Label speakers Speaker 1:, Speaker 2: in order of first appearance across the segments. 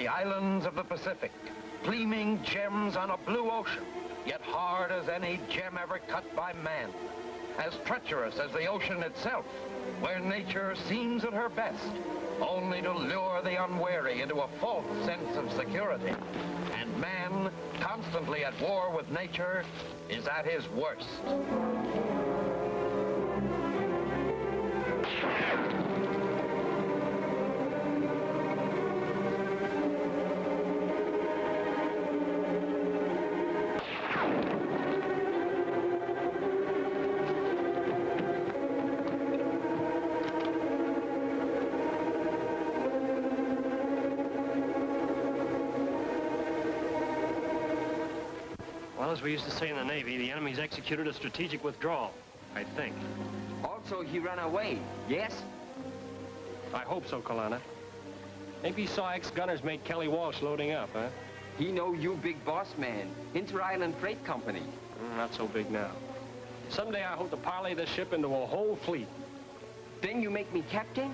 Speaker 1: the islands of the Pacific, gleaming gems on a blue ocean, yet hard as any gem ever cut by man, as treacherous as the ocean itself, where nature seems at her best, only to lure the unwary into a false sense of security. And man, constantly at war with nature, is at his worst.
Speaker 2: As we used to say in the Navy, the enemy's executed a strategic withdrawal, I think.
Speaker 3: Also, he ran away, yes?
Speaker 2: I hope so, Kalana. Maybe he saw ex-gunners mate Kelly Walsh loading up, huh?
Speaker 3: He know you big boss man, Inter-Island Freight Company.
Speaker 2: Not so big now. Someday I hope to parlay this ship into a whole fleet.
Speaker 3: Then you make me captain?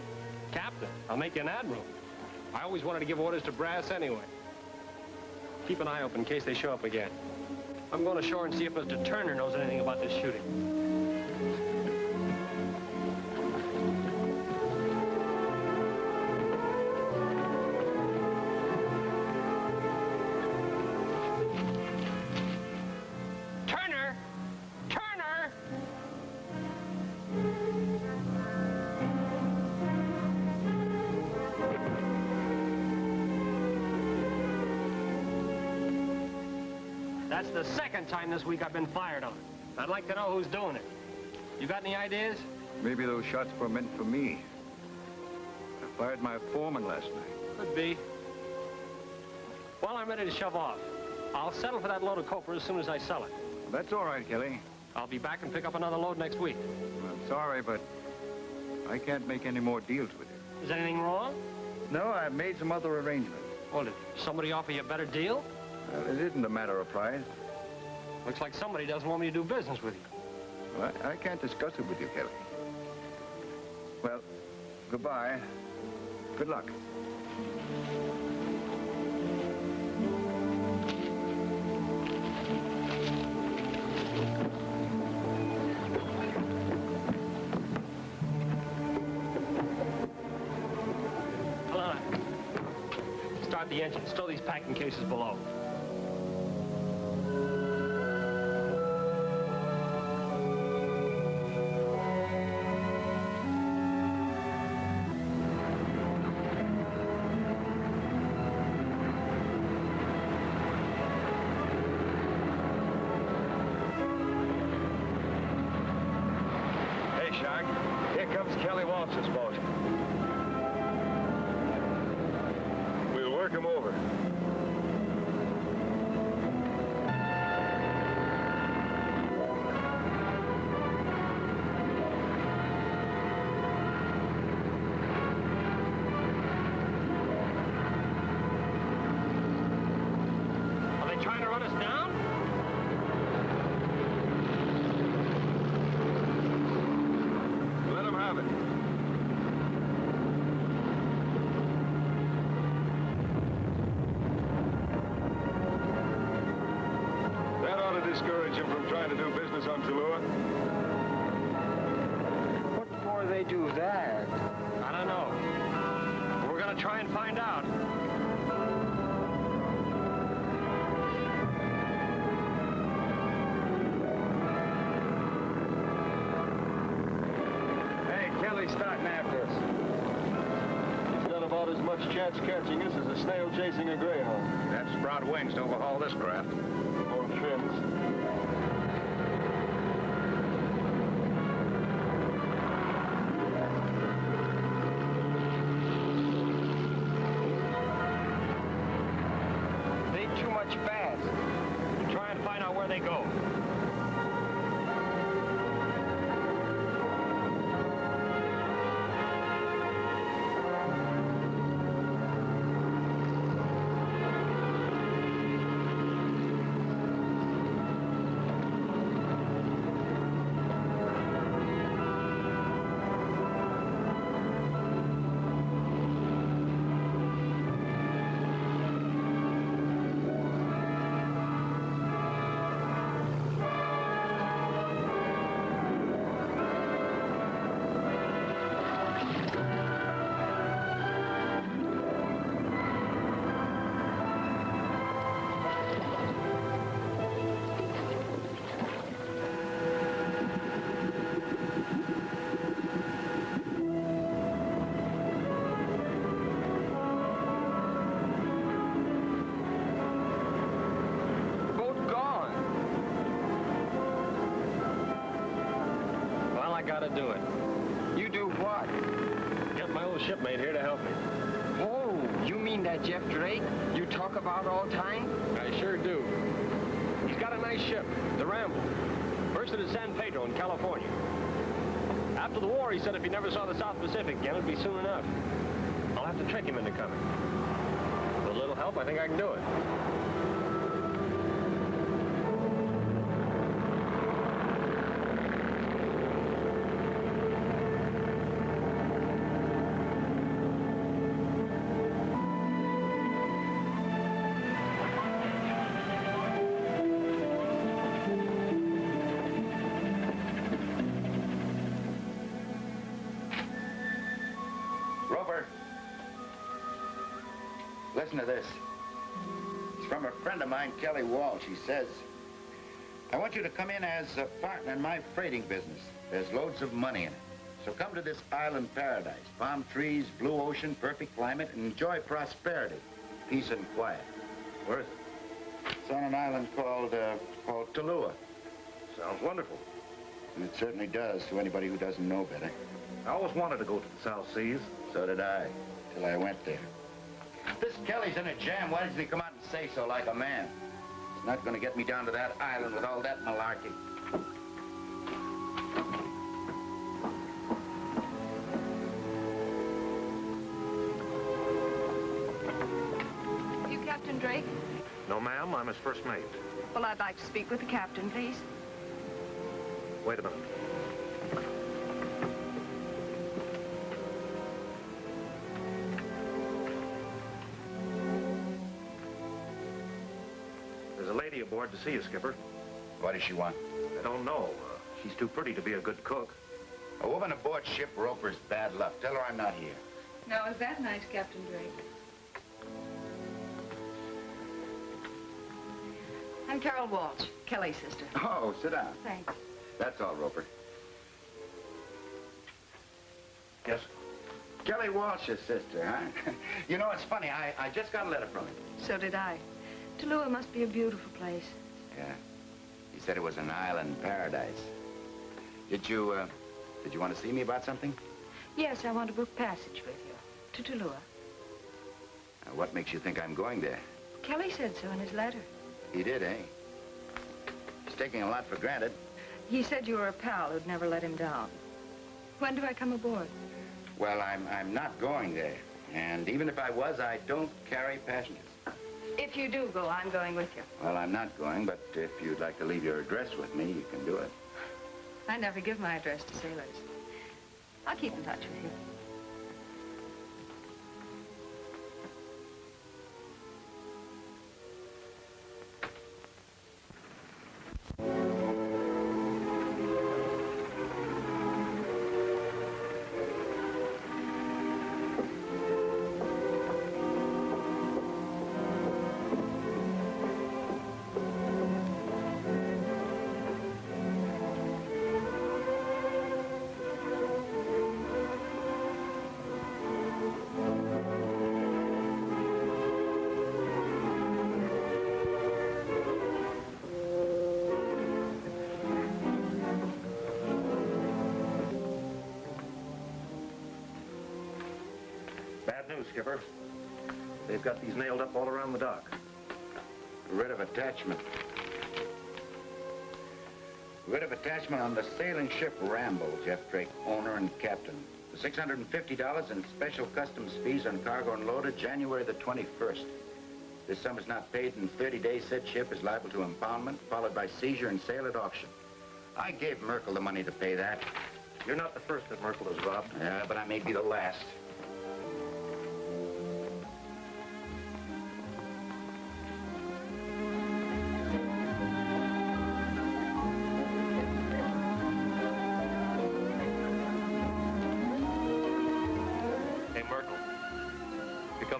Speaker 2: Captain? I'll make you an admiral. I always wanted to give orders to brass anyway. Keep an eye open in case they show up again. I'm going ashore and see if Mr. Turner knows anything about this shooting. Turner! Turner! That's the second time this week I've been fired on. I'd like to know who's doing it. You got any ideas?
Speaker 4: Maybe those shots were meant for me. I fired my foreman last night.
Speaker 2: Could be. Well, I'm ready to shove off. I'll settle for that load of copra as soon as I sell it.
Speaker 4: That's all right, Kelly.
Speaker 2: I'll be back and pick up another load next week.
Speaker 4: I'm sorry, but I can't make any more deals with you.
Speaker 2: Is anything wrong?
Speaker 4: No, I've made some other arrangements.
Speaker 2: Well, did somebody offer you a better deal?
Speaker 4: Well, it isn't a matter of price.
Speaker 2: Looks like somebody doesn't want me to do business with you.
Speaker 4: Well, I can't discuss it with you, Kelly. Well, goodbye. Good luck.
Speaker 2: Start the engine. Stow these packing cases below.
Speaker 4: Hey, Shark. Here comes Kelly Walsh's boat. We'll work him over.
Speaker 2: Are they trying to run us down?
Speaker 4: Let him have it. That ought to discourage him from trying to do business on Tallua.
Speaker 3: What for they do that?
Speaker 2: I don't know. We're gonna try and find out.
Speaker 4: Hey, Kelly's starting after us. He's got about as much chance catching us as a snail chasing a greyhound. That's sprout wings to overhaul this craft. Or fins.
Speaker 3: They too much fast.
Speaker 2: Try and find out where they go.
Speaker 3: what?
Speaker 2: Get my old shipmate here to help me.
Speaker 3: Oh, you mean that Jeff Drake you talk about all time?
Speaker 2: I sure do. He's got a nice ship, the Ramble. Bursted at San Pedro in California. After the war, he said if he never saw the South Pacific again, it'd be soon enough. I'll have to trick him into coming. With a little help, I think I can do it.
Speaker 5: Listen to this. It's from a friend of mine, Kelly Walsh. He says, I want you to come in as a partner in my freighting business. There's loads of money in it. So come to this island paradise. Palm trees, blue ocean, perfect climate, and enjoy prosperity, peace and quiet.
Speaker 4: Where is it?
Speaker 5: It's on an island called Tallulah.
Speaker 4: Sounds wonderful.
Speaker 5: And it certainly does to anybody who doesn't know better.
Speaker 4: I always wanted to go to the South Seas.
Speaker 5: So did I, till I went there. This Kelly's in a jam. Why doesn't he come out and say so like a man? He's not going to get me down to that island with all that malarkey.
Speaker 6: You Captain Drake?
Speaker 4: No, ma'am. I'm his first mate.
Speaker 6: Well, I'd like to speak with the captain, please.
Speaker 4: Wait a minute. There's a lady aboard to see you, Skipper.
Speaker 5: What does she want?
Speaker 4: I don't know. She's too pretty to be a good cook.
Speaker 5: A woman aboard ship Roper's bad luck. Tell her I'm not here.
Speaker 6: Now, is that nice, Captain Drake? I'm Carol Walsh, Kelly's sister.
Speaker 5: Oh, sit down.
Speaker 6: Thanks.
Speaker 5: That's all, Roper.
Speaker 4: Yes?
Speaker 5: Kelly Walsh's sister, huh? You know, it's funny. I just got a letter from him.
Speaker 6: So did I. Tallulah must be a beautiful place.
Speaker 5: Yeah. He said it was an island paradise. Did you want to see me about something?
Speaker 6: Yes, I want to book passage with you. To Tallulah.
Speaker 5: What makes you think I'm going there?
Speaker 6: Kelly said so in his letter.
Speaker 5: He did, eh? He's taking a lot for granted.
Speaker 6: He said you were a pal who'd never let him down. When do I come aboard?
Speaker 5: Well, I'm not going there. And even if I was, I don't carry passengers.
Speaker 6: If you do go, I'm going with you.
Speaker 5: Well, I'm not going, but if you'd like to leave your address with me, you can do it.
Speaker 6: I never give my address to sailors. I'll keep in touch with you.
Speaker 4: Skipper. They've got these nailed up all around the dock.
Speaker 5: Writ of attachment. Writ of attachment on the sailing ship Ramble, Jeff Drake, owner and captain. The $650 in special customs fees on cargo unloaded January the 21st. This sum is not paid in 30 days. Said ship is liable to impoundment, followed by seizure and sale at auction. I gave Merkel the money to pay that.
Speaker 4: You're not the first that Merkel has robbed.
Speaker 5: Yeah, but I may be the last.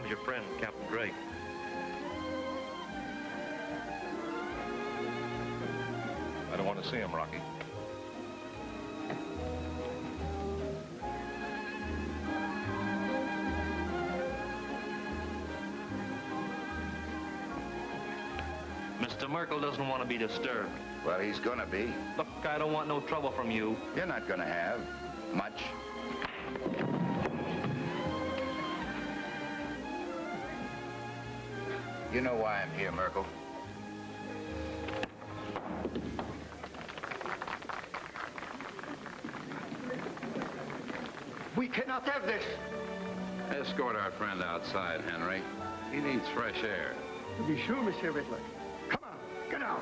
Speaker 4: Your friend, Captain Drake.
Speaker 7: I don't want to see him, Rocky.
Speaker 2: Mr. Merkel doesn't want to be disturbed.
Speaker 5: Well, he's gonna be.
Speaker 2: Look, I don't want no trouble from you.
Speaker 5: You're not gonna have much. You know why I'm here, Merkel.
Speaker 8: We cannot have this.
Speaker 9: Escort our friend outside, Henry. He needs fresh air.
Speaker 8: To be sure, Monsieur Riddler. Come on, get out.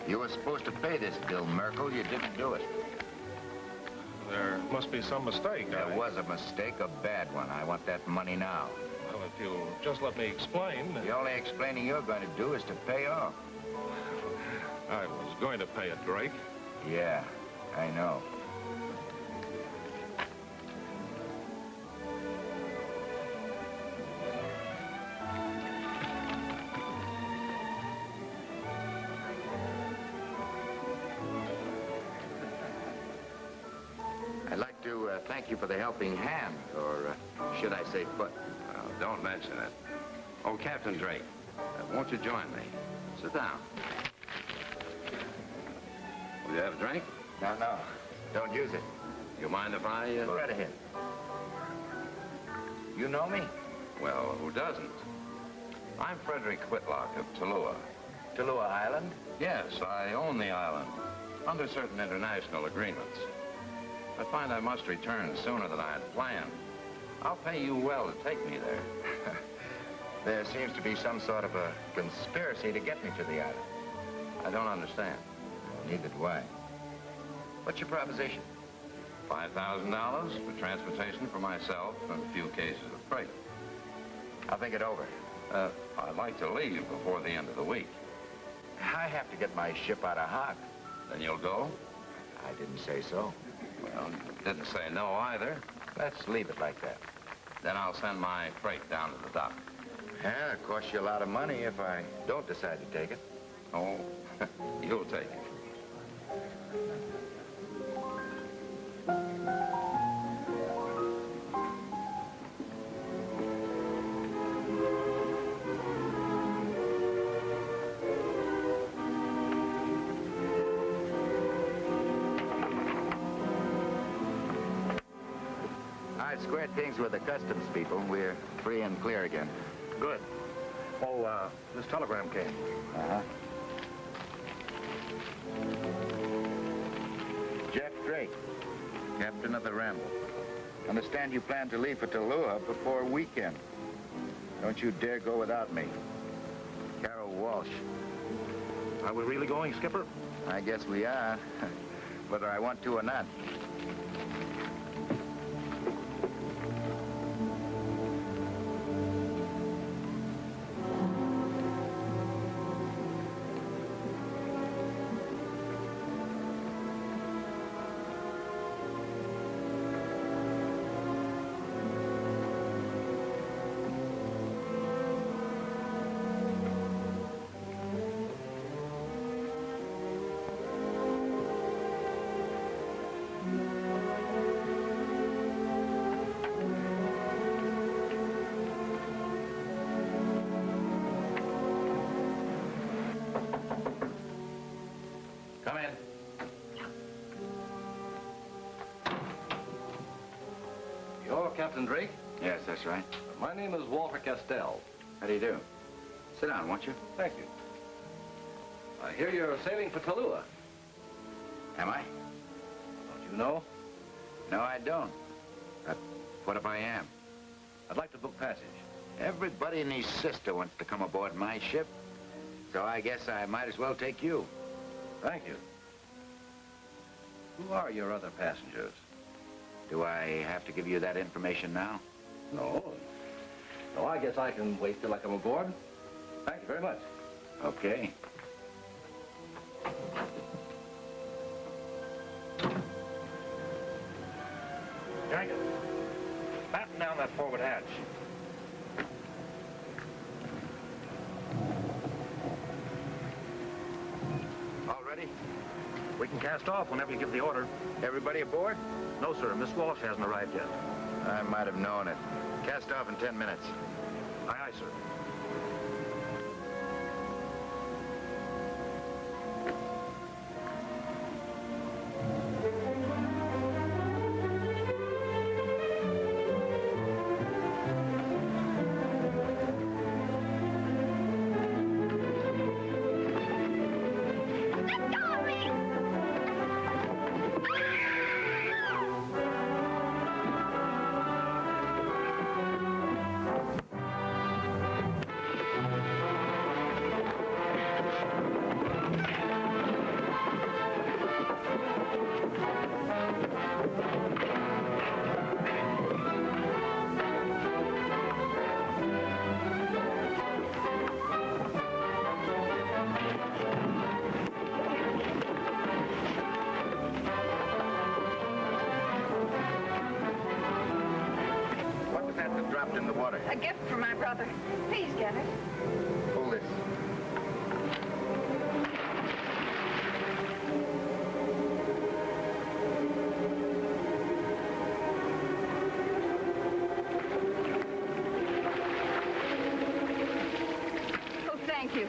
Speaker 5: You were supposed to pay this bill, Merkel. You didn't do it.
Speaker 7: There must be some mistake.
Speaker 5: There was a mistake, a bad one. I want that money now.
Speaker 7: Well, if you'll just let me explain.
Speaker 5: The only explaining you're going to do is to pay off.
Speaker 7: I was going to pay it, Drake.
Speaker 5: Yeah, I know. I'd like to thank you for the helping hand, or should I say foot?
Speaker 9: Well, don't mention it. Oh, Captain Drake, won't you join me? Sit down. Will you have a drink?
Speaker 5: No, no. Don't use it.
Speaker 9: You mind if I...
Speaker 5: Go right ahead. You know me?
Speaker 9: Well, who doesn't? I'm Frederick Whitlock of Tallulah.
Speaker 5: Tallulah Island?
Speaker 9: Yes, I own the island, under certain international agreements. I find I must return sooner than I had planned. I'll pay you well to take me there.
Speaker 5: There seems to be some sort of a conspiracy to get me to the island.
Speaker 9: I don't understand.
Speaker 5: Neither do I. What's your proposition?
Speaker 9: $5,000 for transportation for myself and a few cases of freight.
Speaker 5: I'll think it over.
Speaker 9: I'd like to leave before the end of the week.
Speaker 5: I have to get my ship out of Hog.
Speaker 9: Then you'll go?
Speaker 5: I didn't say so.
Speaker 9: Well, you didn't say no either.
Speaker 5: Let's leave it like that.
Speaker 9: Then I'll send my freight down to the dock.
Speaker 5: Yeah, it costs you a lot of money if I don't decide to take it.
Speaker 9: Oh, you'll take it.
Speaker 5: I squared things with the customs people. We're free and clear again.
Speaker 7: Good. Oh, this telegram came.
Speaker 5: Uh-huh. Jeff Drake, captain of the Ramble. Understand you plan to leave for Tallulah before weekend. Don't you dare go without me. Carol Walsh.
Speaker 7: Are we really going, Skipper?
Speaker 5: I guess we are, whether I want to or not.
Speaker 9: Come in.
Speaker 2: You're Captain Drake?
Speaker 5: Yes, that's right.
Speaker 2: My name is Walter Castell.
Speaker 5: How do you do? Sit down, won't you?
Speaker 2: Thank you. I hear you're sailing for Tallulah.
Speaker 5: Am I?
Speaker 2: Don't you know?
Speaker 5: No, I don't. But what if I am?
Speaker 2: I'd like to book passage.
Speaker 5: Everybody and his sister wants to come aboard my ship. So I guess I might as well take you.
Speaker 2: Thank you. Who are your other passengers?
Speaker 5: Do I have to give you that information now?
Speaker 2: No. No, I guess I can wait till I come aboard. Thank you very much.
Speaker 5: Okay.
Speaker 7: Jenkins, batten down that forward hatch.
Speaker 5: All ready?
Speaker 7: We can cast off whenever you give the order.
Speaker 5: Everybody aboard?
Speaker 7: No, sir. Miss Walsh hasn't arrived yet.
Speaker 5: I might have known it. Cast off in 10 minutes.
Speaker 7: Aye, aye, sir.
Speaker 6: gift for my brother. Please get it.
Speaker 5: Hold this.
Speaker 6: Oh, thank you.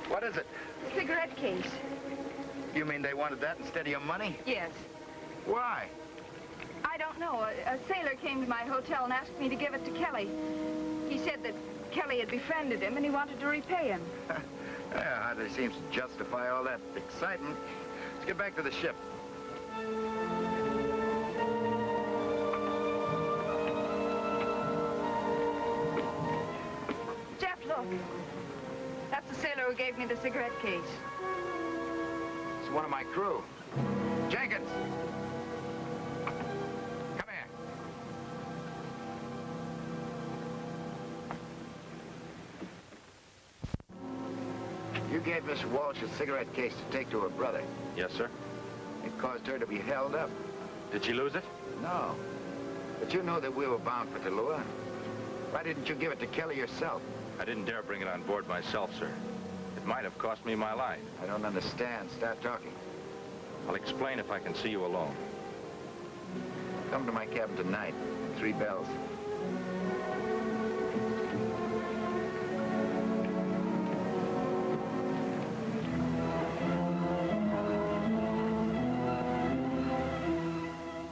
Speaker 5: What is it?
Speaker 6: A cigarette case.
Speaker 5: You mean they wanted that instead of your money?
Speaker 6: Yes.
Speaker 5: Why?
Speaker 6: I don't know. A sailor came to my hotel and asked me to give it to Kelly. He said that Kelly had befriended him and he wanted to repay him.
Speaker 5: Yeah, hardly seems to justify all that excitement. Let's get back to the ship.
Speaker 6: Jeff, look. That's the sailor who gave me the cigarette case.
Speaker 5: It's one of my crew. Jenkins! Come here. You gave Miss Walsh a cigarette case to take to her brother.
Speaker 4: Yes, sir.
Speaker 5: It caused her to be held up.
Speaker 4: Did she lose it?
Speaker 5: No. But you knew that we were bound for Tallulah. Why didn't you give it to Kelly yourself?
Speaker 4: I didn't dare bring it on board myself, sir. It might have cost me my life.
Speaker 5: I don't understand. Start talking.
Speaker 4: I'll explain if I can see you alone.
Speaker 5: Come to my cabin tonight. 3 bells.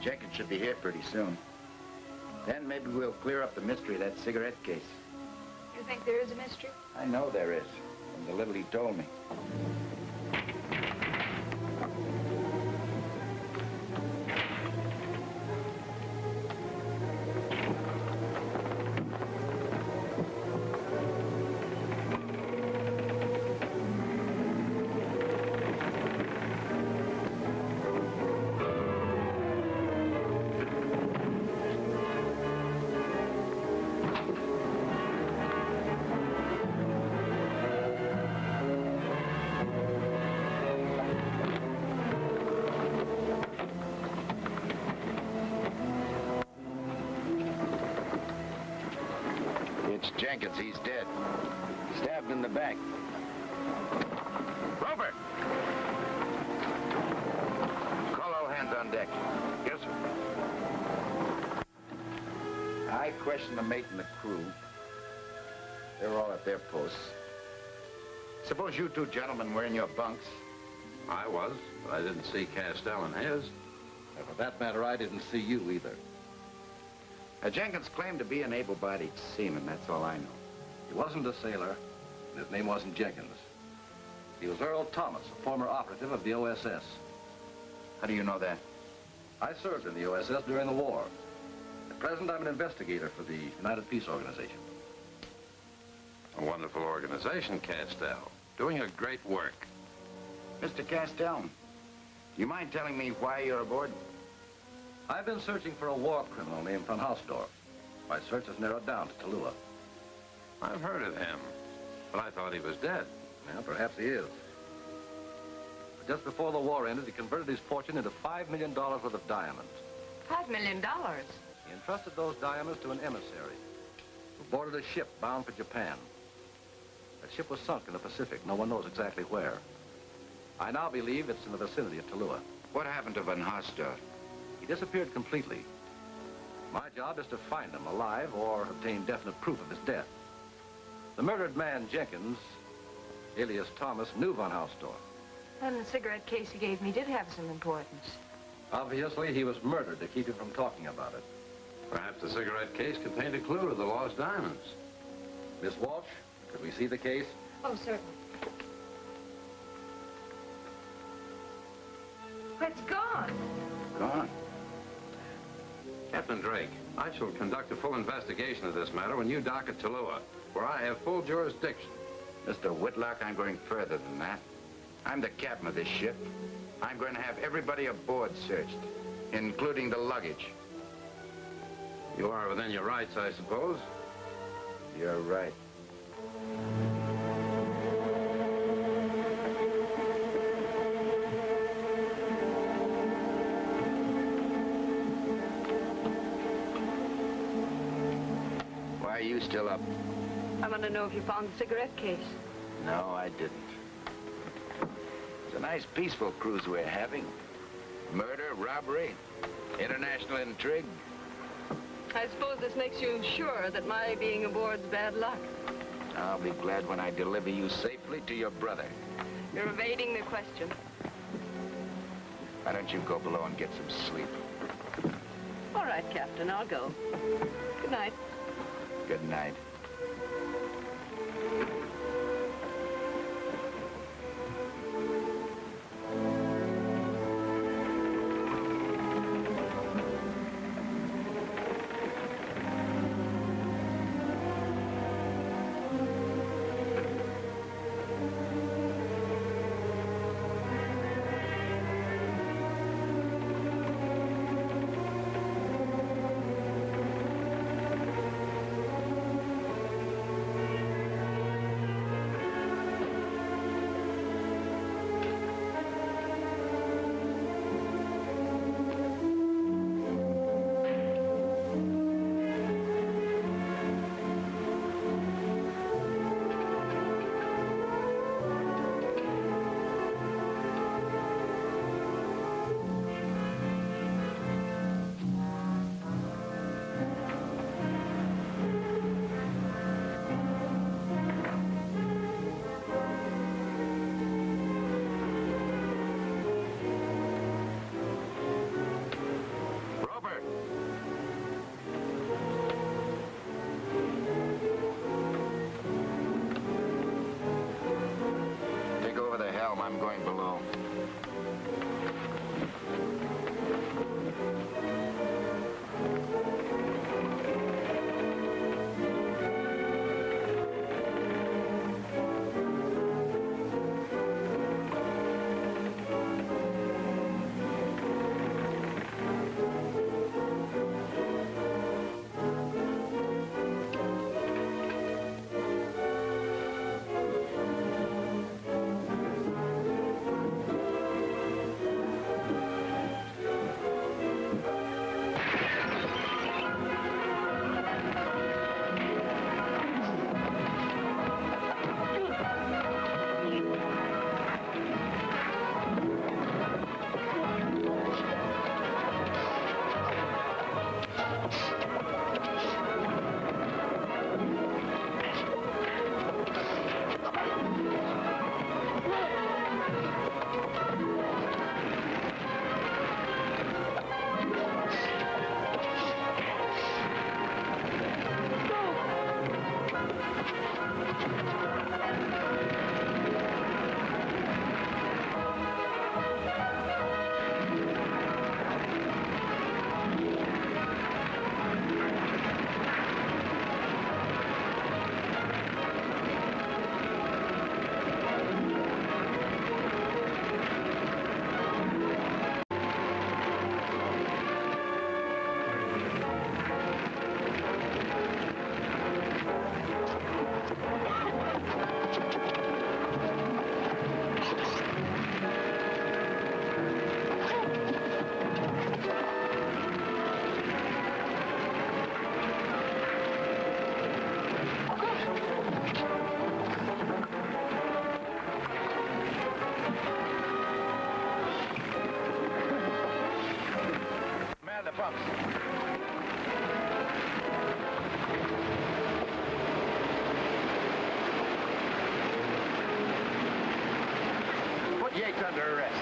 Speaker 5: Jenkins should be here pretty soon. Then maybe we'll clear up the mystery of that cigarette case.
Speaker 6: You think there is a mystery?
Speaker 5: I know there is, from the little he told me. Jenkins, he's dead. Stabbed in the back. Rover! Call all hands on deck. Yes, sir. I questioned the mate and the crew. They're all at their posts. Suppose you 2 gentlemen were in your bunks.
Speaker 9: I was, but I didn't see Castell in his.
Speaker 10: And for that matter, I didn't see you either.
Speaker 5: Jenkins claimed to be an able-bodied seaman, that's all I know.
Speaker 10: He wasn't a sailor, and his name wasn't Jenkins. He was Earl Thomas, a former operative of the OSS.
Speaker 5: How do you know that?
Speaker 10: I served in the OSS during the war. At present, I'm an investigator for the United Peace Organization.
Speaker 9: A wonderful organization, Castell. Doing a great work.
Speaker 5: Mr. Castell, do you mind telling me why you're aboard?
Speaker 10: I've been searching for a war criminal named Van Hausdorff. My search has narrowed down to Tallulah.
Speaker 9: I've heard of him, but I thought he was dead.
Speaker 10: Well, perhaps he is. But just before the war ended, he converted his fortune into $5 million worth of diamonds.
Speaker 6: $5 million?
Speaker 10: He entrusted those diamonds to an emissary who boarded a ship bound for Japan. That ship was sunk in the Pacific. No one knows exactly where. I now believe it's in the vicinity of Tallulah.
Speaker 5: What happened to Van Hausdorff?
Speaker 10: He disappeared completely. My job is to find him alive or obtain definite proof of his death. The murdered man, Jenkins, alias Thomas, knew Van Hausdorff.
Speaker 6: And the cigarette case he gave me did have some importance.
Speaker 10: Obviously, he was murdered to keep him from talking about it.
Speaker 9: Perhaps the cigarette case contained a clue to the lost diamonds.
Speaker 10: Miss Walsh, could we see the case?
Speaker 6: Oh, certainly. It's gone.
Speaker 5: Gone.
Speaker 9: Captain Drake, I shall conduct a full investigation of this matter when you dock at Tallulah, where I have full jurisdiction.
Speaker 5: Mr. Whitlock, I'm going further than that. I'm the captain of this ship. I'm going to have everybody aboard searched, including the luggage.
Speaker 9: You are within your rights, I suppose.
Speaker 5: You're right. still up?
Speaker 6: I want to know if you found the cigarette case.
Speaker 5: No, I didn't. It's a nice, peaceful cruise we're having. Murder, robbery, international intrigue.
Speaker 6: I suppose this makes you sure that my being aboard's bad luck.
Speaker 5: I'll be glad when I deliver you safely to your brother.
Speaker 6: You're evading the question.
Speaker 5: Why don't you go below and get some sleep?
Speaker 6: All right, Captain, I'll go. Good night.
Speaker 5: Good night. I'm going below. Put Yates under arrest.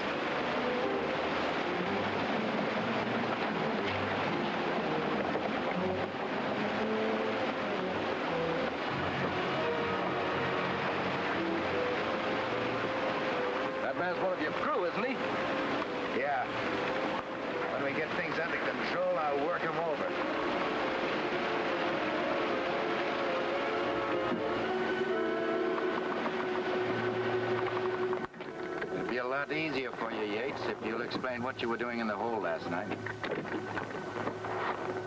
Speaker 10: That man's one of your crew, isn't he?
Speaker 5: Yeah. When we get things under control, I'll work him over. It'll be a lot easier for you, Yates, if you'll explain what you were doing in the hole last night.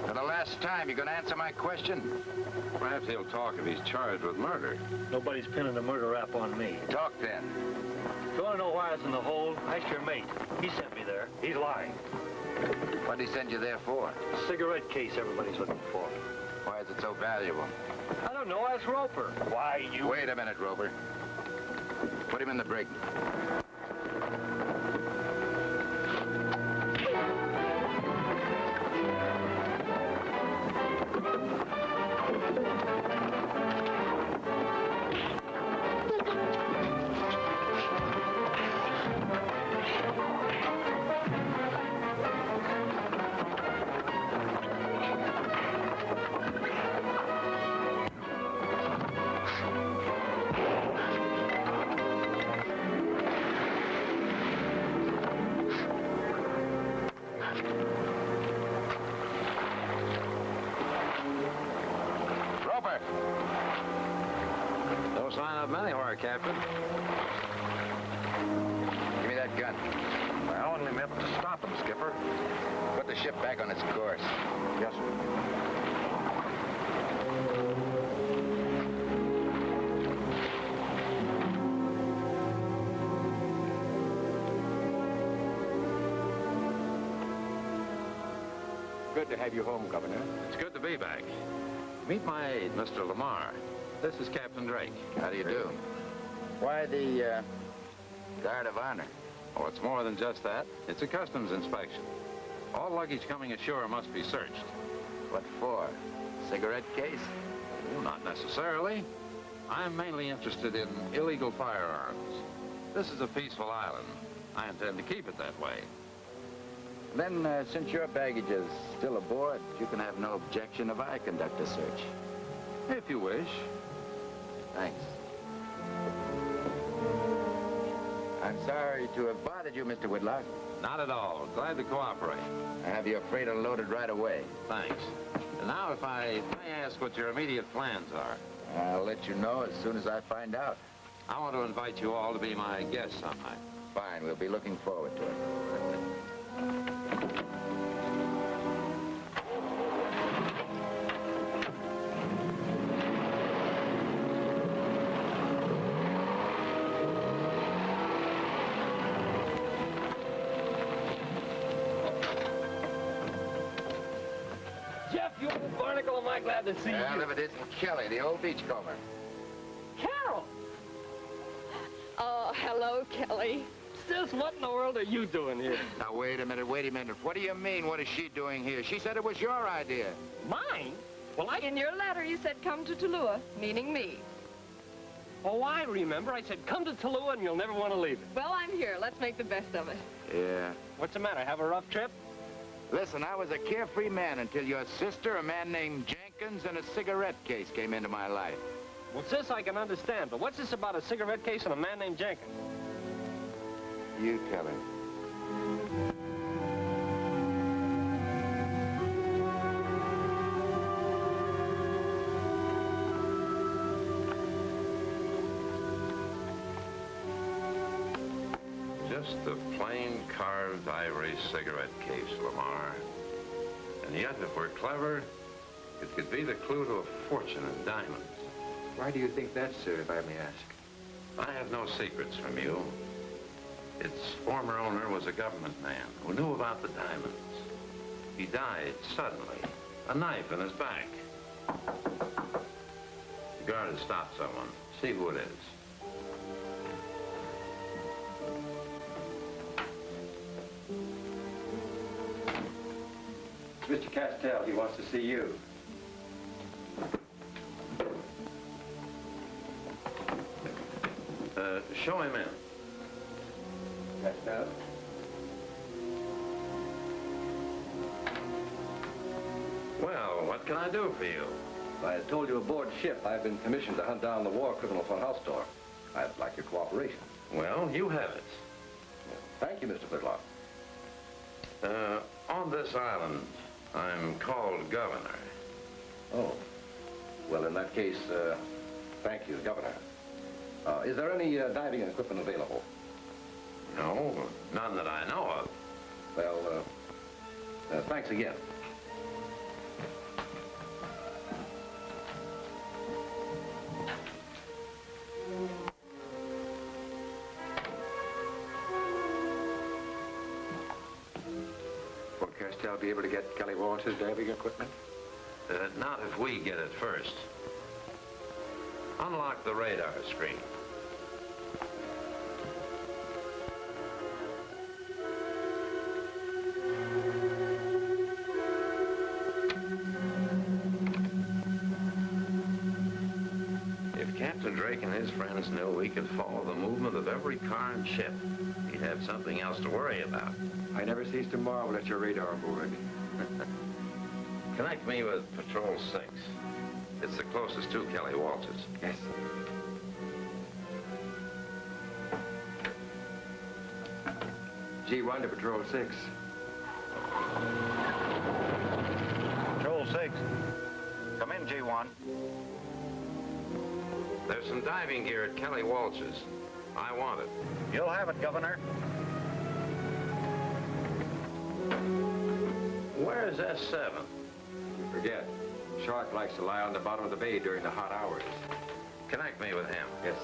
Speaker 5: For the last time, you gonna answer my question?
Speaker 9: Perhaps he'll talk if he's charged with murder.
Speaker 7: Nobody's pinning a murder rap on me.
Speaker 5: Talk then.
Speaker 7: You want to know why I was in the hole? Ask your mate. He sent me there. He's lying.
Speaker 5: What'd he send you there for?
Speaker 7: A cigarette case everybody's looking for.
Speaker 5: Why is it so valuable?
Speaker 2: I don't know. Ask Roper.
Speaker 7: Why, you...
Speaker 5: Wait a minute, Roper. Put him in the brig.
Speaker 9: No sign of him anywhere, Captain.
Speaker 5: Give me that gun.
Speaker 7: I only meant to stop him, Skipper.
Speaker 5: Put the ship back on its course.
Speaker 7: Yes, sir.
Speaker 2: Good to have you home, Governor.
Speaker 9: It's good to be back. Meet my aide, Mr. Lamar. This is Captain Drake.
Speaker 5: How do you do? Why the, guard of honor?
Speaker 9: Oh, it's more than just that. It's a customs inspection. All luggage coming ashore must be searched.
Speaker 5: What for? Cigarette case?
Speaker 9: Well, not necessarily. I'm mainly interested in illegal firearms. This is a peaceful island. I intend to keep it that way.
Speaker 5: Then, since your baggage is still aboard, you can have no objection if I conduct a search.
Speaker 9: If you wish.
Speaker 5: Thanks. I'm sorry to have bothered you, Mr. Whitlock.
Speaker 9: Not at all. Glad to cooperate.
Speaker 5: I have your freight unloaded right away.
Speaker 9: Thanks. And now, if I may ask what your immediate plans are.
Speaker 5: I'll let you know as soon as I find out.
Speaker 9: I want to invite you all to be my guests sometime.
Speaker 5: Fine, we'll be looking forward to it.
Speaker 2: Jeff, you old barnacle, am I glad to see
Speaker 5: Well,
Speaker 2: you.
Speaker 5: if it isn't Kelly, the old beachcomber.
Speaker 2: Carol!
Speaker 11: Oh, hello, Kelly.
Speaker 2: Sis, what in the world are you doing here?
Speaker 5: Now, wait a minute. What do you mean, what is she doing here? She said it was your idea.
Speaker 2: Mine? Well,
Speaker 11: In your letter, you said come to Tallulah, meaning me.
Speaker 2: Oh, I remember. I said, come to Tallulah and you'll never want to leave it.
Speaker 11: Well, I'm here. Let's make the best of it.
Speaker 5: Yeah.
Speaker 2: What's the matter? Have a rough trip?
Speaker 5: Listen, I was a carefree man until your sister, a man named Jenkins, and a cigarette case came into my life.
Speaker 2: Well, sis, I can understand, but what's this about a cigarette case and a man named Jenkins?
Speaker 5: You tell her.
Speaker 9: Just a plain carved ivory cigarette case, Lamar. And yet, if we're clever, it could be the clue to a fortune in diamonds.
Speaker 10: Why do you think that, sir, if I may ask?
Speaker 9: I have no secrets from you. Its former owner was a government man who knew about the diamonds. He died suddenly, a knife in his back. The guard has stopped someone. See who it is.
Speaker 10: Mr. Castell, he wants to see you.
Speaker 9: Show him in.
Speaker 10: Castell?
Speaker 9: Well, what can I do for you?
Speaker 10: I told you aboard ship I've been commissioned to hunt down the war criminals on Houstor. I'd like your cooperation.
Speaker 9: Well, you have it.
Speaker 10: Thank you, Mr. Whitlock.
Speaker 9: On this island, I'm called Governor.
Speaker 10: Oh. Well, in that case, thank you, Governor. Is there any diving equipment available?
Speaker 9: No, none that I know of.
Speaker 10: Well, thanks again. Will Castell be able to get Kelly Walters diving equipment?
Speaker 9: Not if we get it first. Unlock the radar screen. If Captain Drake and his friends knew we could follow the movement of every car and ship, he'd have something else to worry about.
Speaker 3: I never cease to marvel at your radar board.
Speaker 9: Connect me with Patrol 6. It's the closest to Kelly Walters.
Speaker 3: Yes. G1 to Patrol 6.
Speaker 5: Patrol 6. Come in, G1.
Speaker 9: There's some diving gear at Kelly Walters. I want it.
Speaker 5: You'll have it, Governor.
Speaker 9: Where's S7?
Speaker 3: Forget. Shark likes to lie on the bottom of the bay during the hot hours.
Speaker 9: Connect me with him.
Speaker 3: Yes.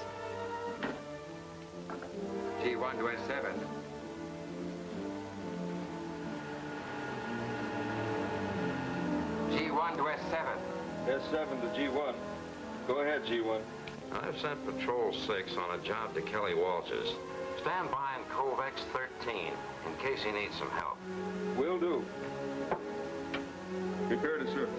Speaker 3: G1 to S7. G1 to S7.
Speaker 4: S7 to G1. Go ahead, G1.
Speaker 9: I've sent Patrol 6 on a job to Kelly Walters. Stand by in Cove X13 in case he needs some help.
Speaker 4: Will do. Prepare to serve.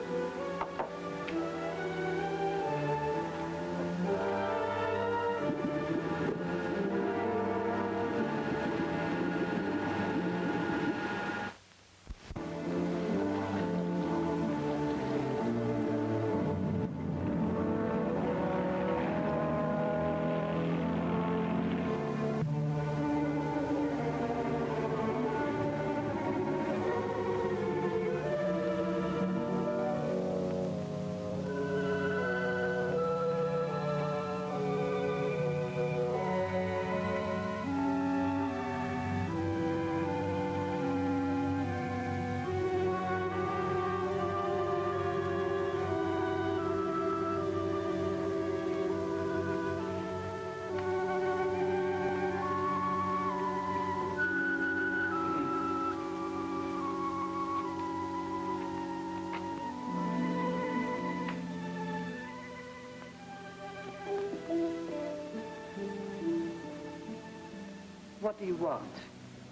Speaker 12: What do you want?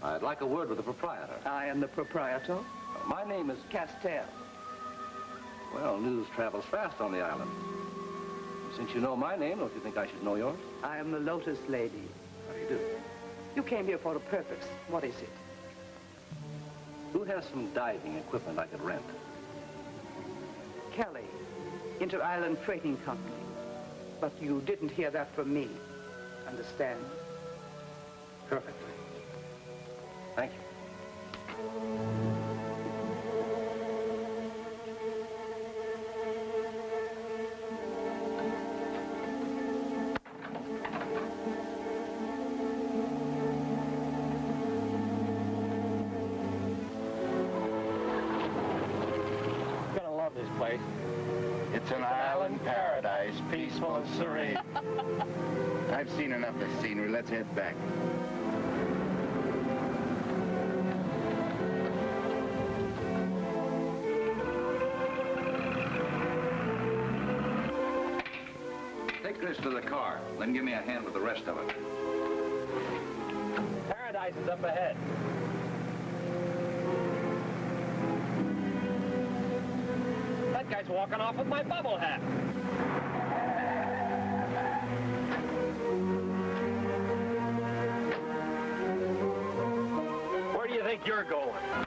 Speaker 10: I'd like a word with the proprietor.
Speaker 12: I am the proprietor.
Speaker 10: My name is...
Speaker 12: Castell.
Speaker 10: Well, news travels fast on the island. Since you know my name, don't you think I should know yours?
Speaker 12: I am the Lotus Lady.
Speaker 10: How do you do?
Speaker 12: You came here for a purpose. What is it?
Speaker 10: Who has some diving equipment I could rent?
Speaker 12: Kelly, Inter-Island Freighting Company. But you didn't hear that from me. Understand?
Speaker 10: Perfectly. Thank you.
Speaker 2: You're gonna love this place.
Speaker 5: It's an island paradise, peaceful and serene. I've seen enough of scenery. Let's head back.
Speaker 10: Take this to the car, then give me a hand with the rest of it.
Speaker 2: Paradise is up ahead. That guy's walking off with my bubble hat. Where do you think you're going?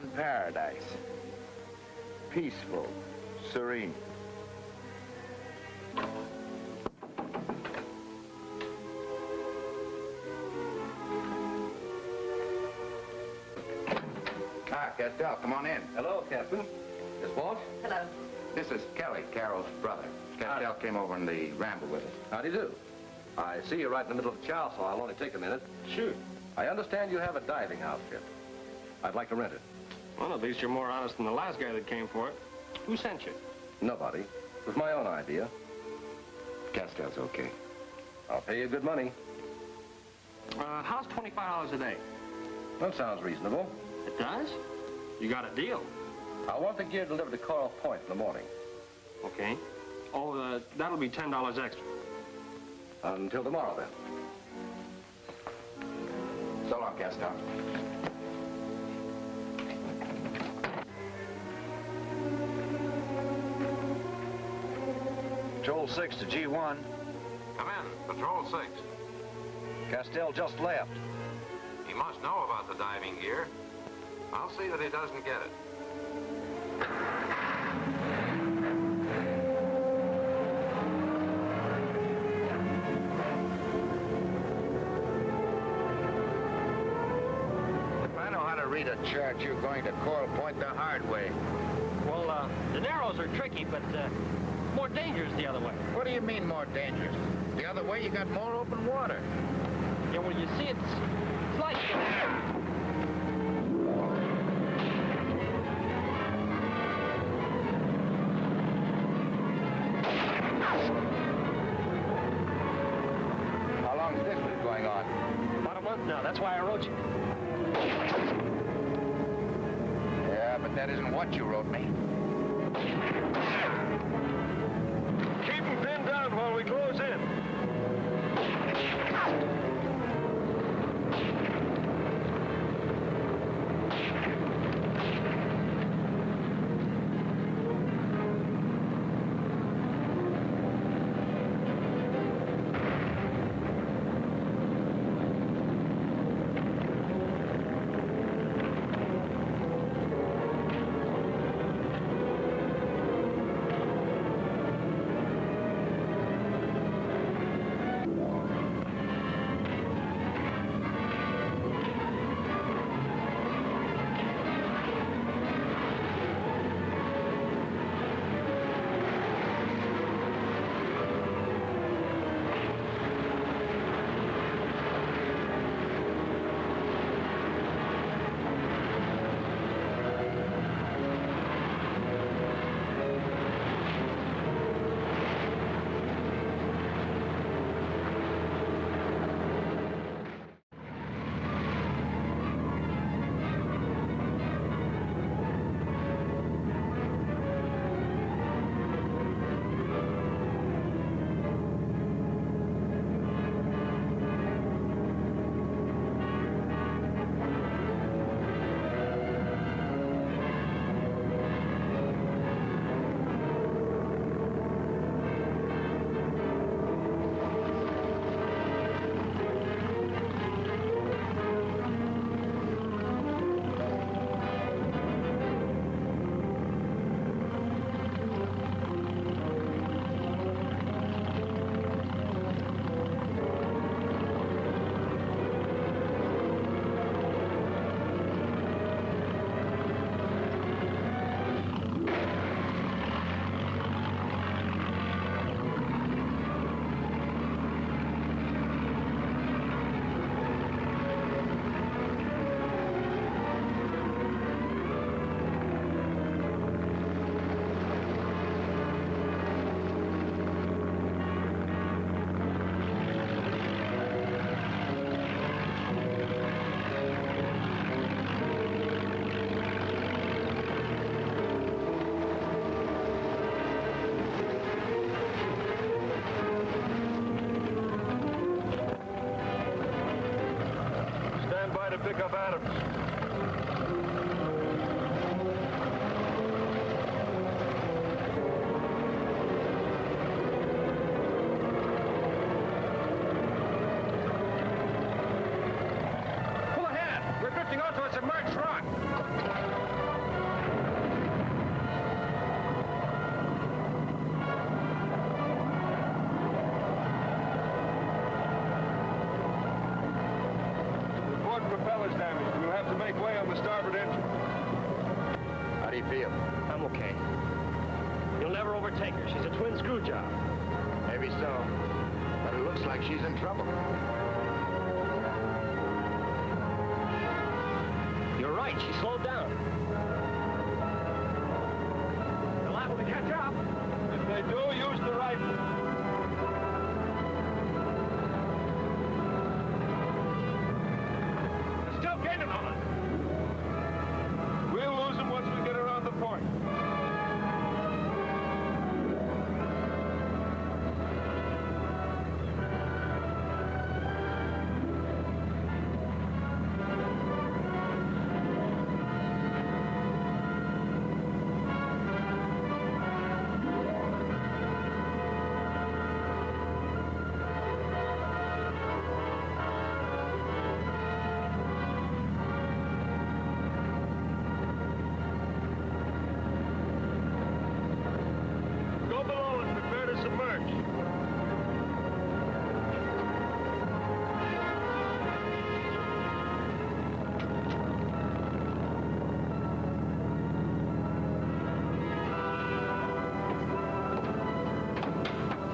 Speaker 5: in paradise. Peaceful, serene. Castell, come on in.
Speaker 10: Hello, Captain. Miss Walsh?
Speaker 6: Hello.
Speaker 5: This is Kelly, Carol's brother. Castell came over on the ramble with us.
Speaker 10: How do you do? I see you're right in the middle of the chow, so I'll only take a minute.
Speaker 2: Shoot.
Speaker 10: I understand you have a diving outfit. I'd like to rent it.
Speaker 2: Well, at least you're more honest than the last guy that came for it. Who sent you?
Speaker 10: Nobody. It was my own idea.
Speaker 5: Castell's okay.
Speaker 10: I'll pay you good money.
Speaker 2: How's $25 a day?
Speaker 10: That sounds reasonable.
Speaker 2: It does? You got a deal.
Speaker 10: I want the gear delivered to Coral Point in the morning.
Speaker 2: Okay. Oh, that'll be $10 extra.
Speaker 10: Until tomorrow, then.
Speaker 5: So long, Castell.
Speaker 13: Patrol 6 to G1.
Speaker 9: Come in, Patrol 6.
Speaker 13: Castell just left.
Speaker 9: He must know about the diving gear. I'll see that he doesn't get it.
Speaker 5: If I know how to read a chart, you're going to Coral Point the hard way.
Speaker 2: Well, the Narrows are tricky, but more dangerous the other way.
Speaker 5: What do you mean more dangerous? The other way, you got more open water.
Speaker 2: Yeah, well, you see, it's like...
Speaker 5: How long has this been going on?
Speaker 2: About a month now. That's why I wrote you.
Speaker 5: Yeah, but that isn't what you wrote me.
Speaker 2: Keep them pinned down while we close in.
Speaker 4: To pick up Adams.
Speaker 2: Pull ahead! We're drifting onto a submerged rock.
Speaker 5: feel?
Speaker 2: I'm okay. You'll never overtake her. She's a twin screw job.
Speaker 5: Maybe so. But it looks like she's in trouble.
Speaker 2: You're right. She slowed down. They're liable to catch up.
Speaker 4: If they do, use the rifle.
Speaker 2: They're still gaining on us.
Speaker 4: We'll lose them once we get around the point. Go below and prepare to submerge.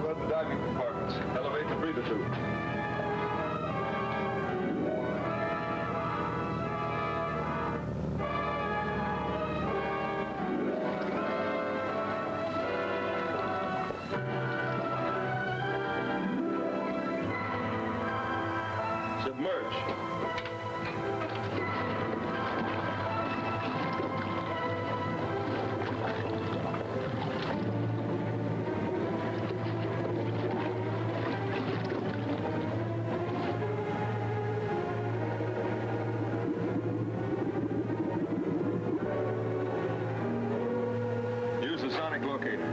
Speaker 4: Flood the diving compartments. Elevate the breather tube. Submerge. Use the sonic locator.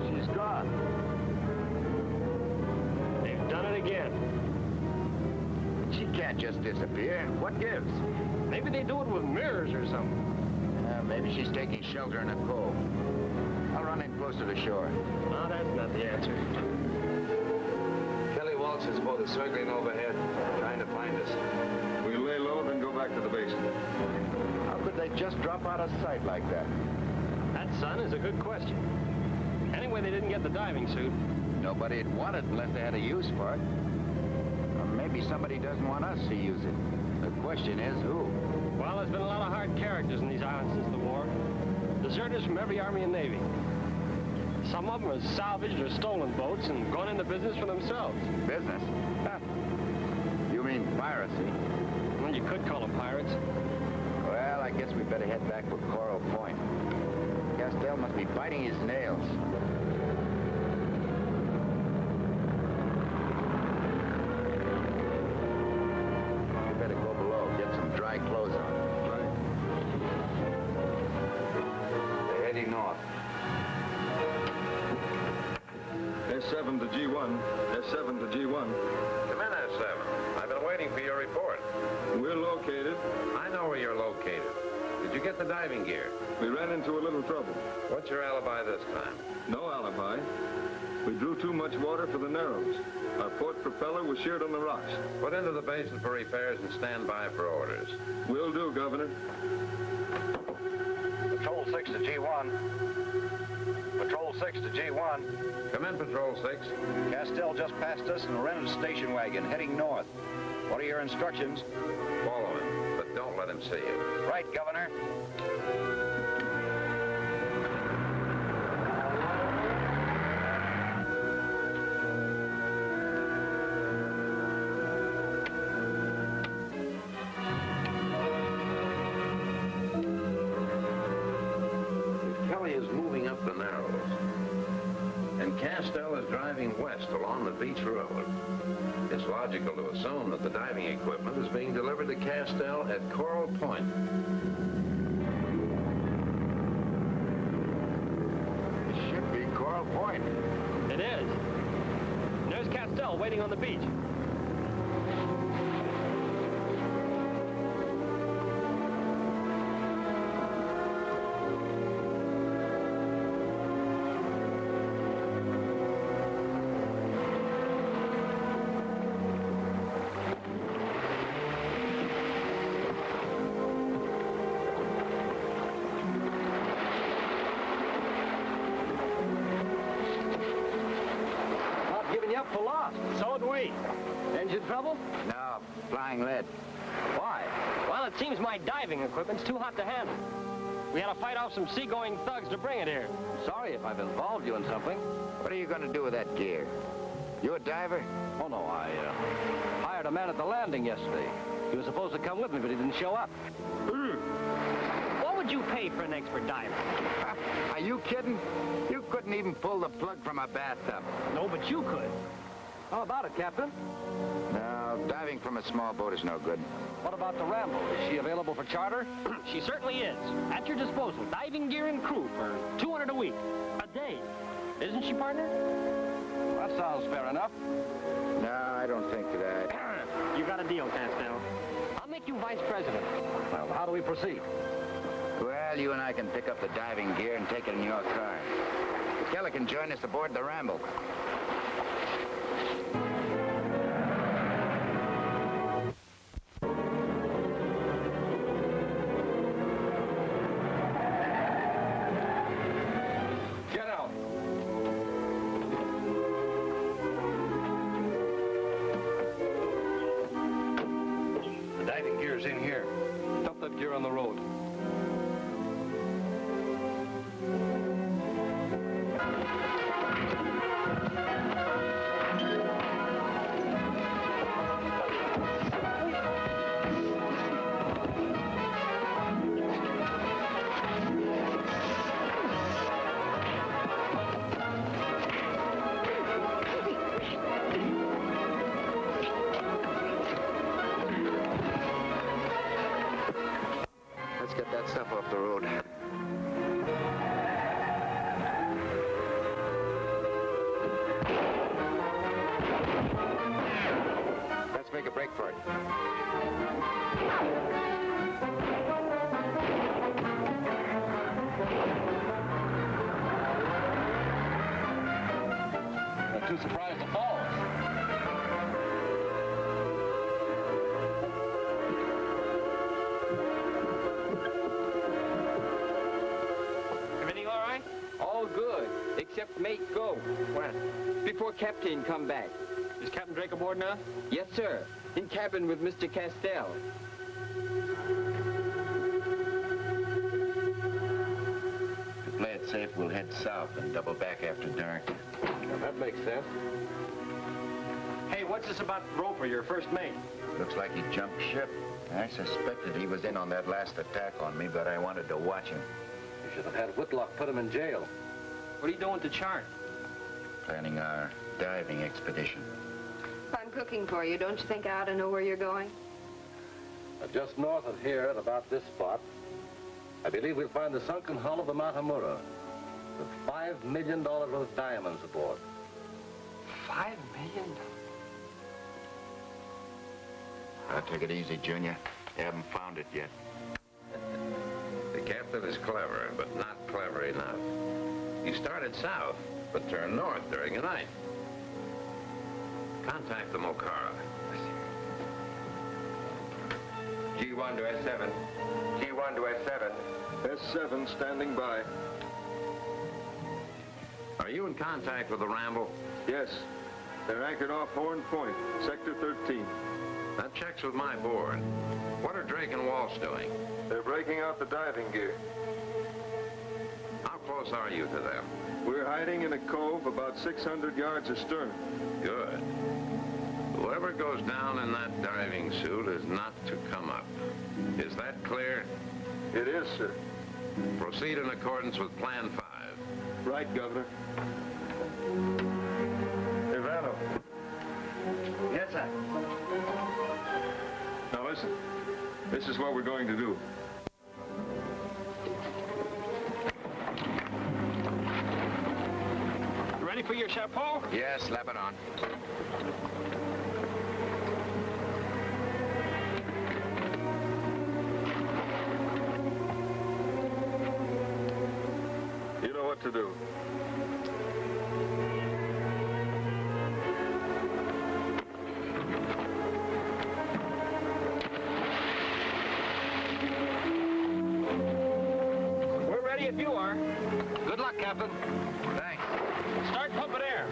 Speaker 2: She's gone. They've done it again.
Speaker 5: She can't just disappear. What gives?
Speaker 2: Maybe they do it with mirrors or something.
Speaker 5: Maybe she's taking shelter in a cove. I'll run in closer to shore.
Speaker 2: No, that's not the answer.
Speaker 9: Kelly Walsh's boat is circling overhead, trying to find us.
Speaker 4: We'll lay low, then go back to the basin.
Speaker 5: How could they just drop out of sight like that?
Speaker 2: That, son, is a good question. Anyway, they didn't get the diving suit.
Speaker 5: Nobody'd want it unless they had a use for it. Or maybe somebody doesn't want us to use it. The question is who?
Speaker 2: Well, there's been a lot of hard characters in these islands since the war. Deserters from every army and navy. Some of them have salvaged or stolen boats and gone into business for themselves.
Speaker 5: Business? Huh. You mean piracy?
Speaker 2: Well, you could call them pirates.
Speaker 5: Well, I guess we better head back for Coral Point. Castell must be biting his nails. We better go below, get some dry clothes on. They're heading north.
Speaker 4: S7 to G1. S7 to G1.
Speaker 9: Come in, S7. I've been waiting for your report.
Speaker 4: We're located.
Speaker 9: I know where you're located. Did you get the diving gear?
Speaker 4: We ran into a little trouble.
Speaker 9: What's your alibi this time?
Speaker 4: No alibi. We drew too much water for the Narrows. Our port propeller was sheared on the rocks.
Speaker 9: Put into the basin for repairs and stand by for orders.
Speaker 4: Will do, Governor.
Speaker 13: Patrol 6 to G1. Patrol 6 to G1.
Speaker 9: Come in, Patrol 6.
Speaker 13: Castell just passed us in a rented station wagon heading north. What are your instructions?
Speaker 9: Follow him, but don't let him see you.
Speaker 13: Right, Governor.
Speaker 9: Kelly is moving up the Narrows, and Castell is driving west along the beach road. It's logical to assume that the diving equipment is being delivered to Castell at Coral Point.
Speaker 5: It should be Coral Point.
Speaker 2: It is. And there's Castell waiting on the beach. up for lost. So do we. Engine trouble?
Speaker 5: No, flying lead.
Speaker 2: Why? Well, it seems my diving equipment's too hot to handle. We had to fight off some seagoing thugs to bring it here.
Speaker 10: Sorry if I've involved you in something.
Speaker 5: What are you going to do with that gear? You a diver?
Speaker 10: Oh, no, I hired a man at the landing yesterday. He was supposed to come with me, but he didn't show up.
Speaker 2: What would you pay for an expert diver?
Speaker 5: Are you kidding? You couldn't even pull the plug from a bathtub.
Speaker 2: No, but you could.
Speaker 10: How about it, Captain?
Speaker 5: No, diving from a small boat is no good.
Speaker 10: What about the Rambo? Is she available for charter?
Speaker 2: She certainly is. At your disposal. Diving gear and crew for $200 a week. A day. Isn't she, partner?
Speaker 10: That sounds fair enough.
Speaker 5: No, I don't think that.
Speaker 2: You got a deal, Castell. I'll make you vice president.
Speaker 10: Well, how do we proceed?
Speaker 5: Well, you and I can pick up the diving gear and take it in your car. Kelly can join us aboard the Rambo.
Speaker 4: Get out.
Speaker 13: The diving gear's in here.
Speaker 10: Dump that gear on the road.
Speaker 5: Let's get that stuff off the road. Let's make a break for it.
Speaker 10: They're too surprised to follow us.
Speaker 2: Everything all right?
Speaker 3: All good, except mate go.
Speaker 2: When?
Speaker 3: Before captain come back.
Speaker 2: Is Captain Drake aboard now?
Speaker 3: Yes, sir. In cabin with Mr. Castell.
Speaker 5: To play it safe, we'll head south and double back after dark.
Speaker 10: Now, that makes sense.
Speaker 2: Hey, what's this about Roper, your first mate?
Speaker 5: Looks like he jumped ship. I suspected he was in on that last attack on me, but I wanted to watch him.
Speaker 10: You should have had Whitlock put him in jail.
Speaker 2: What are you doing to chart?
Speaker 5: Planning our diving expedition.
Speaker 6: If I'm cooking for you, don't you think I ought to know where you're going?
Speaker 10: Just north of here, at about this spot, I believe we'll find the sunken hull of the Matamura with $5 million worth of diamonds aboard.
Speaker 3: $5 million?
Speaker 5: Now, take it easy, Junior. You haven't found it yet.
Speaker 9: The captain is clever, but not clever enough. He started south, but turned north during the night. Contact the Mocara.
Speaker 13: G1 to S7. G1 to S7.
Speaker 4: S7 standing by.
Speaker 9: Are you in contact with the Ramble?
Speaker 4: Yes. They're anchored off Horn Point, Sector 13.
Speaker 9: That checks with my board. What are Drake and Walsh doing?
Speaker 4: They're breaking out the diving gear.
Speaker 9: How close are you to them?
Speaker 4: We're hiding in a cove about 600 yards astern.
Speaker 9: Good. Whoever goes down in that diving suit is not to come up. Is that clear?
Speaker 4: It is, sir.
Speaker 9: Proceed in accordance with Plan 5.
Speaker 4: Right, Governor. Ivano.
Speaker 13: Yes, sir.
Speaker 4: Now listen. This is what we're going to do.
Speaker 2: You ready for your chapeau?
Speaker 5: Yeah, slap it on.
Speaker 4: You know what to do.
Speaker 2: We're ready if you are.
Speaker 10: Good luck, Captain.
Speaker 5: Thanks.
Speaker 2: Start pumping air.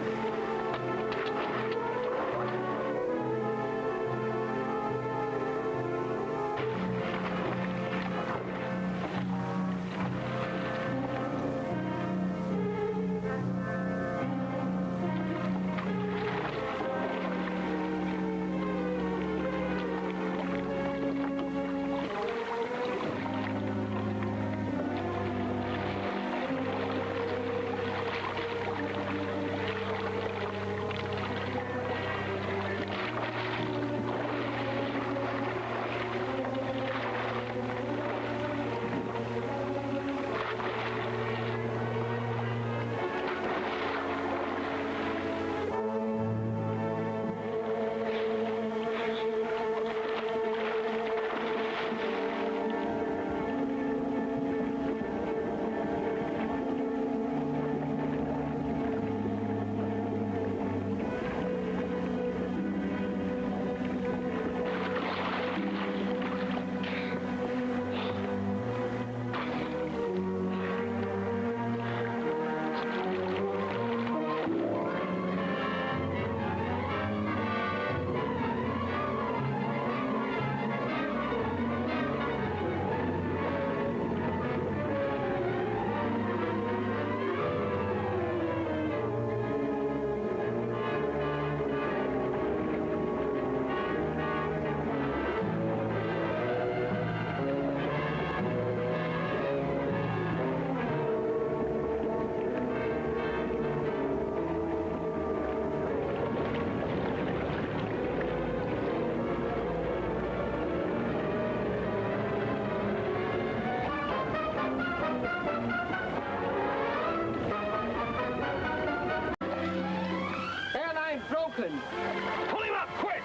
Speaker 2: in. Pull him up, quick!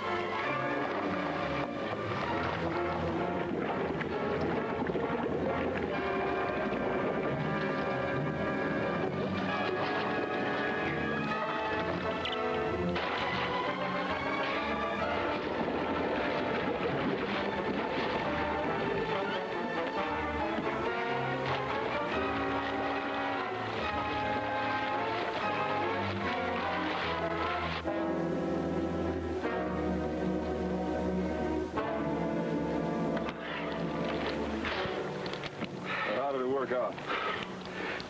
Speaker 4: How did it work out?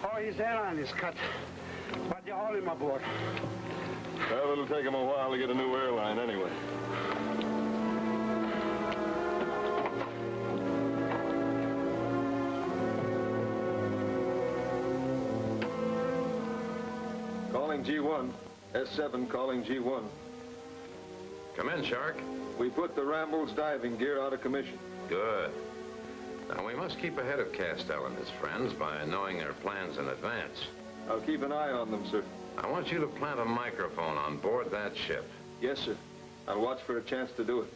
Speaker 8: Oh, his airline is cut. But you haul him aboard.
Speaker 4: Well, it'll take him a while to get a new airline anyway. Calling G1. S7 calling G1.
Speaker 9: Come in, Shark.
Speaker 4: We put the Ramble's diving gear out of commission.
Speaker 9: Good. Now, we must keep ahead of Castell and his friends by knowing their plans in advance.
Speaker 4: I'll keep an eye on them, sir.
Speaker 9: I want you to plant a microphone on board that ship.
Speaker 4: Yes, sir. I'll watch for a chance to do it.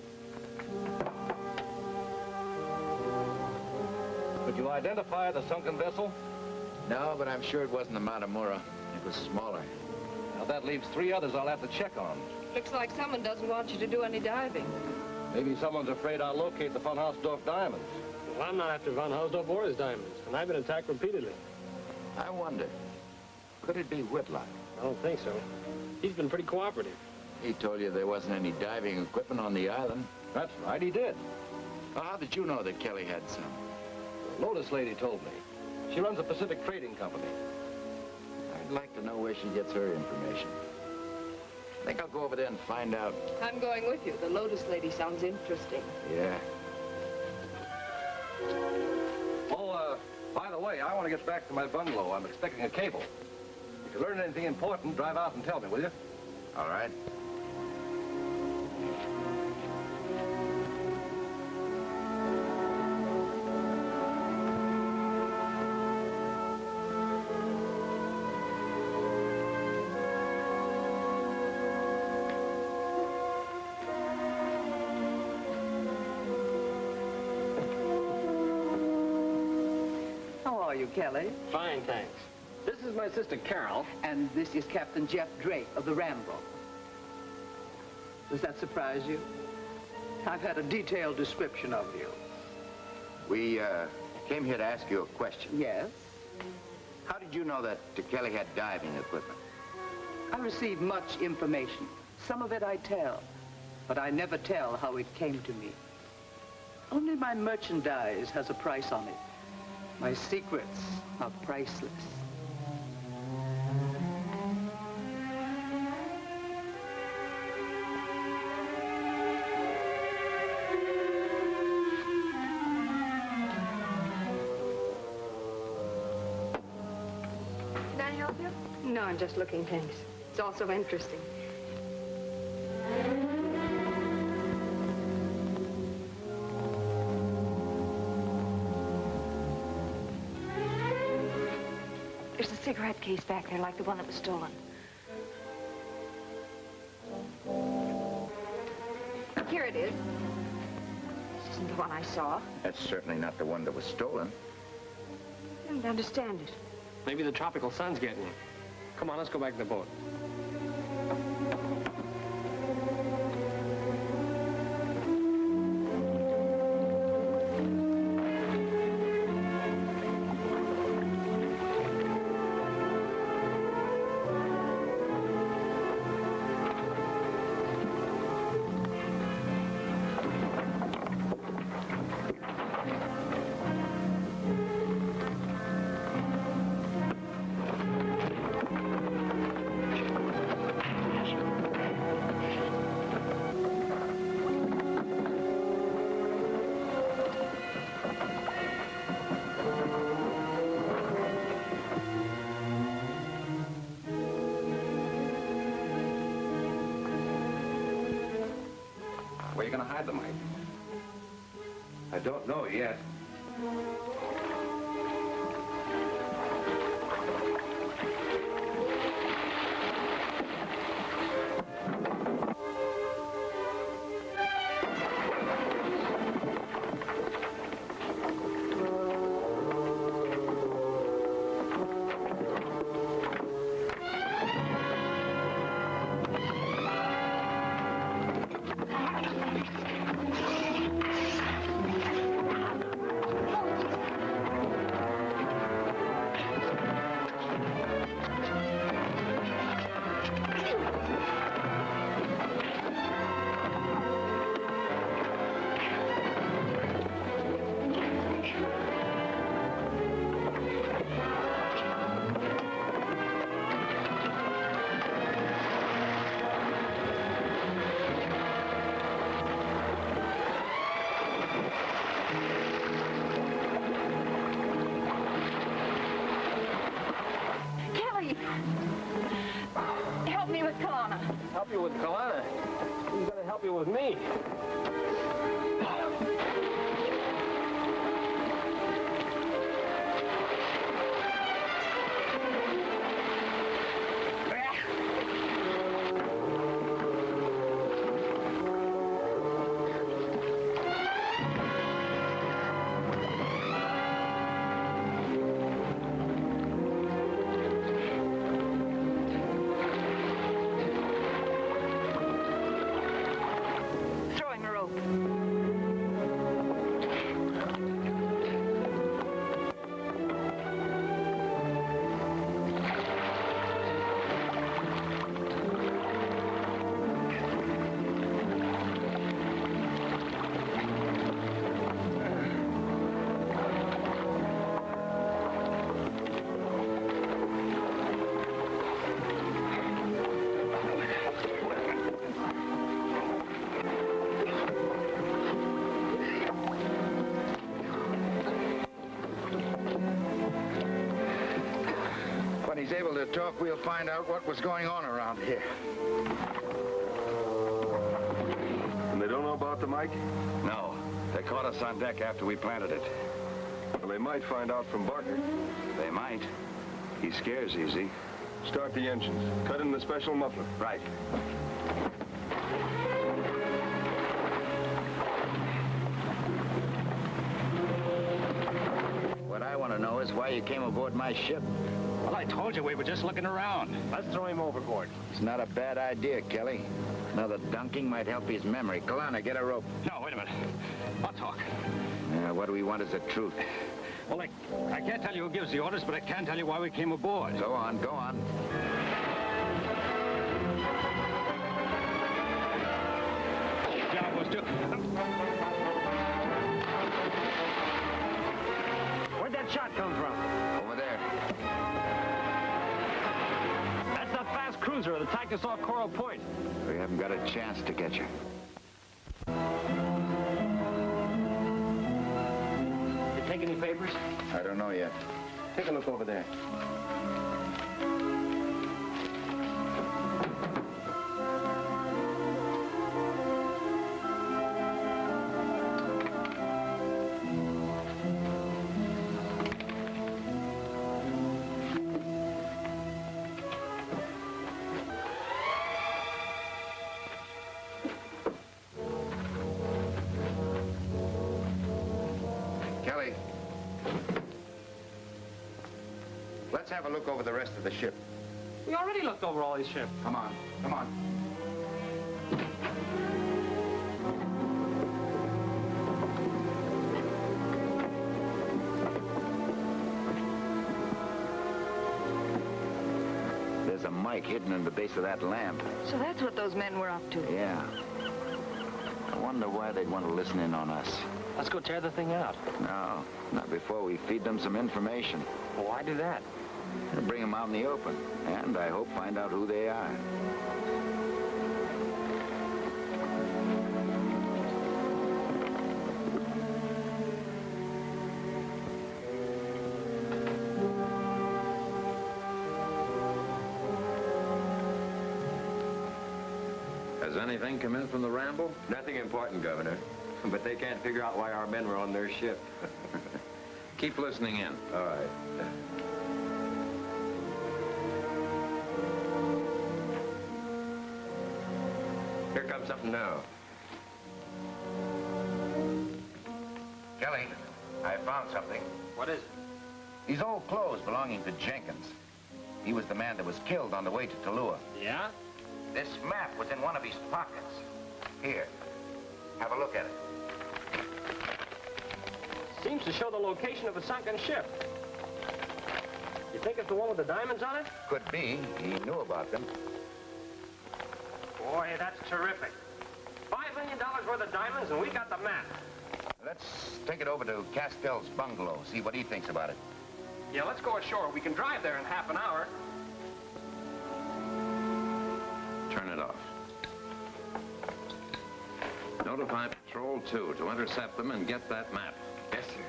Speaker 10: Could you identify the sunken vessel?
Speaker 5: No, but I'm sure it wasn't the Matamura. It was smaller.
Speaker 10: Now, that leaves 3 others I'll have to check on.
Speaker 11: Looks like someone doesn't want you to do any diving.
Speaker 10: Maybe someone's afraid I'll locate the Von Hausdorff diamonds.
Speaker 2: Well, I'm not after Von Hausdorff or his diamonds, and I've been attacked repeatedly.
Speaker 5: I wonder, could it be Whitlock?
Speaker 2: I don't think so. He's been pretty cooperative.
Speaker 5: He told you there wasn't any diving equipment on the island.
Speaker 10: That's right, he did.
Speaker 5: Well, how did you know that Kelly had some?
Speaker 10: The Lotus lady told me. She runs a Pacific Trading Company.
Speaker 5: I'd like to know where she gets her information. I think I'll go over there and find out.
Speaker 11: I'm going with you. The Lotus lady sounds interesting.
Speaker 5: Yeah.
Speaker 10: Oh, by the way, I want to get back to my bungalow. I'm expecting a cable. If you learn anything important, drive out and tell me, will you?
Speaker 5: All right.
Speaker 12: Kelly.
Speaker 2: Fine, thanks. This is my sister, Carol.
Speaker 12: And this is Captain Jeff Drake of the Ramble. Does that surprise you? I've had a detailed description of you.
Speaker 5: We came here to ask you a question.
Speaker 12: Yes?
Speaker 5: How did you know that Kelly had diving equipment?
Speaker 12: I receive much information. Some of it I tell, but I never tell how it came to me. Only my merchandise has a price on it. My secrets are priceless.
Speaker 6: Can I help you?
Speaker 11: No, I'm just looking, thanks. It's all so interesting.
Speaker 6: There's a cigarette case back there, like the one that was stolen. Here it is. This isn't the one I saw.
Speaker 5: That's certainly not the one that was stolen.
Speaker 6: I don't understand it.
Speaker 2: Maybe the tropical sun's getting him. Come on, let's go back to the boat.
Speaker 10: Where are you going to hide them, Mike? I don't know yet.
Speaker 2: help you with me.
Speaker 5: When he's able to talk, we'll find out what was going on around here.
Speaker 4: And they don't know about the mic?
Speaker 13: No. They caught us on deck after we planted it.
Speaker 4: Well, they might find out from Barker.
Speaker 13: They might. He scares easy.
Speaker 4: Start the engines. Cut in the special muffler.
Speaker 13: Right.
Speaker 5: What I want to know is why you came aboard my ship.
Speaker 7: Well, I told you we were just looking around.
Speaker 2: Let's throw him overboard.
Speaker 5: It's not a bad idea, Kelly. Another dunking might help his memory. Kalana, get a rope.
Speaker 7: No, wait a minute. I'll talk.
Speaker 5: What we want is the truth.
Speaker 7: Well, I can't tell you who gives the orders, but I can tell you why we came aboard.
Speaker 5: Go on, go on.
Speaker 7: Job was due.
Speaker 2: Where'd that shot come from?
Speaker 5: Over there.
Speaker 2: That's the fast cruiser that attacked us off Coral Point.
Speaker 5: We haven't got a chance to get you.
Speaker 2: You take any papers?
Speaker 5: I don't know yet.
Speaker 2: Take a look over there.
Speaker 5: Kelly. Let's have a look over the rest of the ship.
Speaker 2: We already looked over all these ships.
Speaker 5: Come on, come on. There's a mic hidden in the base of that lamp.
Speaker 6: So that's what those men were up to.
Speaker 5: Yeah. I wonder why they'd want to listen in on us.
Speaker 2: Let's go tear the thing out.
Speaker 5: No, not before we feed them some information.
Speaker 2: Well, why do that?
Speaker 5: It'll bring them out in the open, and I hope find out who they are.
Speaker 9: Has anything come in from the Ramble?
Speaker 3: Nothing important, Governor. But they can't figure out why our men were on their ship.
Speaker 9: Keep listening in.
Speaker 3: All right. Here comes something now.
Speaker 5: Kelly, I found something.
Speaker 2: What is it?
Speaker 5: These old clothes belonging to Jenkins. He was the man that was killed on the way to Tallulah.
Speaker 2: Yeah?
Speaker 5: This map was in one of his pockets. Here, have a look at it.
Speaker 2: Seems to show the location of a sunken ship. You think it's the one with the diamonds on it?
Speaker 5: Could be. He knew about them.
Speaker 2: Boy, that's terrific. $5 million worth of diamonds, and we got the map.
Speaker 5: Let's take it over to Castell's bungalow, see what he thinks about it.
Speaker 2: Yeah, let's go ashore. We can drive there in half an hour.
Speaker 9: Turn it off. Notify Patrol 2 to intercept them and get that map.
Speaker 5: Yes, sir.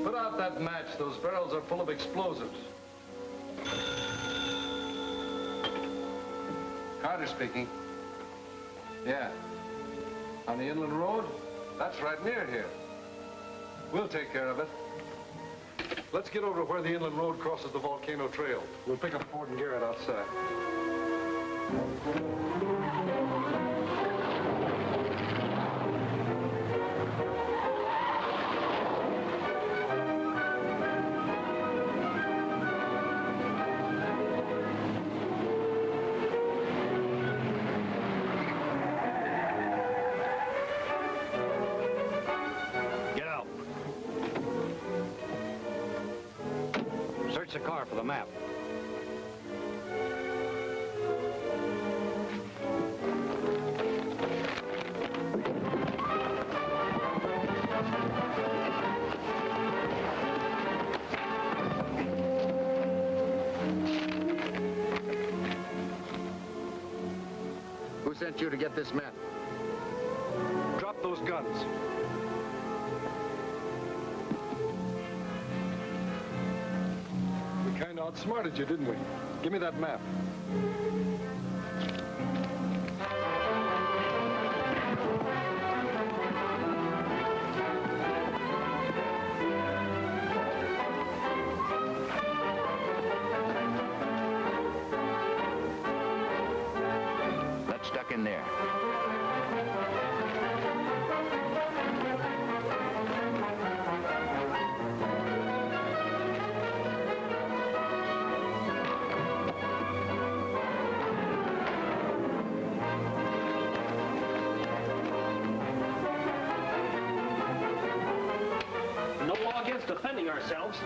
Speaker 10: Put out that match. Those barrels are full of explosives. Carter speaking. Yeah. On the inland road? That's right near here. We'll take care of it. Let's get over to where the inland road crosses the volcano trail. We'll pick up Ford and Garrett outside.
Speaker 7: Search the car for the map.
Speaker 13: Who sent you to get this map?
Speaker 10: Drop those guns. We kind of outsmarted you, didn't we? Give me that map.
Speaker 5: Let's duck in there.
Speaker 2: No law against defending ourselves.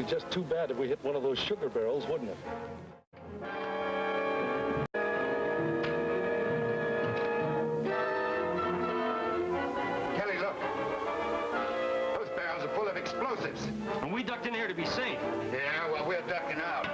Speaker 10: Just too bad if we hit one of those sugar barrels, wouldn't it?
Speaker 5: Kelly, look. Those barrels are full of explosives.
Speaker 2: And we ducked in here to be safe.
Speaker 5: Yeah, well, we're ducking out.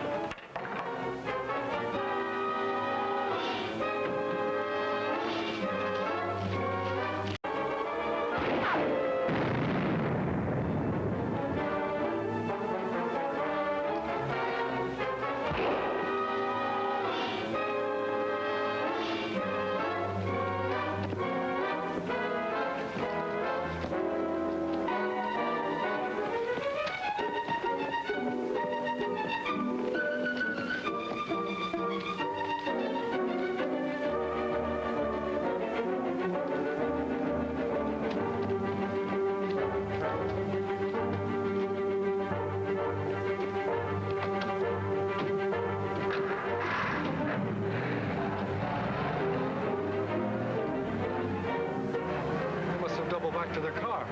Speaker 10: To their car.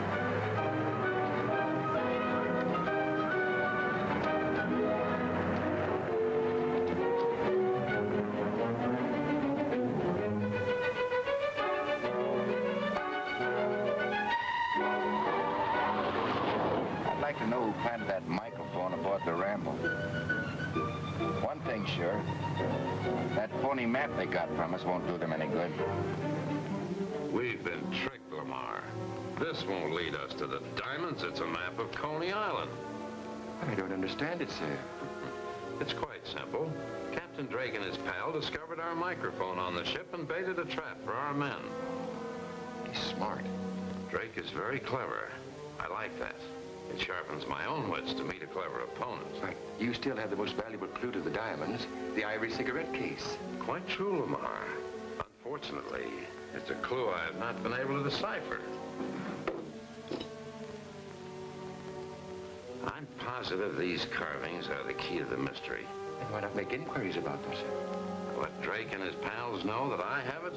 Speaker 5: I'd like to know who planted that microphone aboard the Ramble. One thing sure, that phony map they got from us won't do them any good.
Speaker 9: We've been tricked, Lamar. This won't lead us to the diamonds. It's a map of Coney Island.
Speaker 5: I don't understand it, sir.
Speaker 9: It's quite simple. Captain Drake and his pal discovered our microphone on the ship and baited a trap for our men.
Speaker 5: He's smart.
Speaker 9: Drake is very clever. I like that. It sharpens my own wits to meet a clever opponent.
Speaker 14: But you still have the most valuable clue to the diamonds, the ivory cigarette case.
Speaker 9: Quite true, Lamar. Unfortunately, it's a clue I have not been able to decipher. I'm positive these carvings are the key to the mystery.
Speaker 14: Then why not make inquiries about them, sir?
Speaker 9: Let Drake and his pals know that I have it?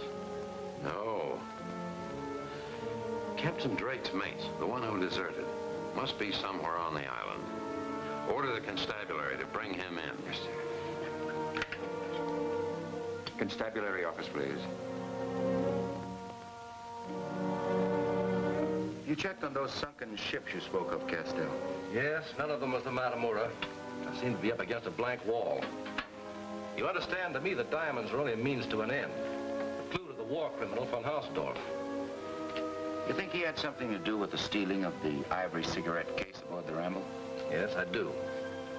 Speaker 9: No. Captain Drake's mate, the one who deserted, must be somewhere on the island. Order the constabulary to bring him in.
Speaker 14: Yes, sir. Constabulary office, please.
Speaker 5: You checked on those sunken ships you spoke of, Castell?
Speaker 10: Yes, none of them was the Matamura. I seem to be up against a blank wall. You understand, to me, the diamonds are only a means to an end. The clue to the war criminal von Hausdorff.
Speaker 5: You think he had something to do with the stealing of the ivory cigarette case aboard the Ramble?
Speaker 10: Yes, I do.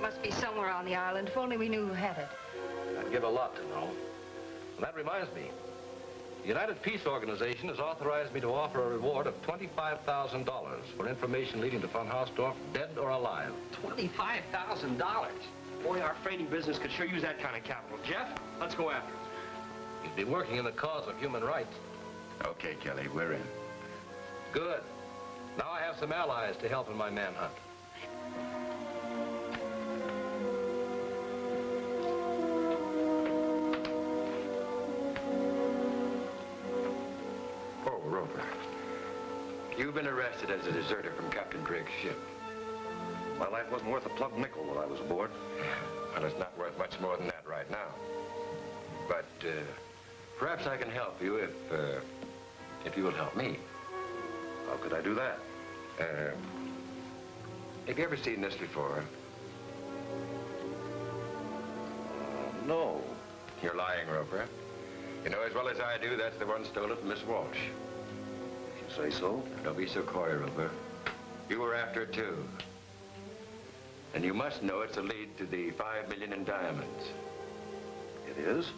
Speaker 6: Must be somewhere on the island. If only we knew who had it.
Speaker 10: I'd give a lot to know. And that reminds me. The United Peace Organization has authorized me to offer a reward of $25,000 for information leading to von Hausdorff, dead or alive.
Speaker 2: $25,000? Boy, our freighting business could sure use that kind of capital. Jeff, let's go after it.
Speaker 10: You'd be working in the cause of human rights.
Speaker 5: Okay, Kelly, we're in.
Speaker 10: Good. Now I have some allies to help in my manhunt.
Speaker 14: Oh, Roper. You've been arrested as a deserter from Captain Drake's ship.
Speaker 4: My life wasn't worth a plug nickel while I was aboard.
Speaker 14: Well, it's not worth much more than that right now. But perhaps I can help you if you will help me.
Speaker 4: How could I do that?
Speaker 14: Have you ever seen this before?
Speaker 4: No.
Speaker 14: You're lying, Roper. You know as well as I do that's the one stolen from Miss Walsh.
Speaker 4: You say so?
Speaker 14: Don't be so coy, Roper. You were after it, too. And you must know it's a lead to the $5 million in diamonds.
Speaker 4: It is?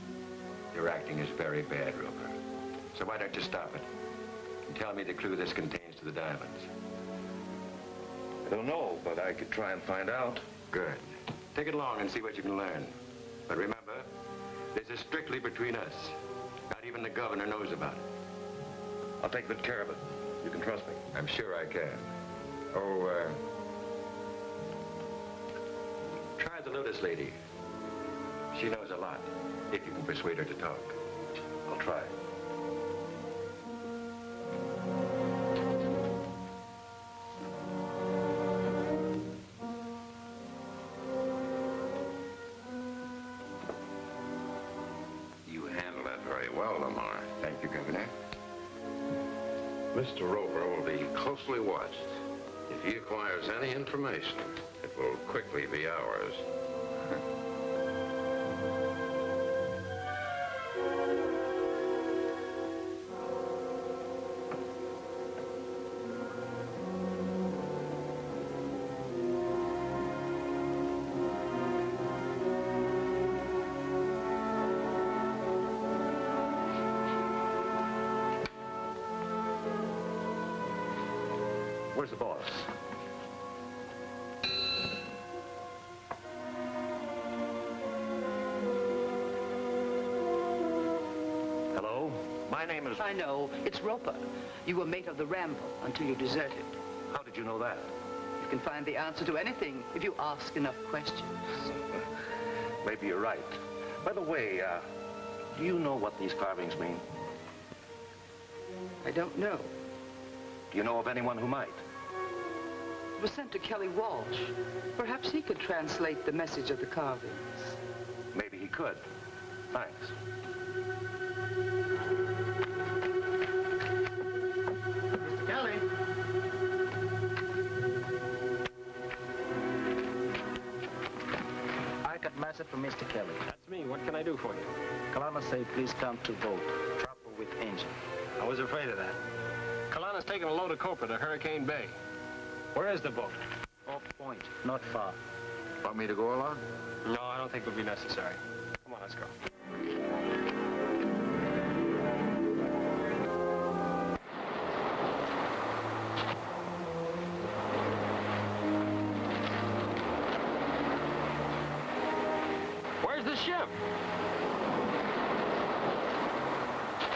Speaker 14: Your acting is very bad, Roper. So why don't you stop it and tell me the clue this contains to the diamonds?
Speaker 4: I don't know, but I could try and find out.
Speaker 14: Good. Take it along and see what you can learn. But remember, this is strictly between us. Not even the governor knows about it.
Speaker 4: I'll take good care of it. You can trust me.
Speaker 14: I'm sure I can. Oh, try the Lotus lady. She knows a lot, if you can persuade her to talk.
Speaker 4: I'll try.
Speaker 9: You handled that very well, Lamar.
Speaker 14: Thank you, Governor.
Speaker 9: Mr. Roper will be closely watched. If he acquires any information, it will quickly be ours.
Speaker 4: Where's the boss? Hello? My name is...
Speaker 12: I know. It's Roper. You were mate of the Ramble until you deserted.
Speaker 4: How did you know that?
Speaker 12: You can find the answer to anything if you ask enough questions.
Speaker 4: Maybe you're right. By the way, do you know what these carvings mean?
Speaker 12: I don't know.
Speaker 4: Do you know of anyone who might?
Speaker 12: It was sent to Kelly Walsh. Perhaps he could translate the message of the carvings.
Speaker 4: Maybe he could. Thanks.
Speaker 8: Mr. Kelly. I got message from Mr. Kelly.
Speaker 2: That's me. What can I do for you?
Speaker 8: Kalama say please come to boat. Trouble with engine.
Speaker 2: I was afraid of that. Kalana's taking a load of copra to Hurricane Bay. Where is the boat?
Speaker 8: Off point, not far.
Speaker 14: Want me to go along?
Speaker 2: No, I don't think it would be necessary. Come on, let's go. Where's the ship?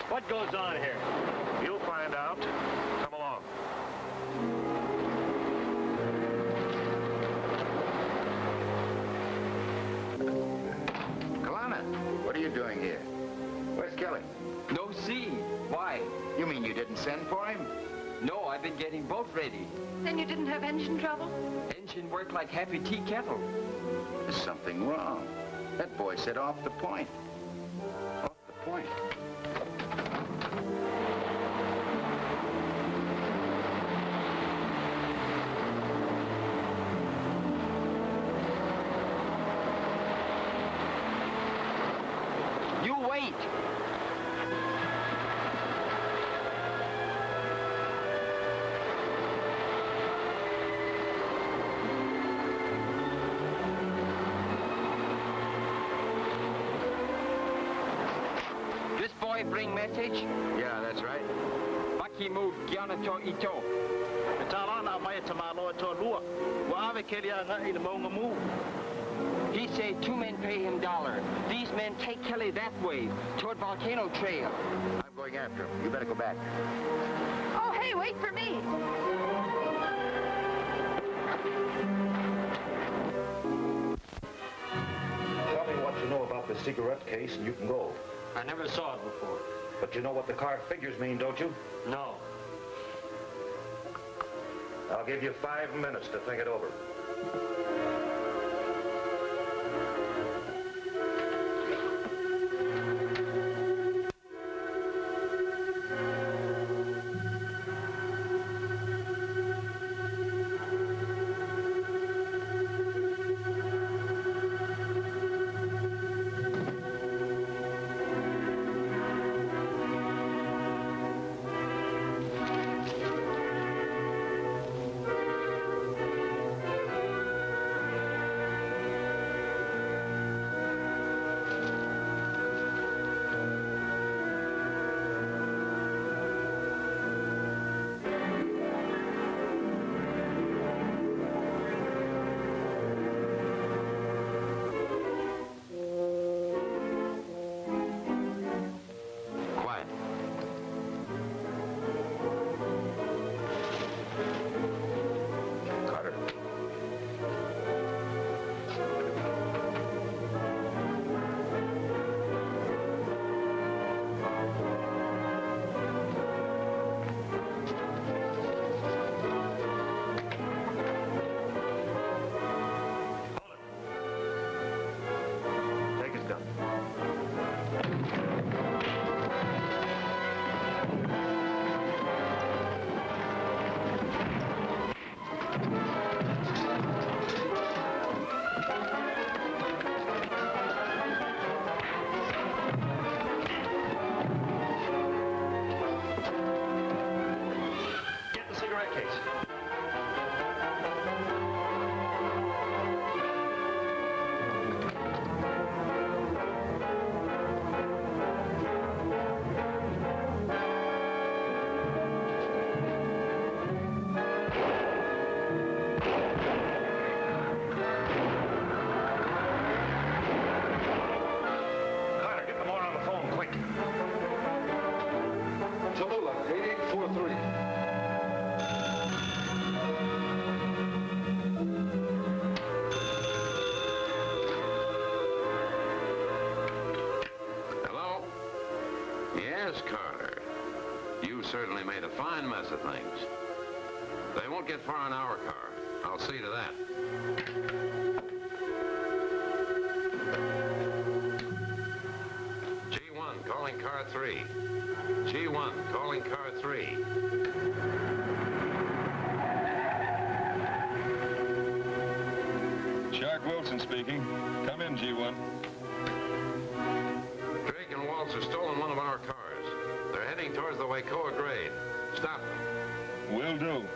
Speaker 7: What goes on here?
Speaker 4: You'll find out. Come along.
Speaker 5: Kalana, what are you doing here? Where's Kelly?
Speaker 3: No see. Why?
Speaker 5: You mean you didn't send for him?
Speaker 3: No, I've been getting boat ready.
Speaker 6: Then you didn't have engine trouble?
Speaker 3: Engine worked like happy tea kettle.
Speaker 5: There's something wrong. That boy said off the point. Off the point.
Speaker 3: You wait. This boy bring message?
Speaker 5: Yeah, that's right.
Speaker 3: Baki move Giana to Ito. He say 2 men pay him $1. These men take Kelly that way, toward Volcano Trail.
Speaker 5: I'm going after him. You better go back.
Speaker 6: Oh, hey, wait for me.
Speaker 13: Tell me what you know about the cigarette case and you can go.
Speaker 7: I never saw it before.
Speaker 13: But you know what the car figures mean, don't you?
Speaker 7: No.
Speaker 13: I'll give you 5 minutes to think it over.
Speaker 9: Certainly made a fine mess of things. They won't get far in our car. I'll see to that. G1, calling car 3. G1, calling car 3.
Speaker 4: Shark Wilson speaking. Come in, G1.
Speaker 9: Drake and Waltz have stolen one of our cars. They're heading towards the Wacoa grade. Stop them.
Speaker 4: Will do.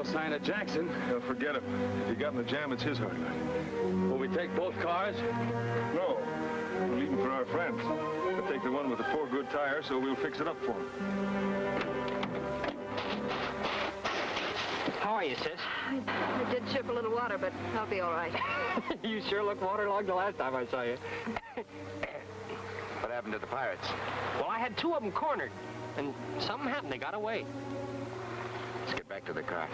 Speaker 4: sign of Jackson. Forget him. If he got in the jam, it's his hard luck.
Speaker 2: Will we take both cars?
Speaker 4: No. We're leaving for our friends. We'll take the one with the 4 good tires, so we'll fix it up for him.
Speaker 2: How are you, sis?
Speaker 6: I did chip a little water, but I'll be all right.
Speaker 2: You sure looked waterlogged the last time I saw you.
Speaker 13: What happened to the pirates?
Speaker 2: Well, I had 2 of them cornered, and something happened. They got away.
Speaker 13: Let's get back to the car.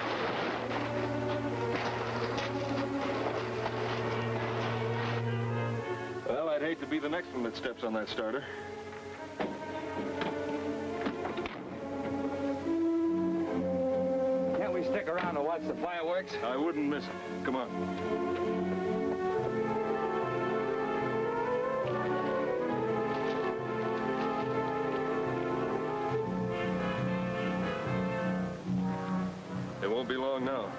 Speaker 4: Well, I'd hate to be the next one that steps on that starter.
Speaker 13: Can't we stick around to watch the fireworks?
Speaker 4: I wouldn't miss it. Come on. It won't be long now.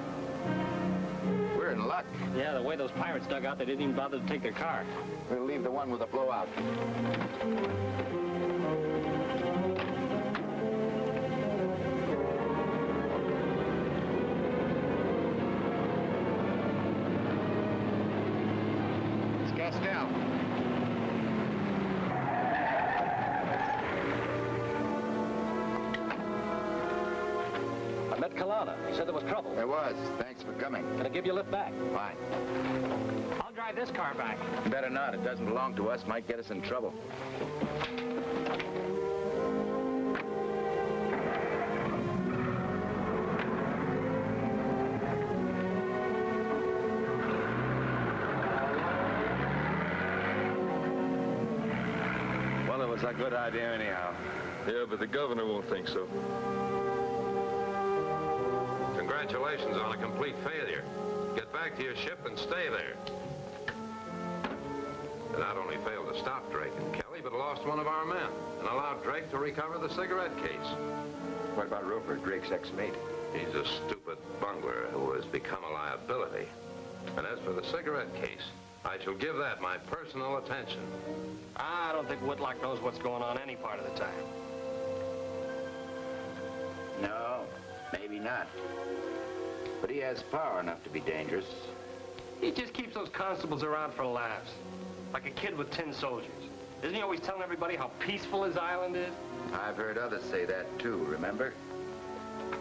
Speaker 13: We're in luck.
Speaker 2: Yeah, the way those pirates dug out, they didn't even bother to take their car.
Speaker 13: We'll leave the one with a blowout. It's gassed down.
Speaker 10: I met Kalana. He said there was trouble.
Speaker 13: There was. Thanks for coming.
Speaker 10: Can I give you a lift back?
Speaker 13: Fine.
Speaker 2: I'll drive this car back.
Speaker 13: Better not. It doesn't belong to us. Might get us in trouble.
Speaker 4: Well, it was a good idea anyhow. Yeah, but the governor won't think so.
Speaker 14: Congratulations on a complete failure. Get back to your ship and stay there. They not only failed to stop Drake and Kelly, but lost one of our men and allowed Drake to recover the cigarette case.
Speaker 13: What about Roper, Drake's ex-mate?
Speaker 14: He's a stupid bungler who has become a liability. And as for the cigarette case, I shall give that my personal attention.
Speaker 2: I don't think Whitlock knows what's going on any part of the time.
Speaker 5: No, maybe not. But he has power enough to be dangerous.
Speaker 2: He just keeps those constables around for laughs. Like a kid with tin soldiers. Isn't he always telling everybody how peaceful his island is?
Speaker 5: I've heard others say that too, remember?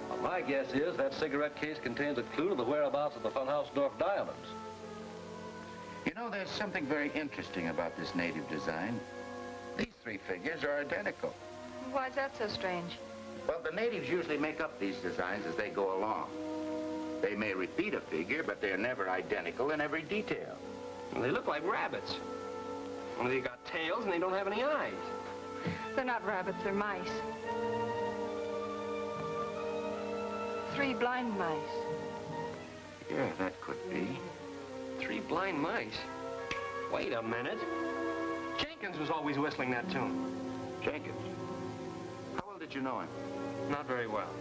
Speaker 10: Well, my guess is that cigarette case contains a clue to the whereabouts of the Funhausdorff diamonds.
Speaker 5: You know, there's something very interesting about this native design. These 3 figures are identical.
Speaker 6: Why is that so strange?
Speaker 5: Well, the natives usually make up these designs as they go along. They may repeat a figure, but they're never identical in every detail.
Speaker 2: Well, they look like rabbits. Only they got tails and they don't have any eyes.
Speaker 6: They're not rabbits, they're mice. 3 blind mice.
Speaker 5: Yeah, that could be.
Speaker 2: 3 blind mice? Wait a minute. Jenkins was always whistling that tune.
Speaker 5: Jenkins? How well did you know him?
Speaker 2: Not very well.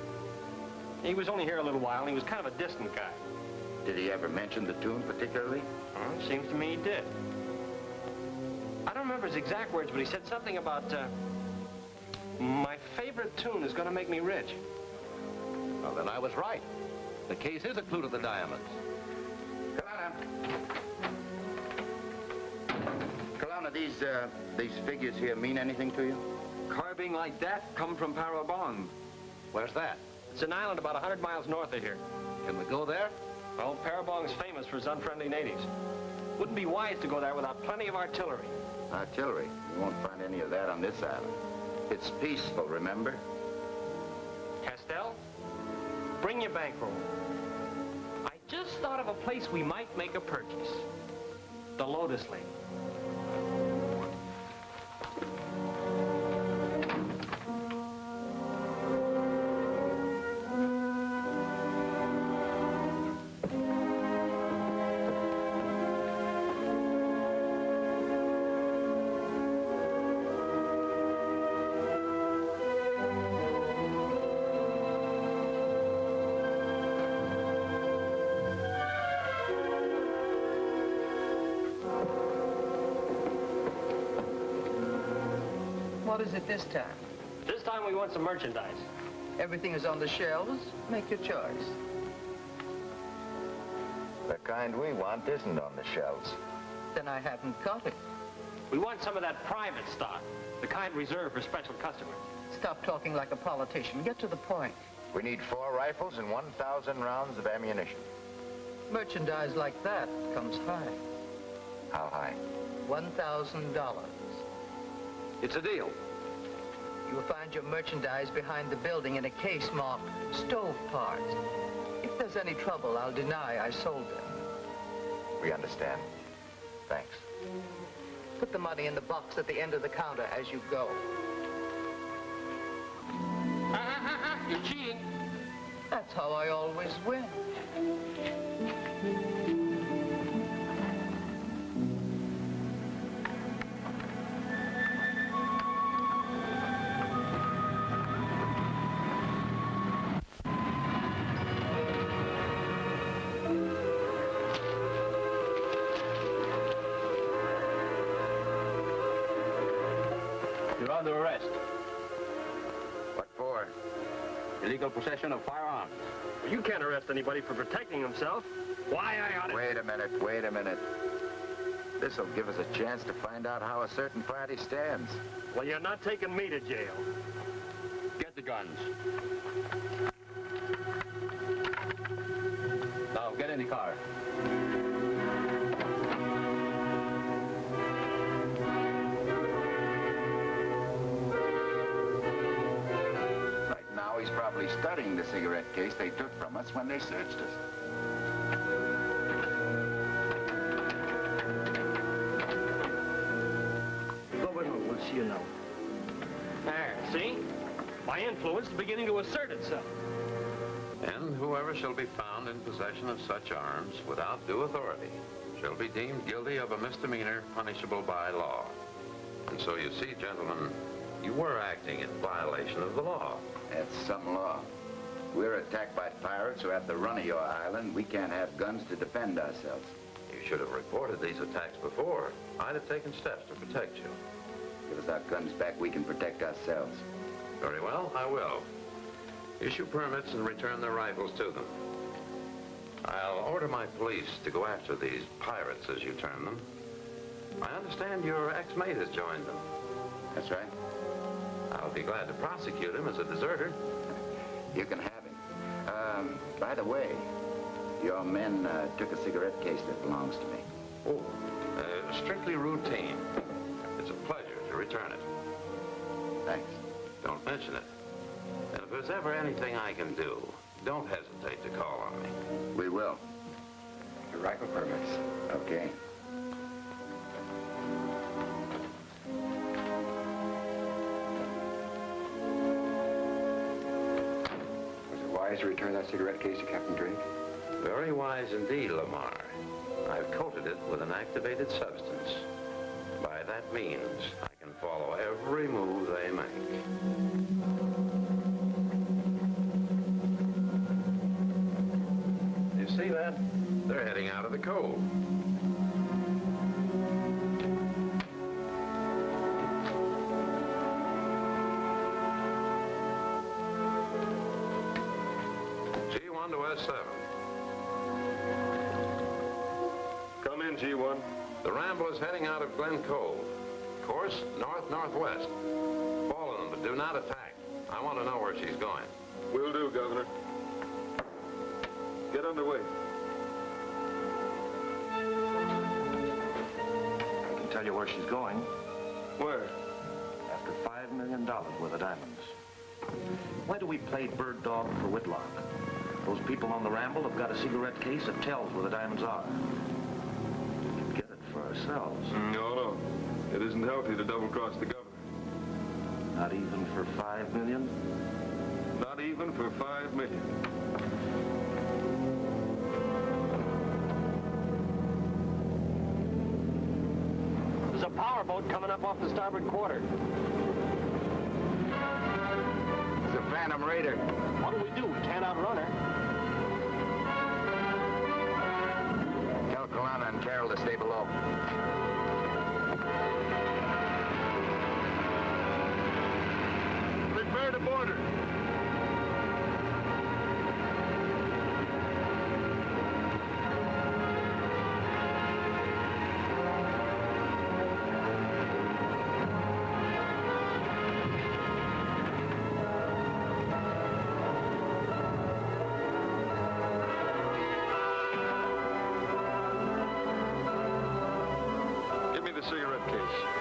Speaker 2: He was only here a little while and he was kind of a distant guy.
Speaker 5: Did he ever mention the tune particularly?
Speaker 2: Well, seems to me he did. I don't remember his exact words, but he said something about, my favorite tune is gonna make me rich.
Speaker 10: Well, then I was right. The case is a clue to the diamonds.
Speaker 5: Kalana, these figures here mean anything to you?
Speaker 13: Carving like that come from Parabon.
Speaker 10: Where's that?
Speaker 2: It's an island about 100 miles north of here.
Speaker 10: Can we go there?
Speaker 2: Well, Parabong's famous for its unfriendly natives. Wouldn't be wise to go there without plenty of artillery.
Speaker 5: Artillery? You won't find any of that on this island. It's peaceful, remember?
Speaker 2: Castell, bring your bankroll. I just thought of a place we might make a purchase. The Lotus Lake.
Speaker 12: What is it this time?
Speaker 2: This time we want some merchandise.
Speaker 12: Everything is on the shelves. Make your choice.
Speaker 5: The kind we want isn't on the shelves.
Speaker 12: Then I haven't got it.
Speaker 2: We want some of that private stock, the kind reserved for special customers.
Speaker 12: Stop talking like a politician. Get to the point.
Speaker 5: We need 4 rifles and 1,000 rounds of ammunition.
Speaker 12: Merchandise like that comes high.
Speaker 5: How high?
Speaker 12: $1,000.
Speaker 10: It's a deal.
Speaker 12: You will find your merchandise behind the building in a case marked stove parts. If there's any trouble, I'll deny I sold them.
Speaker 5: We understand. Thanks.
Speaker 12: Put the money in the box at the end of the counter as you go.
Speaker 2: You're cheating.
Speaker 12: That's how I always win.
Speaker 2: You're under arrest.
Speaker 5: What for?
Speaker 2: Illegal possession of firearms. Well, you can't arrest anybody for protecting himself. Why I ought to...
Speaker 5: Wait a minute. This'll give us a chance to find out how a certain party stands.
Speaker 2: Well, you're not taking me to jail. Get the guns. Now, get in the car.
Speaker 5: Right now, he's probably studying the cigarette case they took from us when they searched us.
Speaker 12: You know.
Speaker 2: There, see? My influence is beginning to assert itself.
Speaker 9: And whoever shall be found in possession of such arms without due authority shall be deemed guilty of a misdemeanor punishable by law. And so you see, gentlemen, you were acting in violation of the law.
Speaker 5: That's some law. We're attacked by pirates who have the run of your island. We can't have guns to defend ourselves.
Speaker 9: You should have reported these attacks before. I'd have taken steps to protect you.
Speaker 5: Give us our guns back, we can protect ourselves.
Speaker 9: Very well, I will. Issue permits and return their rifles to them. I'll order my police to go after these pirates, as you term them. I understand your ex-mate has joined them.
Speaker 5: That's right.
Speaker 9: I'll be glad to prosecute him as a deserter.
Speaker 5: You can have him. By the way, your men took a cigarette case that belongs to me.
Speaker 9: Oh, strictly routine. It's a pleasure to return it.
Speaker 5: Thanks.
Speaker 9: Don't mention it. And if there's ever anything I can do, don't hesitate to call on me.
Speaker 5: We will. Your rifle permits. Okay.
Speaker 13: Was it wise to return that cigarette case to Captain Drake?
Speaker 9: Very wise indeed, Lamar. I've coated it with an activated substance. By that means, I can follow every move they make. You see that? They're heading out of the cove. G1 to S7.
Speaker 4: Come in, G1.
Speaker 9: The Ramble is heading out of Glen Cove. Course north-northwest. Follow them, but do not attack. I want to know where she's going.
Speaker 4: Will do, Governor. Get underway.
Speaker 7: I can tell you where she's going.
Speaker 4: Where?
Speaker 7: After $5 million worth of diamonds. Why do we play bird dog for Whitlock? Those people on the Ramble have got a cigarette case that tells where the diamonds are. We can get it for ourselves.
Speaker 4: No. It isn't healthy to double-cross the governor.
Speaker 7: Not even for $5 million?
Speaker 4: Not even for $5 million.
Speaker 2: There's a powerboat coming up off the starboard quarter.
Speaker 5: It's a Phantom Raider.
Speaker 2: What do we do? We can't outrun her.
Speaker 5: Tell Kalana and Carol to stay below.
Speaker 4: Prepare to board her. cigarette case.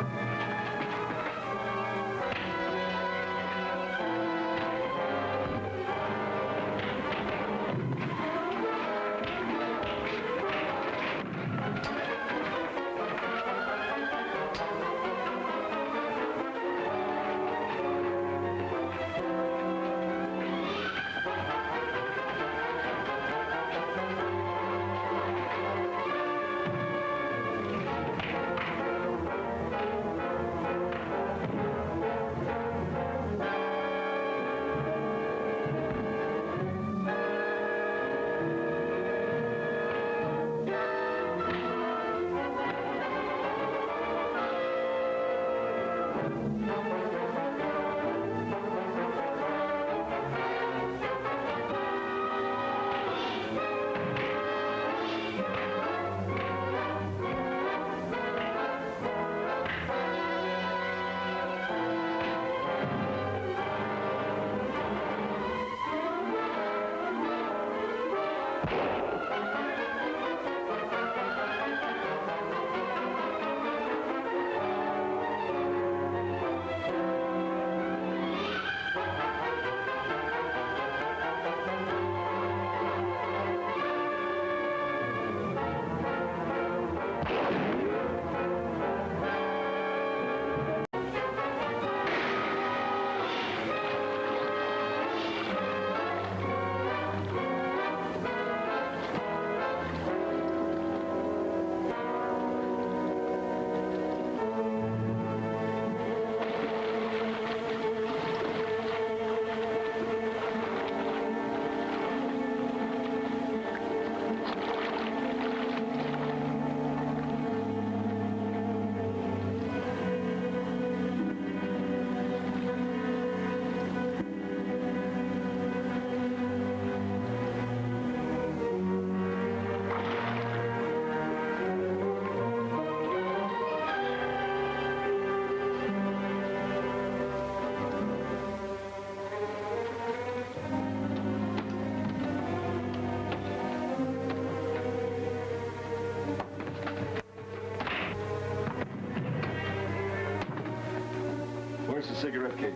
Speaker 4: Where's the cigarette case?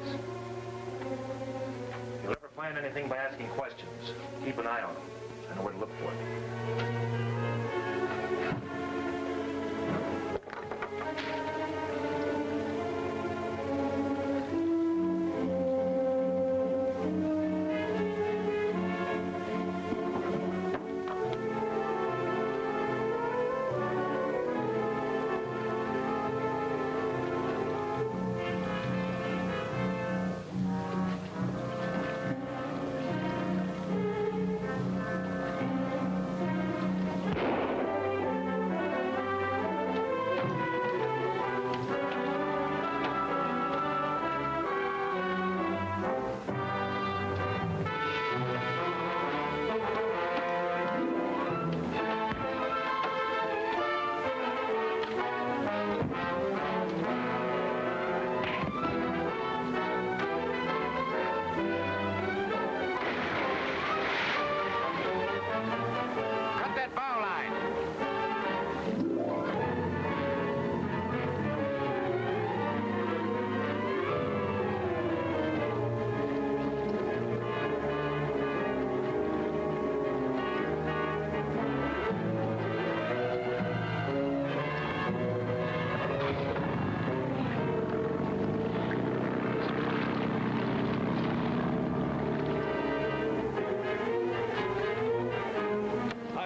Speaker 7: You'll never find anything by asking questions. Keep an eye on them. I know where to look for it.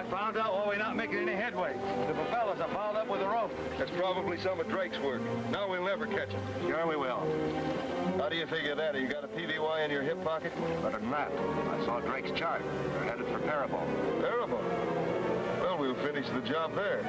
Speaker 13: Found out why we're not making any headway. The propellers are piled up with a rope.
Speaker 4: That's probably some of Drake's work. Now we'll never catch him.
Speaker 13: Sure we will.
Speaker 4: How do you figure that? Have you got a PVY in your hip pocket?
Speaker 13: Better than that. I saw Drake's chart. They're headed for Parabole.
Speaker 4: Parabole? Well, we'll finish the job there.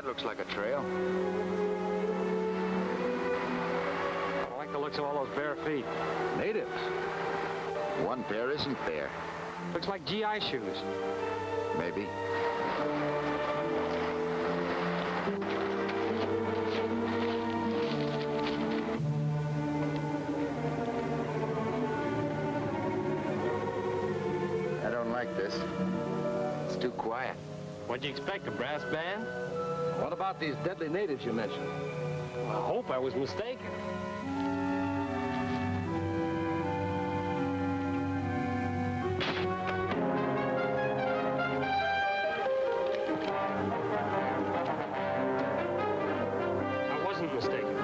Speaker 13: Looks like a trail.
Speaker 10: I like the looks of all those bare feet. Natives.
Speaker 5: One pair isn't fair.
Speaker 2: Looks like GI shoes.
Speaker 5: Maybe. I don't like this. It's too quiet.
Speaker 2: What'd you expect, a brass band?
Speaker 10: What about these deadly natives you mentioned?
Speaker 2: I hope I was mistaken. I wasn't mistaken.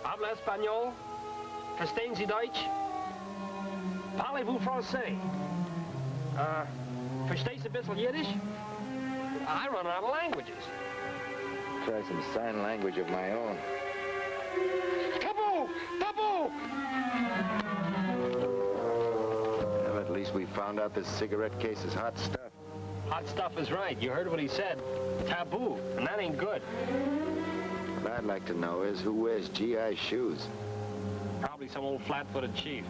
Speaker 2: Habla español? Verstehen Sie Deutsch? Parlez-vous français? Verstehst du ein bisschen Yiddish? I run out of languages.
Speaker 5: Try some sign language of my own.
Speaker 2: Taboo! Taboo!
Speaker 5: Well, at least we found out this cigarette case is hot stuff.
Speaker 2: Hot stuff is right. You heard what he said. Taboo, and that ain't good.
Speaker 5: What I'd like to know is who wears GI shoes?
Speaker 2: Probably some old flat-footed chief.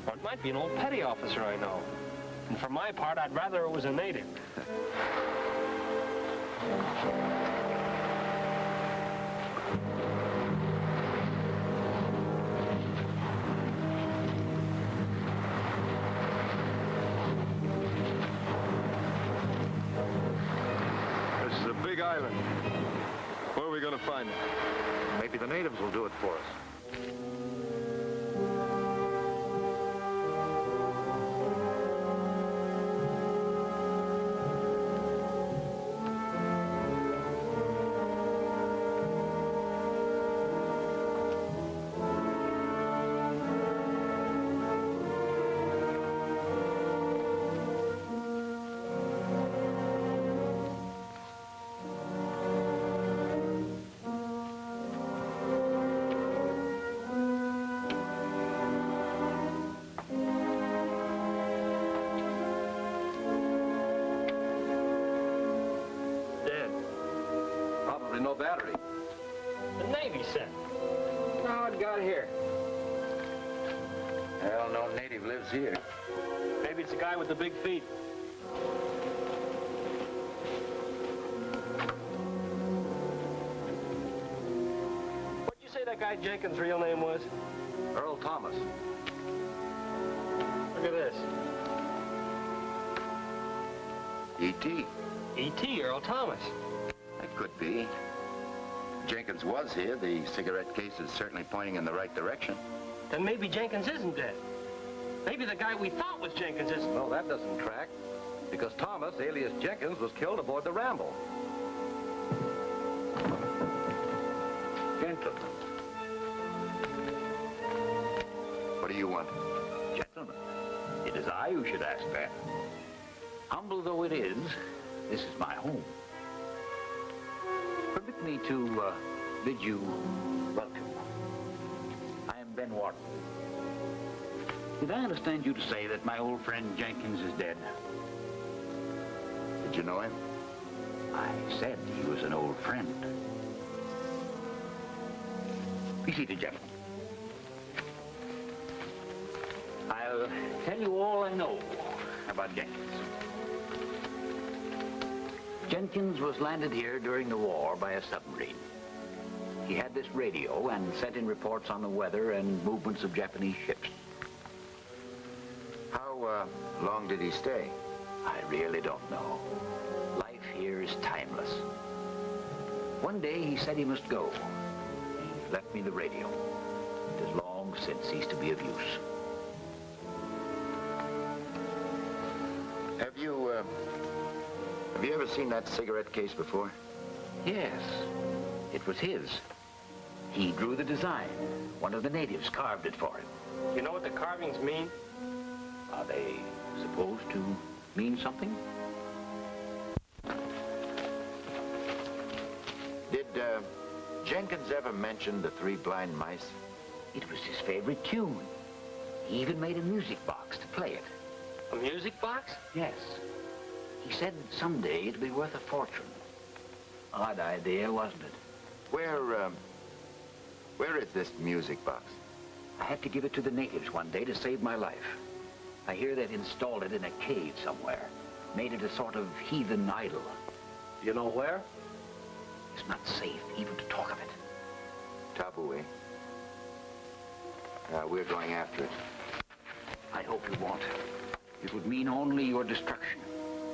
Speaker 2: Or it might be an old petty officer I know. And for my part, I'd rather it was a native.
Speaker 4: This is a big island. Where are we going to find it?
Speaker 7: Maybe the natives will do it for us.
Speaker 10: No battery.
Speaker 2: The Navy set. How it got here?
Speaker 5: Well, no native lives here.
Speaker 2: Maybe it's the guy with the big feet. What'd you say that guy Jenkins' real name was?
Speaker 10: Earl Thomas.
Speaker 2: Look at this.
Speaker 5: E.T.
Speaker 2: E.T. Earl Thomas.
Speaker 5: That could be. Jenkins was here. The cigarette case is certainly pointing in the right direction.
Speaker 2: Then maybe Jenkins isn't dead. Maybe the guy we thought was Jenkins isn't.
Speaker 10: No, that doesn't track. Because Thomas, alias Jenkins, was killed aboard the Ramble.
Speaker 7: Gentlemen.
Speaker 5: What do you want?
Speaker 15: Gentlemen, it is I who should ask that. Humble though it is, this is my home. Permit me to bid you welcome. I am Ben Wharton. Did I understand you to say that my old friend Jenkins is dead?
Speaker 5: Did you know him?
Speaker 15: I said he was an old friend. Be seated, gentlemen. I'll tell you all I know about Jenkins. Jenkins was landed here during the war by a submarine. He had this radio and sent in reports on the weather and movements of Japanese ships.
Speaker 5: How long did he stay?
Speaker 15: I really don't know. Life here is timeless. One day he said he must go. He left me the radio. It has long since ceased to be of use.
Speaker 5: Have you ever seen that cigarette case before?
Speaker 15: Yes, it was his. He drew the design. One of the natives carved it for him.
Speaker 2: You know what the carvings mean?
Speaker 15: Are they supposed to mean something?
Speaker 5: Did Jenkins ever mention the Three Blind Mice?
Speaker 15: It was his favorite tune. He even made a music box to play it.
Speaker 2: A music box?
Speaker 15: Yes. He said someday it'd be worth a fortune. Odd idea, wasn't it?
Speaker 5: Where is this music box?
Speaker 15: I had to give it to the natives one day to save my life. I hear they've installed it in a cave somewhere. Made it a sort of heathen idol.
Speaker 10: Do you know where?
Speaker 15: It's not safe even to talk of it.
Speaker 5: Taboo, eh? We're going after it.
Speaker 15: I hope you won't. It would mean only your destruction.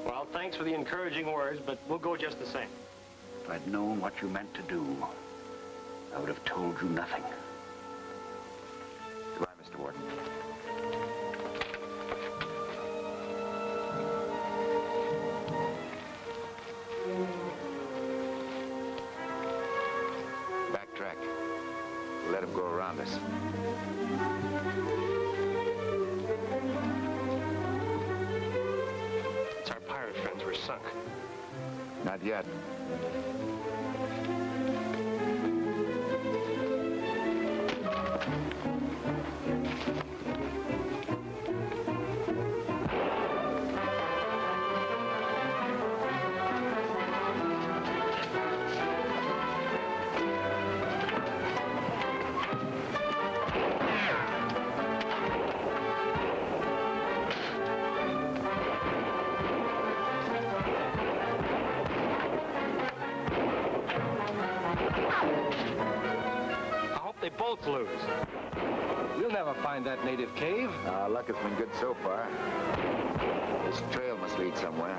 Speaker 2: Well, thanks for the encouraging words, but we'll go just the same.
Speaker 15: If I'd known what you meant to do, I would have told you nothing.
Speaker 5: Goodbye, Mr. Warden. Backtrack. We'll let him go around us.
Speaker 2: It's our pirate friends. We're sunk.
Speaker 5: Not yet.
Speaker 2: They both lose.
Speaker 10: We'll never find that native cave.
Speaker 5: Our luck has been good so far. This trail must lead somewhere.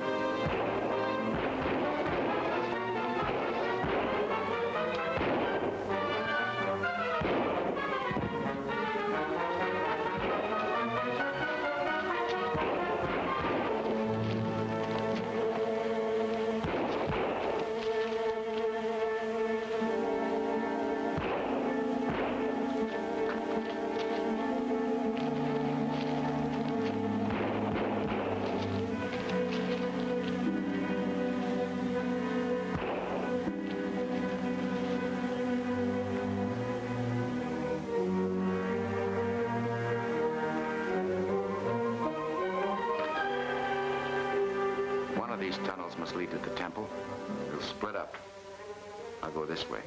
Speaker 5: These tunnels must lead to the temple. It'll split up. I'll go this way.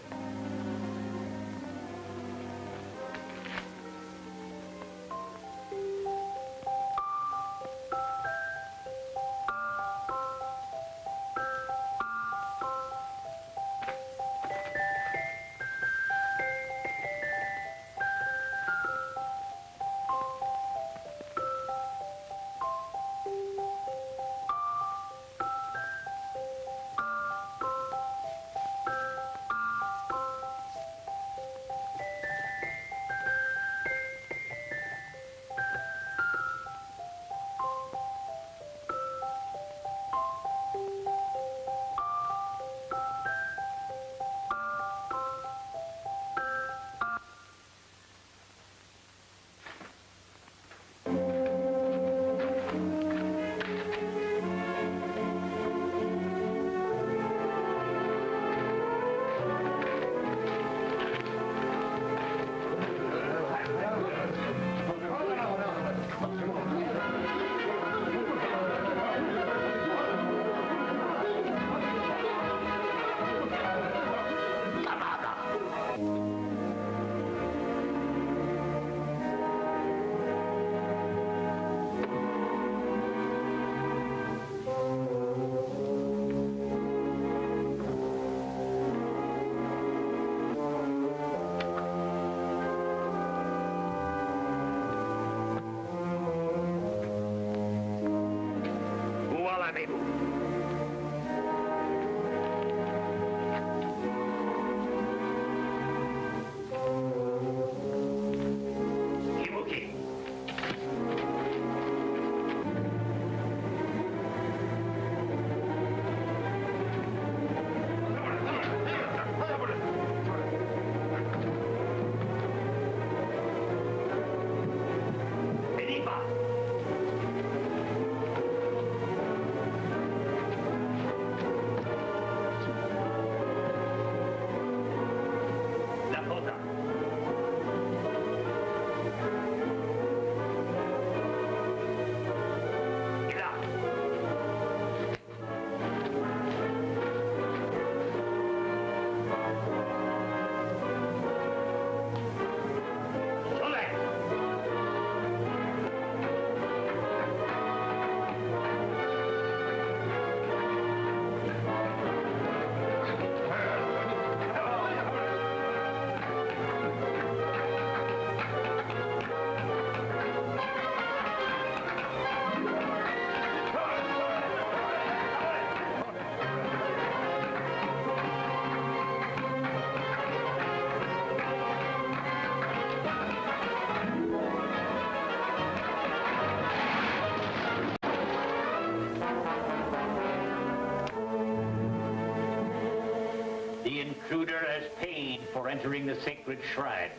Speaker 15: intruder has paid for entering the sacred shrine.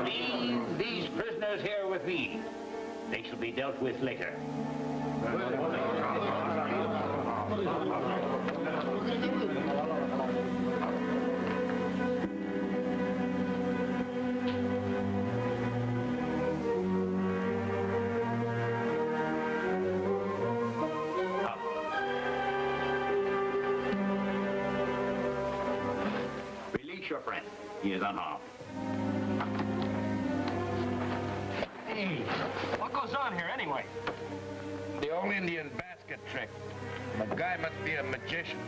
Speaker 15: Leave these prisoners here with me. They shall be dealt with later. Release your friend. He is unharmed.
Speaker 2: Hey, what goes on here anyway?
Speaker 1: The old Indian basket trick. The guy must be a magician.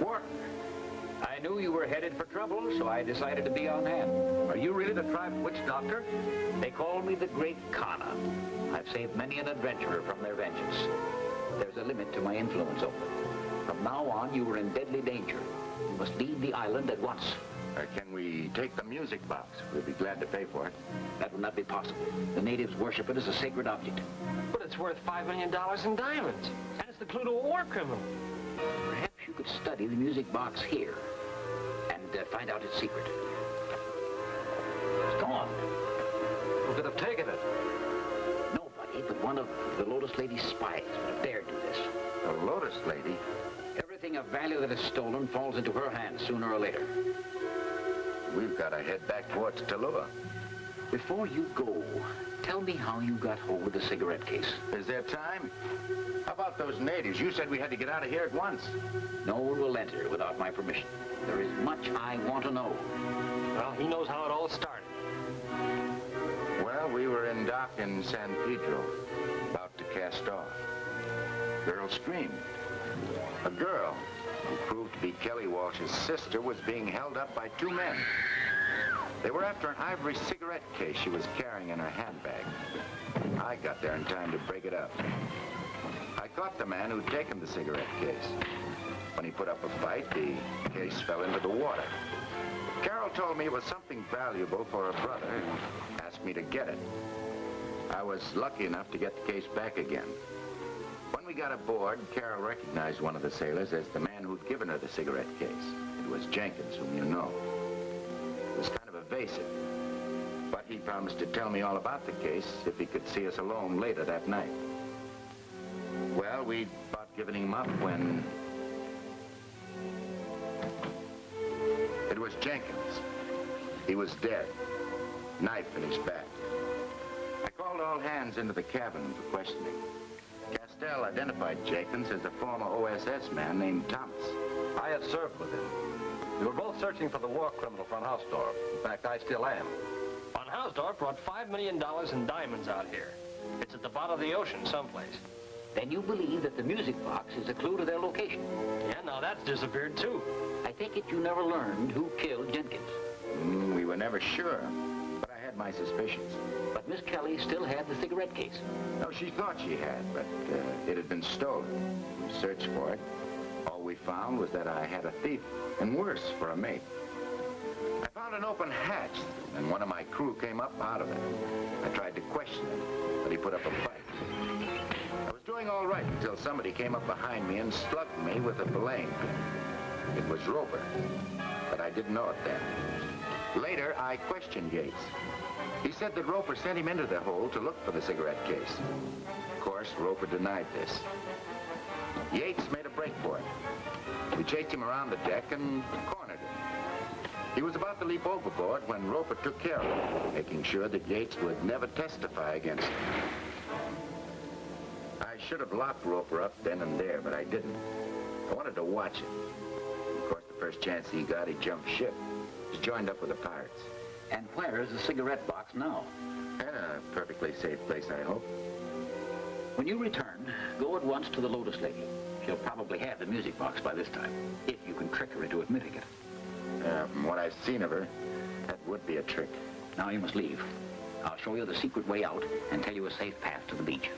Speaker 15: Warden, I knew you were headed for trouble, so I decided to be on hand.
Speaker 10: Are you really the tribe's witch doctor?
Speaker 15: They call me the Great Kana. I've saved many an adventurer from their vengeance. There's a limit to my influence over them. From now on, you are in deadly danger. You must leave the island at once.
Speaker 5: Can we take the music box? We'd be glad to pay for it.
Speaker 15: That will not be possible. The natives worship it as a sacred object.
Speaker 2: But it's worth $5 million in diamonds. And it's the clue to a war criminal.
Speaker 15: Perhaps you could study the music box here and find out its secret. It's gone.
Speaker 10: Who could have taken it?
Speaker 15: Nobody but one of the Lotus Lady's spies would have dared do this.
Speaker 5: The Lotus Lady?
Speaker 15: Everything of value that is stolen falls into her hands sooner or later.
Speaker 5: We've got to head back towards Tallulah.
Speaker 15: Before you go, tell me how you got hold of the cigarette case.
Speaker 5: Is there time? How about those natives? You said we had to get out of here at once.
Speaker 15: No one will enter without my permission. There is much I want to know.
Speaker 2: Well, he knows how it all started.
Speaker 5: Well, we were in dock in San Pedro, about to cast off. Girl screamed. A girl, who proved to be Kelly Walsh's sister, was being held up by two men. They were after an ivory cigarette case she was carrying in her handbag. I got there in time to break it up. I caught the man who'd taken the cigarette case. When he put up a fight, the case fell into the water. Carol told me it was something valuable for her brother and asked me to get it. I was lucky enough to get the case back again. When we got aboard, Carol recognized one of the sailors as the man who'd given her the cigarette case. It was Jenkins, whom you know. He was kind of evasive, but he promised to tell me all about the case if he could see us alone later that night. Well, we'd about given him up when... It was Jenkins. He was dead, knife in his back. I called all hands into the cabin for questioning. Castell identified Jenkins as a former OSS man named Thomas.
Speaker 10: I had served with him. We were both searching for the war criminal von Hausdorff. In fact, I still am.
Speaker 2: Von Hausdorff brought $5 million in diamonds out here. It's at the bottom of the ocean someplace.
Speaker 15: Then you believe that the music box is a clue to their location.
Speaker 2: Yeah, now that's disappeared too.
Speaker 15: I take it you never learned who killed Jenkins.
Speaker 5: We were never sure, but I had my suspicions.
Speaker 15: But Miss Kelly still had the cigarette case.
Speaker 5: No, she thought she had, but it had been stolen. We searched for it. All we found was that I had a thief, and worse, for a mate. I found an open hatch, and one of my crew came up out of it. I tried to question him, but he put up a fight. I was doing all right until somebody came up behind me and slugged me with a belaying pin. It was Roper, but I didn't know it then. Later, I questioned Yates. He said that Roper sent him into the hold to look for the cigarette case. Of course, Roper denied this. Yates made a break for it. We chased him around the deck and cornered him. He was about to leap overboard when Roper took care of him, making sure that Yates would never testify against him. I should have locked Roper up then and there, but I didn't. I wanted to watch him. Of course, the first chance he got, he jumped ship. He's joined up with the pirates.
Speaker 15: And where is the cigarette box now?
Speaker 5: In a perfectly safe place, I hope.
Speaker 15: When you return, go at once to the Lotus Lady. She'll probably have the music box by this time, if you can trick her into admitting it.
Speaker 5: From what I've seen of her, that would be a trick.
Speaker 15: Now you must leave. I'll show you the secret way out and tell you a safe path to the beach.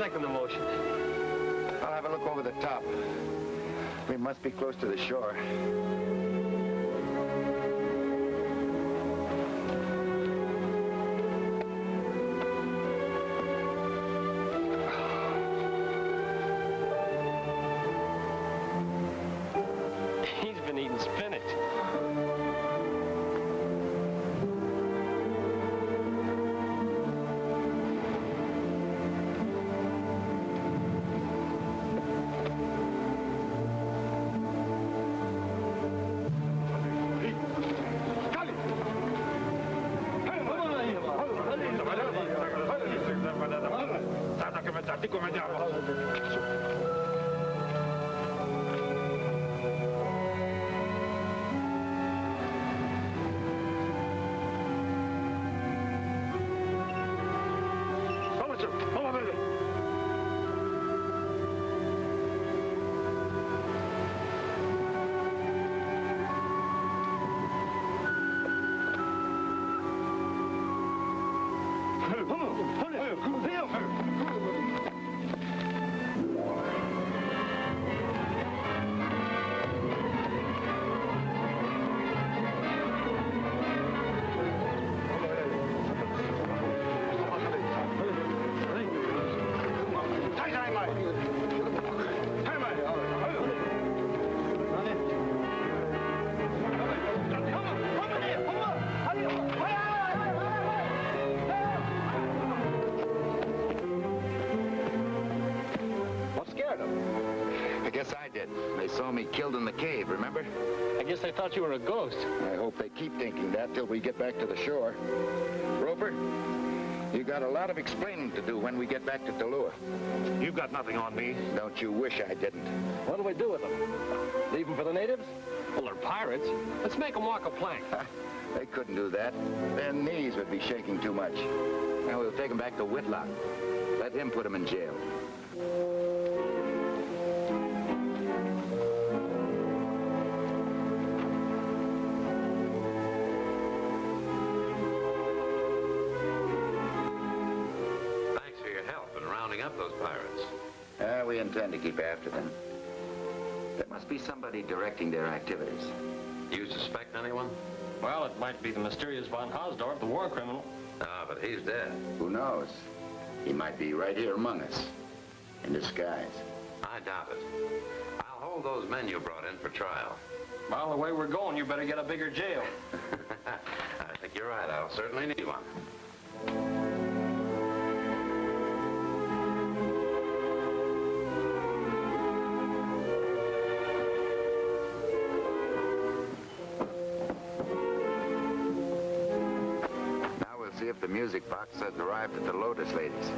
Speaker 2: second the motion.
Speaker 5: I'll have a look over the top. We must be close to the shore.
Speaker 2: He's been eating spinach.
Speaker 5: They saw me killed in the cave, remember?
Speaker 2: I guess they thought you were a ghost.
Speaker 5: I hope they keep thinking that till we get back to the shore. Roper, you got a lot of explaining to do when we get back to Tallulah.
Speaker 7: You've got nothing on me.
Speaker 5: Don't you wish I didn't?
Speaker 2: What do we do with them? Leave them for the natives? Well, they're pirates. Let's make them walk a plank.
Speaker 5: They couldn't do that. Their knees would be shaking too much. Now we'll take them back to Whitlock. Let him put them in jail.
Speaker 9: Up those pirates.
Speaker 5: We intend to keep after them. There must be somebody directing their activities.
Speaker 9: You suspect anyone?
Speaker 2: Well, it might be the mysterious von Hausdorff, the war criminal.
Speaker 9: Ah, but he's dead.
Speaker 5: Who knows? He might be right here among us, in disguise.
Speaker 9: I doubt it. I'll hold those men you brought in for trial.
Speaker 2: Well, the way we're going, you better get a bigger jail.
Speaker 9: I think you're right. I'll certainly need one.
Speaker 5: See if the music box has arrived at the Lotus ladies.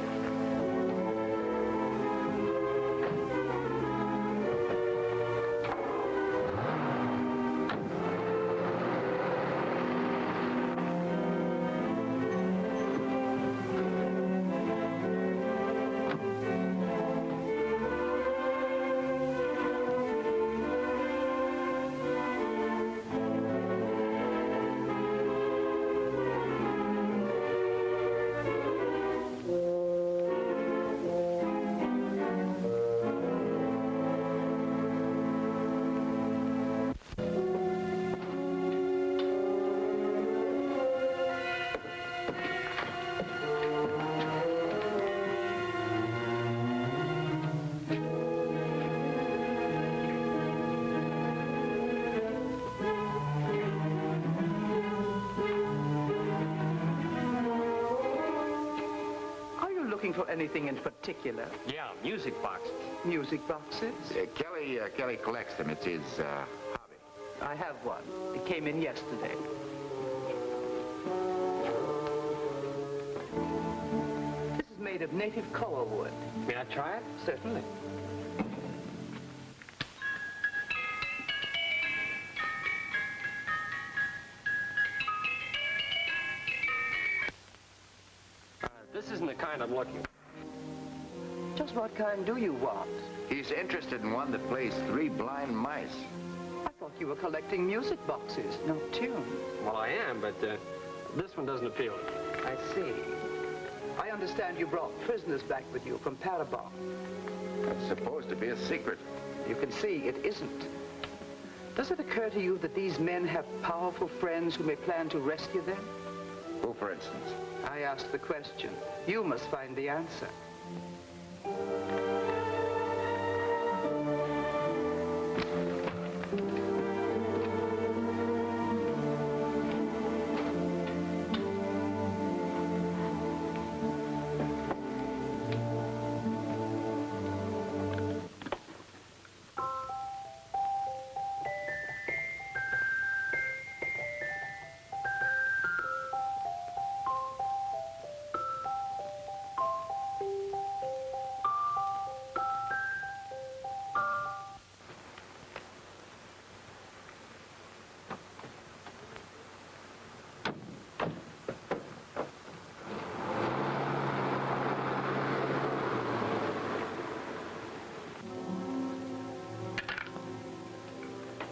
Speaker 12: For anything in particular?
Speaker 2: Yeah, music boxes.
Speaker 12: Music boxes?
Speaker 5: Kelly collects them. It's his hobby.
Speaker 12: I have one. It came in yesterday. This is made of native koa wood.
Speaker 2: May I try it?
Speaker 12: Certainly.
Speaker 2: This isn't the kind I'm looking for.
Speaker 12: Just what kind do you want?
Speaker 5: He's interested in one that plays 3 blind mice.
Speaker 12: I thought you were collecting music boxes, not tunes.
Speaker 2: Well, I am, but this one doesn't appeal to me.
Speaker 12: I see. I understand you brought prisoners back with you from Parabon.
Speaker 9: That's supposed to be a secret.
Speaker 12: You can see it isn't. Does it occur to you that these men have powerful friends who may plan to rescue them?
Speaker 9: Who, for instance?
Speaker 12: I asked the question. You must find the answer.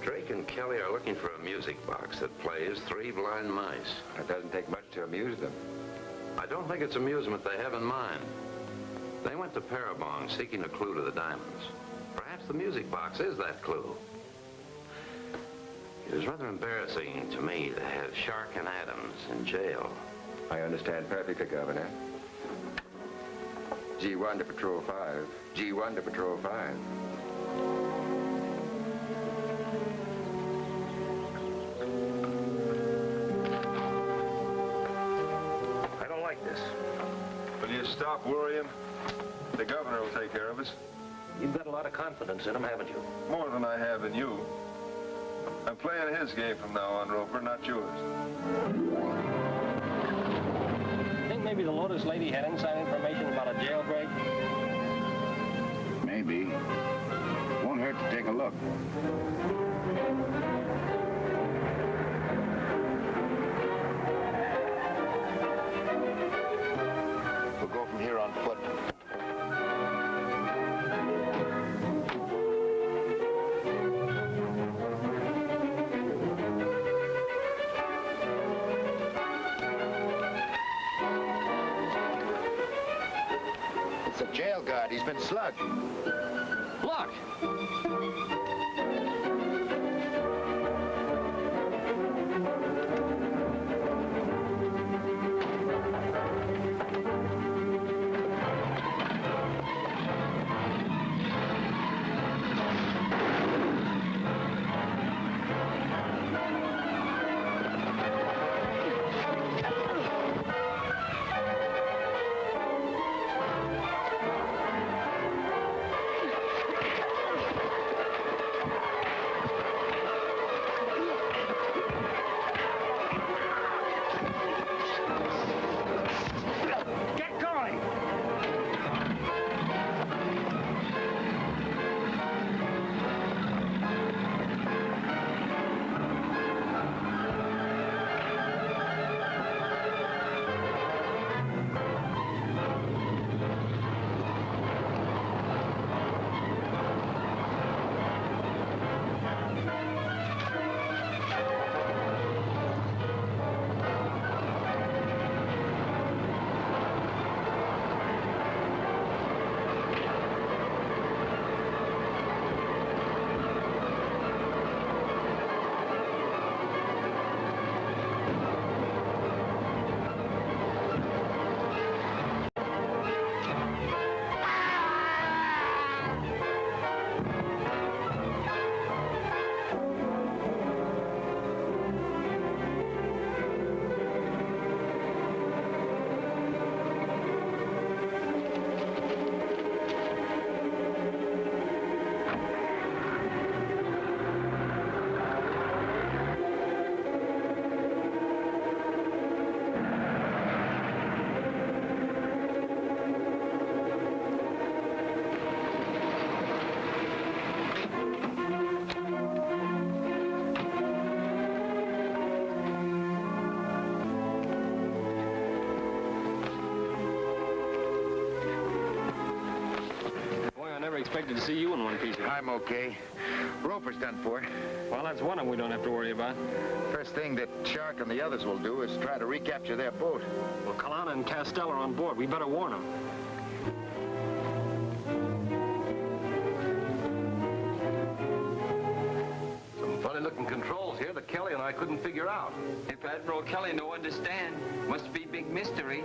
Speaker 9: Drake and Kelly are looking for a music box that plays Three Blind Mice.
Speaker 14: It doesn't take much to amuse them.
Speaker 9: I don't think it's amusement they have in mind. They went to Parabon seeking a clue to the diamonds. Perhaps the music box is that clue. It is rather embarrassing to me to have Shark and Adams in jail.
Speaker 14: I understand perfectly, Governor. G1 to Patrol 5. G1 to Patrol 5.
Speaker 9: I don't like this.
Speaker 4: Will you stop worrying? The governor will take care of us.
Speaker 7: You've got a lot of confidence in him, haven't you?
Speaker 4: More than I have in you. I'm playing his game from now on, Roper, not yours.
Speaker 2: Think maybe the Lotus lady had inside information about a jailbreak?
Speaker 5: Maybe. Won't hurt to take a look.
Speaker 9: We'll go from here on foot.
Speaker 5: It's a jail guard. He's been slugged.
Speaker 2: Look! expected to see you in one piece of it.
Speaker 5: I'm okay. Roper's done for.
Speaker 2: Well, that's one of them we don't have to worry about.
Speaker 5: First thing that Shark and the others will do is try to recapture their boat.
Speaker 2: Well, Kalana and Castell are on board. We better warn them.
Speaker 10: Some funny-looking controls here that Kelly and I couldn't figure out.
Speaker 3: If Admiral Kelly no understand, must be big mystery.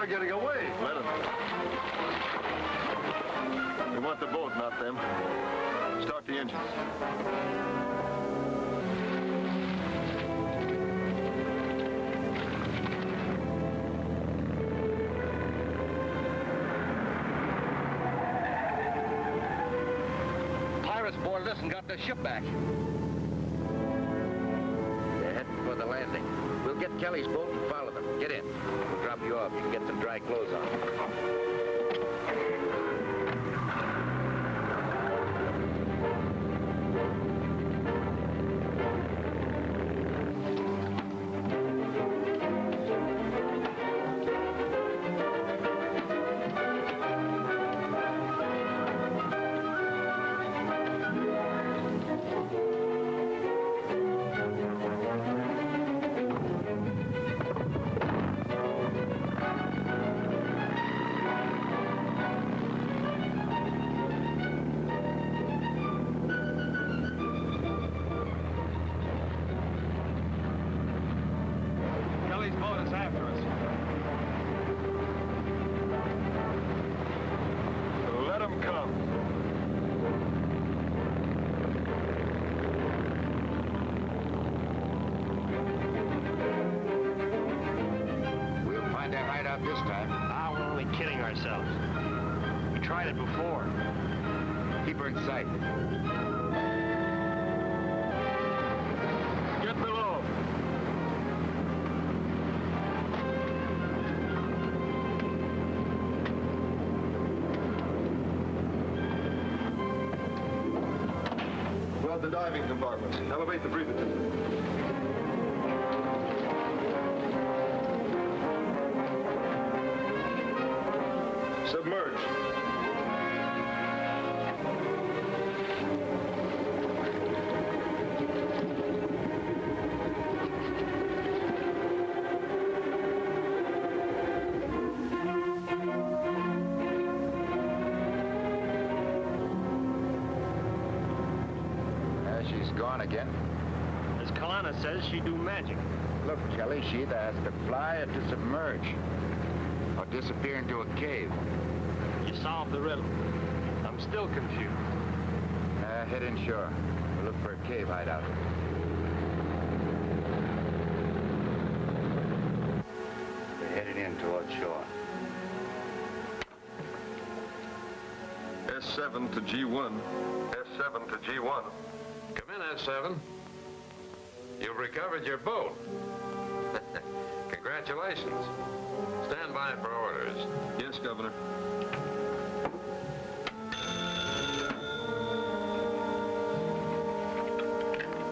Speaker 4: Getting away. Let them. We want the boat, not them. Start the engines.
Speaker 10: Pirates boarded us and got their ship back.
Speaker 5: They're heading for the landing. We'll get Kelly's boat and follow them. Get in. We'll drop you off. You can get some dry clothes on. This time.
Speaker 2: Ah, we're only kidding ourselves. We tried it before.
Speaker 5: Keep her in sight.
Speaker 4: Get below. Well, the diving compartment. Elevate the breather tube. Submerge.
Speaker 5: She's gone again.
Speaker 2: As Kalana says, she do magic.
Speaker 5: Look, Kelly, she either has to fly or to submerge. Or disappear into a cave.
Speaker 2: You solved the riddle. I'm still confused.
Speaker 5: Head inshore. We'll look for a cave hideout. They're headed in towards shore.
Speaker 4: S7 to G1. S7 to G1.
Speaker 14: Come in, S7. You've recovered your boat. Congratulations. Stand by for orders.
Speaker 4: Yes, Governor.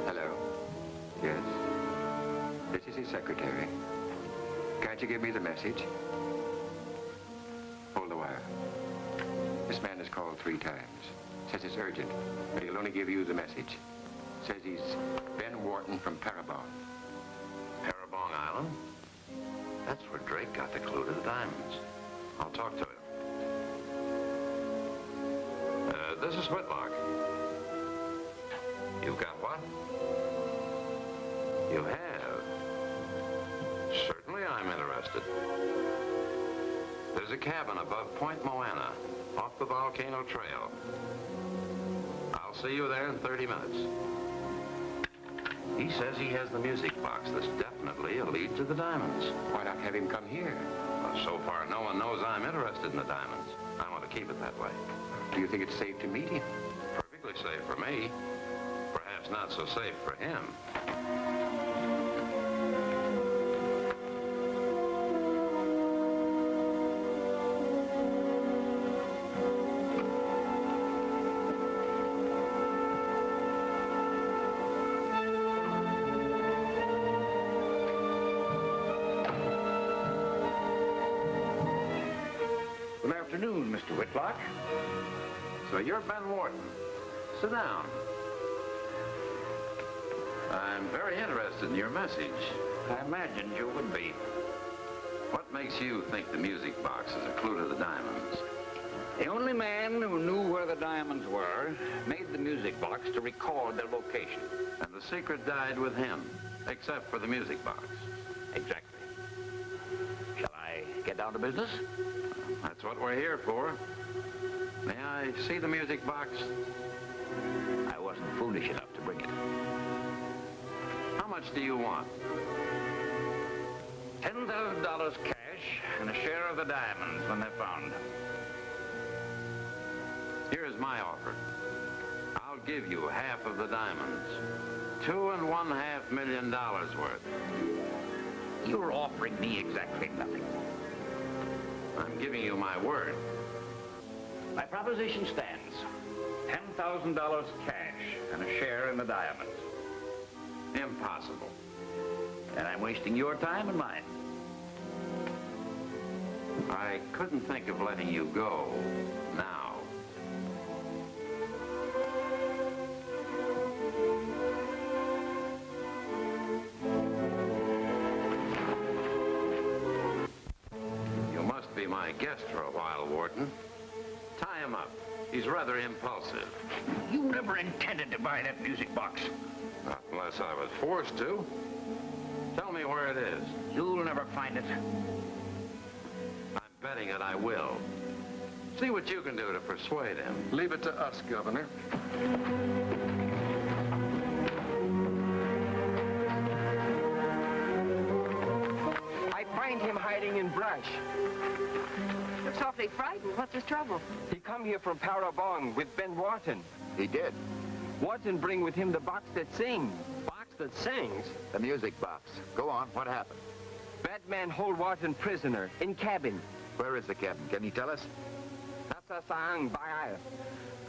Speaker 3: Hello. Yes. This is his secretary. Can't you give me the message? Hold the wire. This man has called 3 times. Says it's urgent, but he'll only give you the message. Says he's Ben Wharton from Parabon.
Speaker 14: Parabon Island? That's where Drake got the clue to the diamonds. I'll talk to him. This is Whitlock. You've got what? You have. Certainly I'm interested. There's a cabin above Point Moana, off the Volcano Trail. I'll see you there in 30 minutes. He says he has the music box that's definitely a lead to the diamonds.
Speaker 3: Why not have him come here?
Speaker 14: Well,
Speaker 9: So far, no one knows I'm interested in the diamonds. I want to keep it that way.
Speaker 3: Do you think it's safe to meet him?
Speaker 9: Perfectly safe for me. Perhaps not so safe for him.
Speaker 5: Good afternoon, Mr. Whitlock.
Speaker 9: So you're Ben Wharton. Sit down. I'm very interested in your message.
Speaker 5: I imagined you would be.
Speaker 9: What makes you think the music box is a clue to the diamonds?
Speaker 5: The only man who knew where the diamonds were made the music box to record their location.
Speaker 9: And the secret died with him, except for the music box.
Speaker 5: Exactly. Shall I get down to business?
Speaker 9: That's what we're here for. May I see the music box?
Speaker 5: I wasn't foolish enough to bring it.
Speaker 9: How much do you want?
Speaker 5: $10,000 cash and a share of the diamonds when they're found.
Speaker 9: Here's my offer. I'll give you half of the diamonds. $2.5 million worth.
Speaker 5: You're offering me exactly nothing.
Speaker 9: I'm giving you my word.
Speaker 5: My proposition stands. $10,000 cash and a share in the diamonds.
Speaker 9: Impossible.
Speaker 5: And I'm wasting your time and mine.
Speaker 9: I couldn't think of letting you go now. You must be my guest for a while, Wharton. Tie him up. He's rather impulsive.
Speaker 5: You never intended to buy that music box.
Speaker 9: Not unless I was forced to. Tell me where it is.
Speaker 5: You'll never find it.
Speaker 9: I'm betting that I will. See what you can do to persuade him.
Speaker 4: Leave it to us, Governor.
Speaker 16: I find him hiding in brush.
Speaker 11: Looks awfully frightened. What's his trouble?
Speaker 16: He come here from Parabong with Ben Wharton.
Speaker 5: He did.
Speaker 16: Wharton bring with him the box that sings. Box that sings?
Speaker 5: The music box. Go on. What happened?
Speaker 16: Bad man hold Wharton prisoner in cabin.
Speaker 5: Where is the cabin? Can you tell us?
Speaker 16: Nasa saang bahay.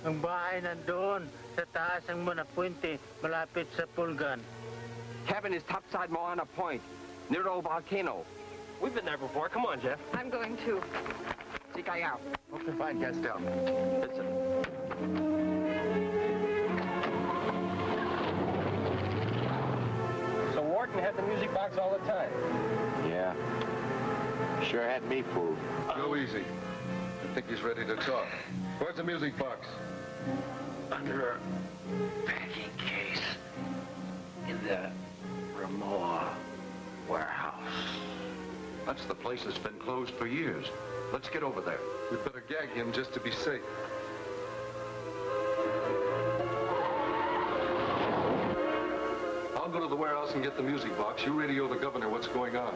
Speaker 17: Ang bahay nandoon sa taas ng Manapuente, malapit sa Pulgan.
Speaker 16: Cabin is topside Moana Point, near old volcano. We've been there before. Come on, Jeff.
Speaker 11: I'm going to.
Speaker 16: Seek out.
Speaker 5: Okay, fine, Castell. Listen.
Speaker 2: So Wharton had the music box all the time?
Speaker 5: Yeah. Sure had me fooled.
Speaker 4: Go easy. I think he's ready to talk. Where's the music box?
Speaker 15: Under a packing case in the Ramoa warehouse.
Speaker 7: That's the place that's been closed for years. Let's get over there.
Speaker 4: We'd better gag him just to be safe. I'll go to the warehouse and get the music box. You radio the governor what's going on.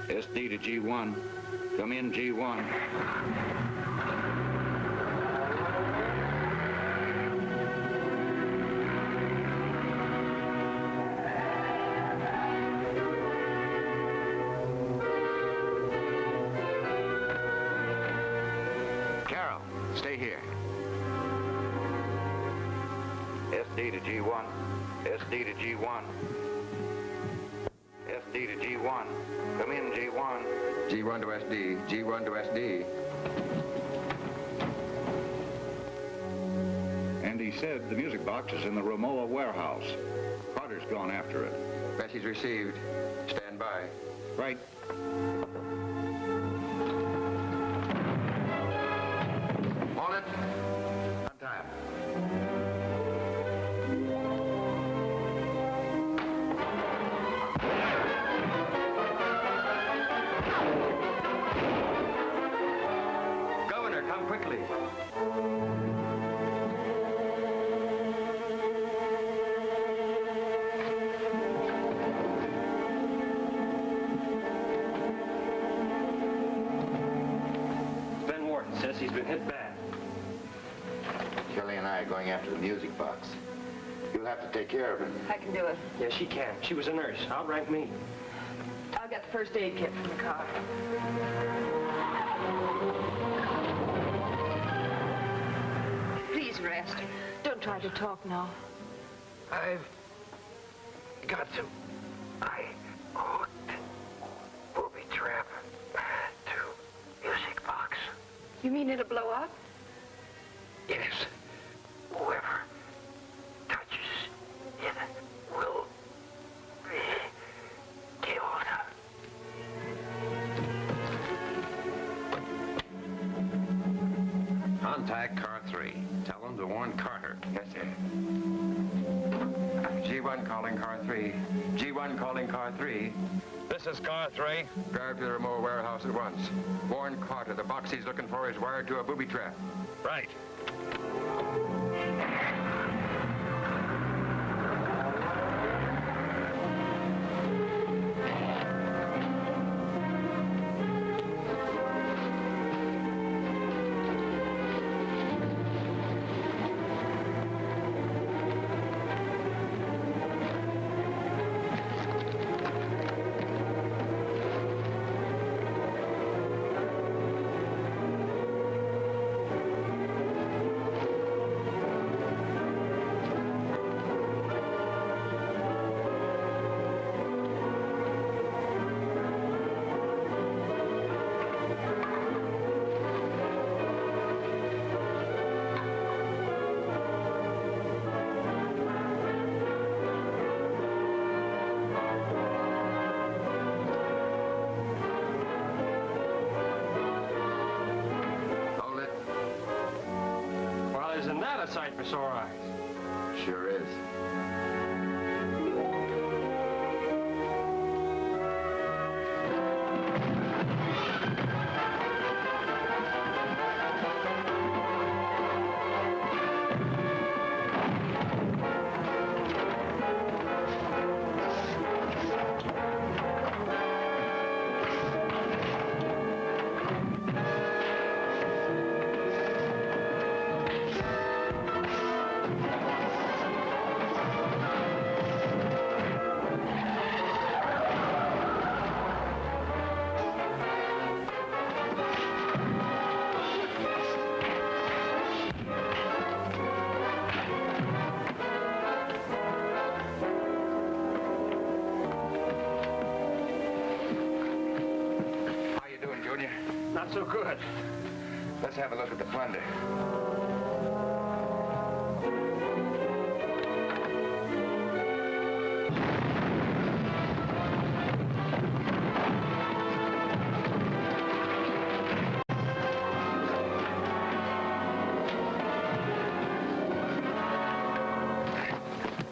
Speaker 5: SD to G1. Come in, G1. Carol, stay here. SD to G1. SD to G1. SD to G1. Come in, G1.
Speaker 3: G1 to SD. G1 to SD.
Speaker 5: And he said the music box is in the Ramoa warehouse. Carter's gone after it.
Speaker 3: Message received. Stand by.
Speaker 5: Right.
Speaker 3: On it. On time.
Speaker 16: Governor, come quickly.
Speaker 5: and I are going after the music box. You'll have to take care of it.
Speaker 11: I can do it.
Speaker 2: Yeah, she can. She was a nurse. Outrank me.
Speaker 11: I'll get the first aid kit from the car. Please rest. Don't try to talk now.
Speaker 14: I've got to. I hooked booby trap to music box.
Speaker 11: You mean it'll blow up?
Speaker 14: Yes. Whoever touches it will be killed.
Speaker 3: Contact car 3. Tell them to warn Carter.
Speaker 14: Yes, sir. G1 calling car 3. G1 calling car 3.
Speaker 13: This is car 3.
Speaker 14: Drive to the remote warehouse at once. Warn Carter the box he's looking for is wired to a booby trap.
Speaker 13: Right.
Speaker 2: Isn't that a sight for sore eyes?
Speaker 5: Sure is.
Speaker 2: Not so good.
Speaker 14: Let's have a look at the plunder.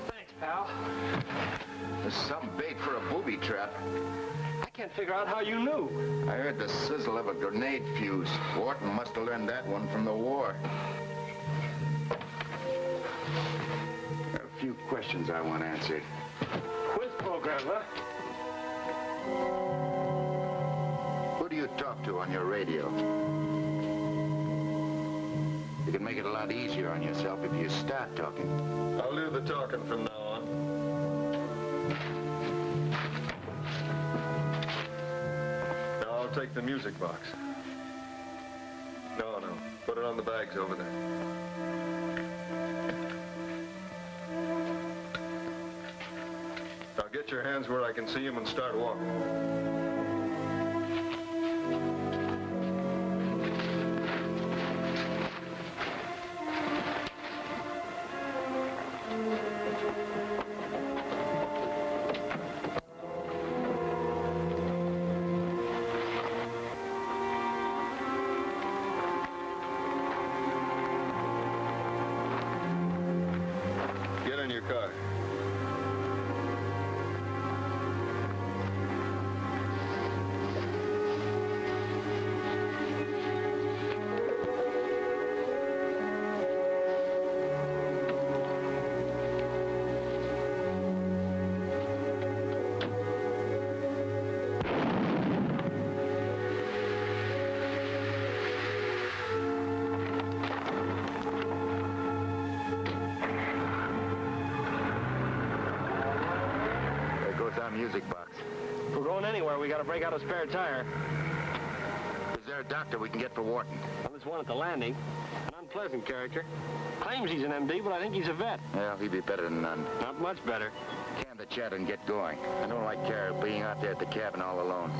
Speaker 2: Thanks, pal.
Speaker 5: There's some bait for a booby trap.
Speaker 2: I can't figure out how you knew.
Speaker 5: I heard the sizzle of a grenade fuse. Wharton must have learned that one from the war. There are a few questions I want answered.
Speaker 2: Quiz program, huh?
Speaker 5: Who do you talk to on your radio? You can make it a lot easier on yourself if you start talking.
Speaker 4: I'll do the talking from now on. Take the music box. No. Put it on the bags over there. Now get your hands where I can see them and start walking. Car.
Speaker 5: music box?
Speaker 2: If we're going anywhere, we got to break out a spare tire.
Speaker 5: Is there a doctor we can get for Wharton?
Speaker 2: Well, there's one at the landing. An unpleasant character. Claims he's an MD, but I think he's a vet.
Speaker 5: Well, he'd be better than none.
Speaker 2: Not much better.
Speaker 5: Can the chat and get going. I don't like Carol being out there at the cabin all alone.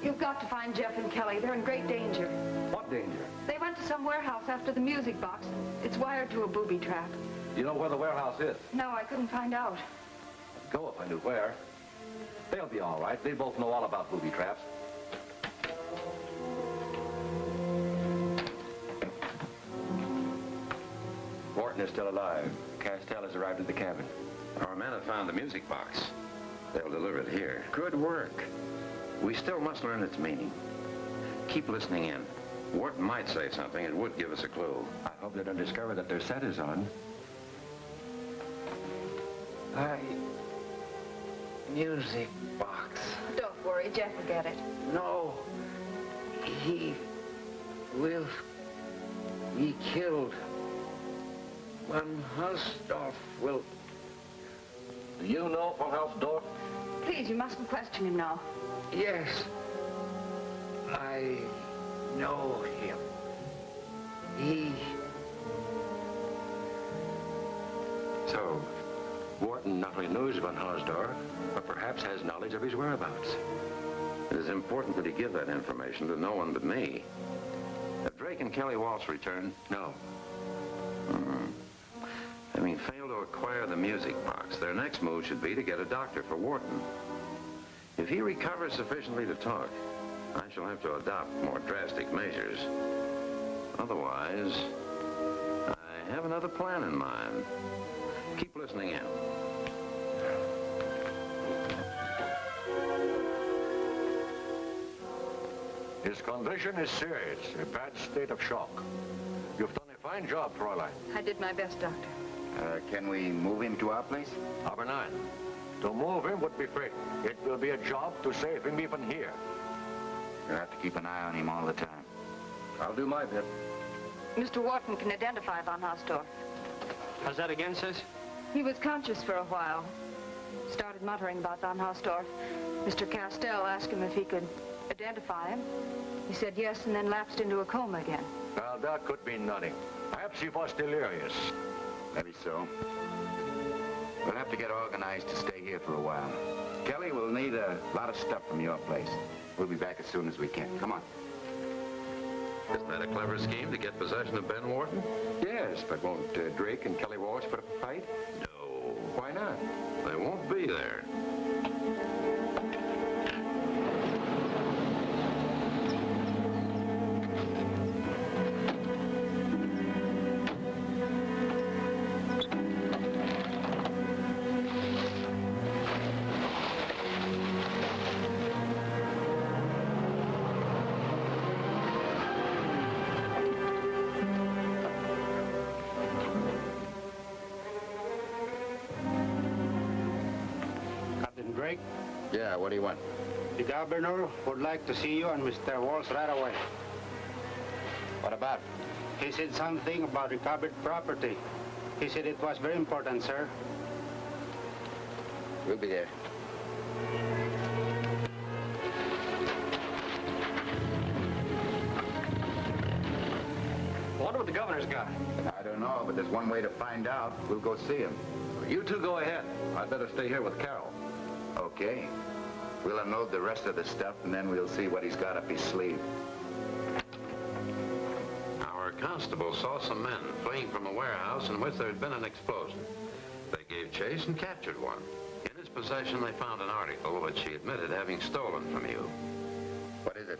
Speaker 6: You've got to find Jeff and Kelly. They're in great danger.
Speaker 10: What danger?
Speaker 6: They went to some warehouse after the music box. It's wired to a booby trap.
Speaker 10: You know where the warehouse is?
Speaker 6: No, I couldn't find out.
Speaker 10: I'd go if I knew where. They'll be all right. They both know all about booby traps.
Speaker 3: Wharton is still alive. Castell has arrived at the cabin.
Speaker 9: Our men have found the music box. They'll deliver it here. Good work. We still must learn its meaning. Keep listening in. Wharton might say something. It would give us a clue.
Speaker 3: I hope they don't discover that their set is on.
Speaker 17: Music box.
Speaker 6: Don't worry, Jeff will get it.
Speaker 17: No. He will be killed. Van Hausdorff will...
Speaker 10: Do you know von Hausdorff?
Speaker 6: Please, you mustn't question him now.
Speaker 17: Yes. I know him. He...
Speaker 3: So, Wharton not only knows von Hausdorff, but perhaps has knowledge of his whereabouts.
Speaker 9: It is important that he give that information to no one but me. Have Drake and Kelly Walsh returned?
Speaker 3: No.
Speaker 9: Having failed to acquire the music box, their next move should be to get a doctor for Wharton. If he recovers sufficiently to talk, I shall have to adopt more drastic measures. Otherwise, I have another plan in mind. Keep listening in.
Speaker 7: His condition is serious, a bad state of shock. You've done a fine job, Fräulein.
Speaker 6: I did my best, Doctor.
Speaker 5: Can we move him to our place?
Speaker 7: Aber nein. To move him would be fatal. It will be a job to save him even here.
Speaker 5: You'll have to keep an eye on him all the time.
Speaker 10: I'll do my bit.
Speaker 6: Mr. Wharton can identify von Hausdorff.
Speaker 2: How's that again, sis?
Speaker 6: He was conscious for a while. Started muttering about von Hausdorff. Mr. Castell asked him if he could identify him. He said yes and then lapsed into a coma again.
Speaker 7: Now, that could mean nothing. Perhaps he was delirious.
Speaker 5: Maybe so. We'll have to get organized to stay here for a while. Kelly, we'll need a lot of stuff from your place. We'll be back as soon as we can. Come on.
Speaker 9: Isn't that a clever scheme to get possession of Ben Wharton?
Speaker 3: Yes, but won't Drake and Kelly Walsh put up a fight?
Speaker 9: No.
Speaker 3: Why not?
Speaker 9: They won't be there.
Speaker 8: Drake?
Speaker 5: Yeah, what do you want?
Speaker 8: The governor would like to see you and Mr. Walsh right away.
Speaker 5: What about?
Speaker 8: He said something about recovered property. He said it was very important, sir.
Speaker 5: We'll be there.
Speaker 2: I wonder what the governor's got.
Speaker 5: I don't know, but there's one way to find out. We'll go see him.
Speaker 10: You two go ahead. I'd better stay here with Carol.
Speaker 5: Okay. We'll unload the rest of the stuff, and then we'll see what he's got up his sleeve.
Speaker 9: Our constable saw some men fleeing from a warehouse in which there had been an explosion. They gave chase and captured one. In his possession, they found an article which he admitted having stolen from you.
Speaker 5: What is it?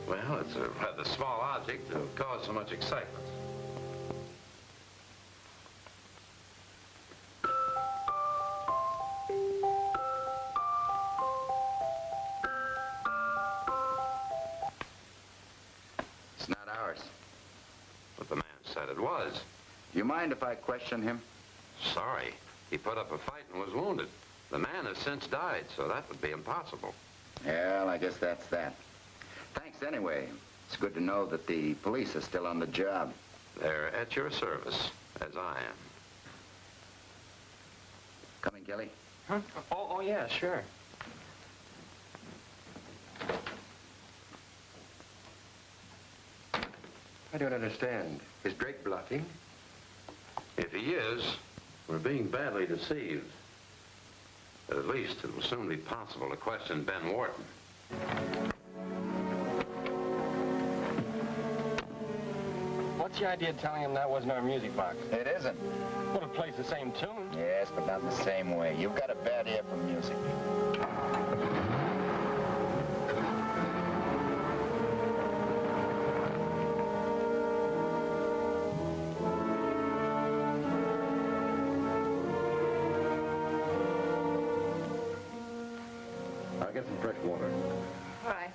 Speaker 9: Well, it's a rather small object to cause so much excitement.
Speaker 5: It's not
Speaker 9: it was.
Speaker 5: You mind if I question him?
Speaker 9: Sorry. He put up a fight and was wounded. The man has since died, so that would be impossible.
Speaker 5: Well, I guess that's that. Thanks anyway. It's good to know that the police are still on the job.
Speaker 9: They're at your service, as I am.
Speaker 5: Coming, Kelly?
Speaker 2: Huh? Oh, yeah, sure.
Speaker 14: I don't understand. Is Drake bluffing?
Speaker 9: If he is, we're being badly deceived. But at least it will soon be possible to question Ben Wharton.
Speaker 2: What's the idea of telling him that wasn't our music box?
Speaker 5: It isn't.
Speaker 2: Well, it plays the same tune.
Speaker 5: Yes, but not the same way. You've got a bad ear for music.
Speaker 14: I'll get some fresh water.
Speaker 6: All right.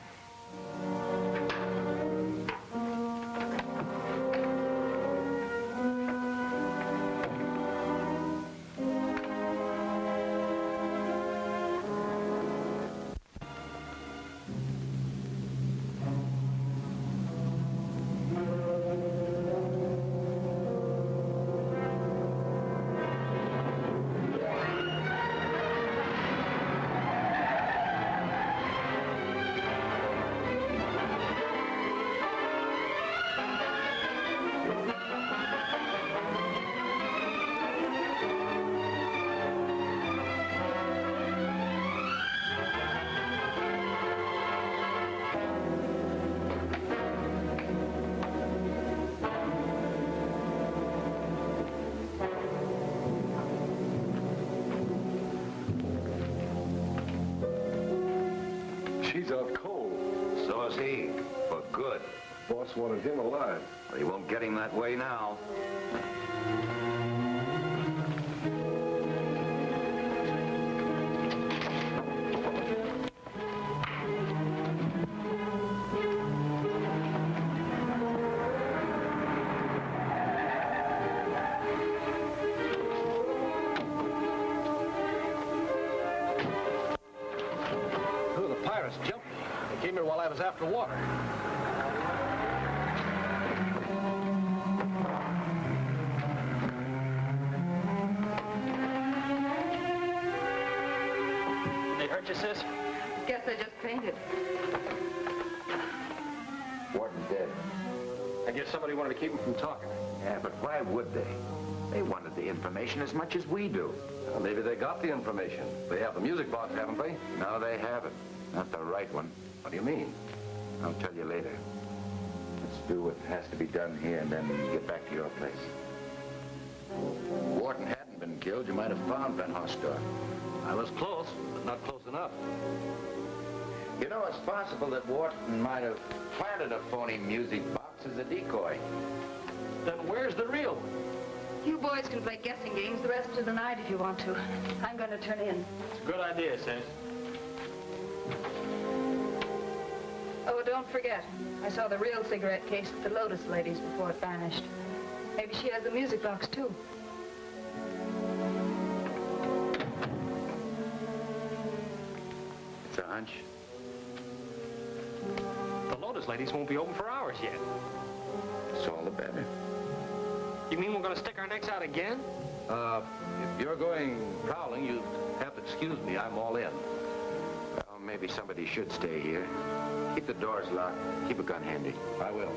Speaker 4: He's out cold.
Speaker 15: So is he, for good.
Speaker 4: Boss wanted him alive.
Speaker 15: Well, he won't get him that way now.
Speaker 2: Came here while I was after water. They hurt you, sis?
Speaker 6: Guess I just fainted.
Speaker 5: Wharton's dead.
Speaker 2: I guess somebody wanted to keep him from talking.
Speaker 15: Yeah, but why would they? They wanted the information as much as we do.
Speaker 10: Well, maybe they got the information. They have the music box, haven't they?
Speaker 5: No, they haven't. Not the right one.
Speaker 10: What do you mean?
Speaker 5: I'll tell you later. Let's do what has to be done here and then get back to your place. If Wharton hadn't been killed, you might have found Van Horsdorf.
Speaker 10: I was close, but not close enough.
Speaker 5: You know, it's possible that Wharton might have planted a phony music box as a decoy.
Speaker 2: Then where's the real one?
Speaker 6: You boys can play guessing games the rest of the night if you want to. I'm going to turn in.
Speaker 2: It's a good idea, sis.
Speaker 6: Oh, don't forget. I saw the real cigarette case at the Lotus ladies before it vanished. Maybe she has the music box, too.
Speaker 5: It's a hunch.
Speaker 2: The Lotus ladies won't be open for hours yet.
Speaker 5: It's all the better.
Speaker 2: You mean we're going to stick our necks out again?
Speaker 10: If you're going prowling, you have to excuse me. I'm all in.
Speaker 5: Well, maybe somebody should stay here. Keep the doors locked. Keep a gun handy.
Speaker 10: I will.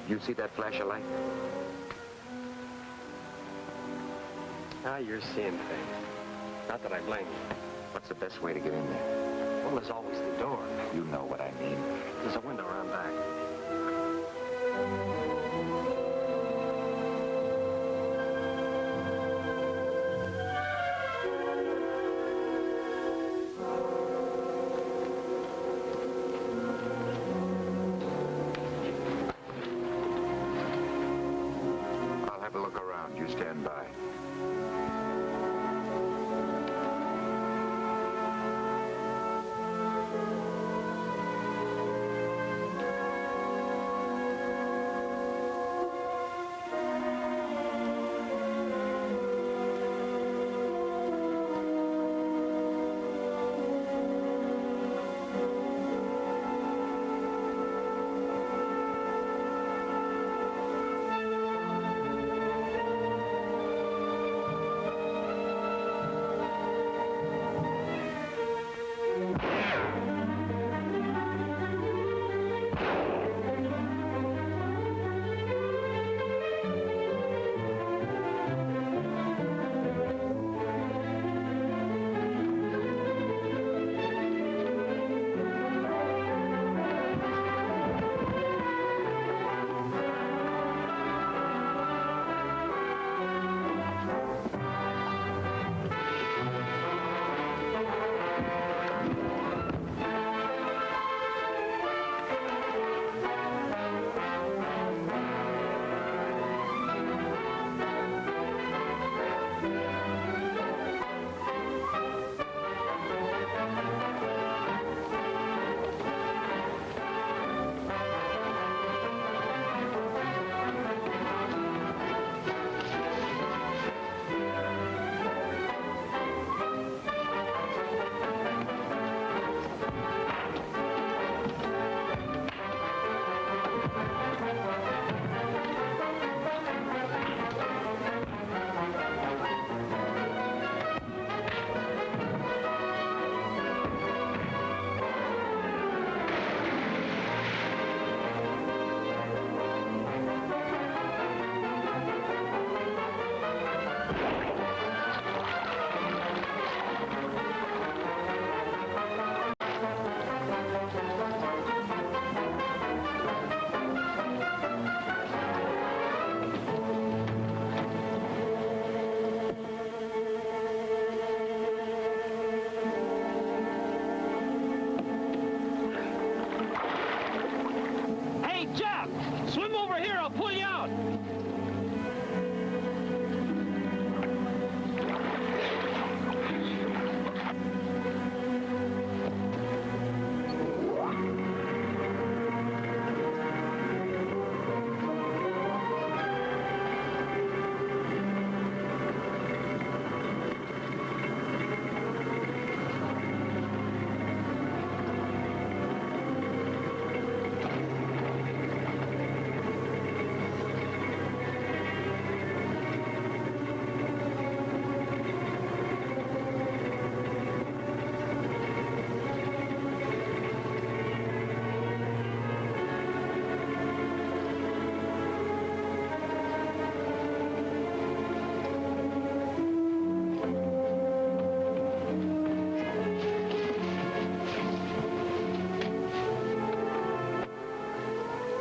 Speaker 5: You see that flash of light?
Speaker 2: Ah, you're seeing things. Not that I blame you.
Speaker 5: What's the best way to get in there?
Speaker 2: Well, there's always the door.
Speaker 5: You know what I mean.
Speaker 2: There's a window around back.
Speaker 5: I'll have a look around. You stand by.
Speaker 2: out!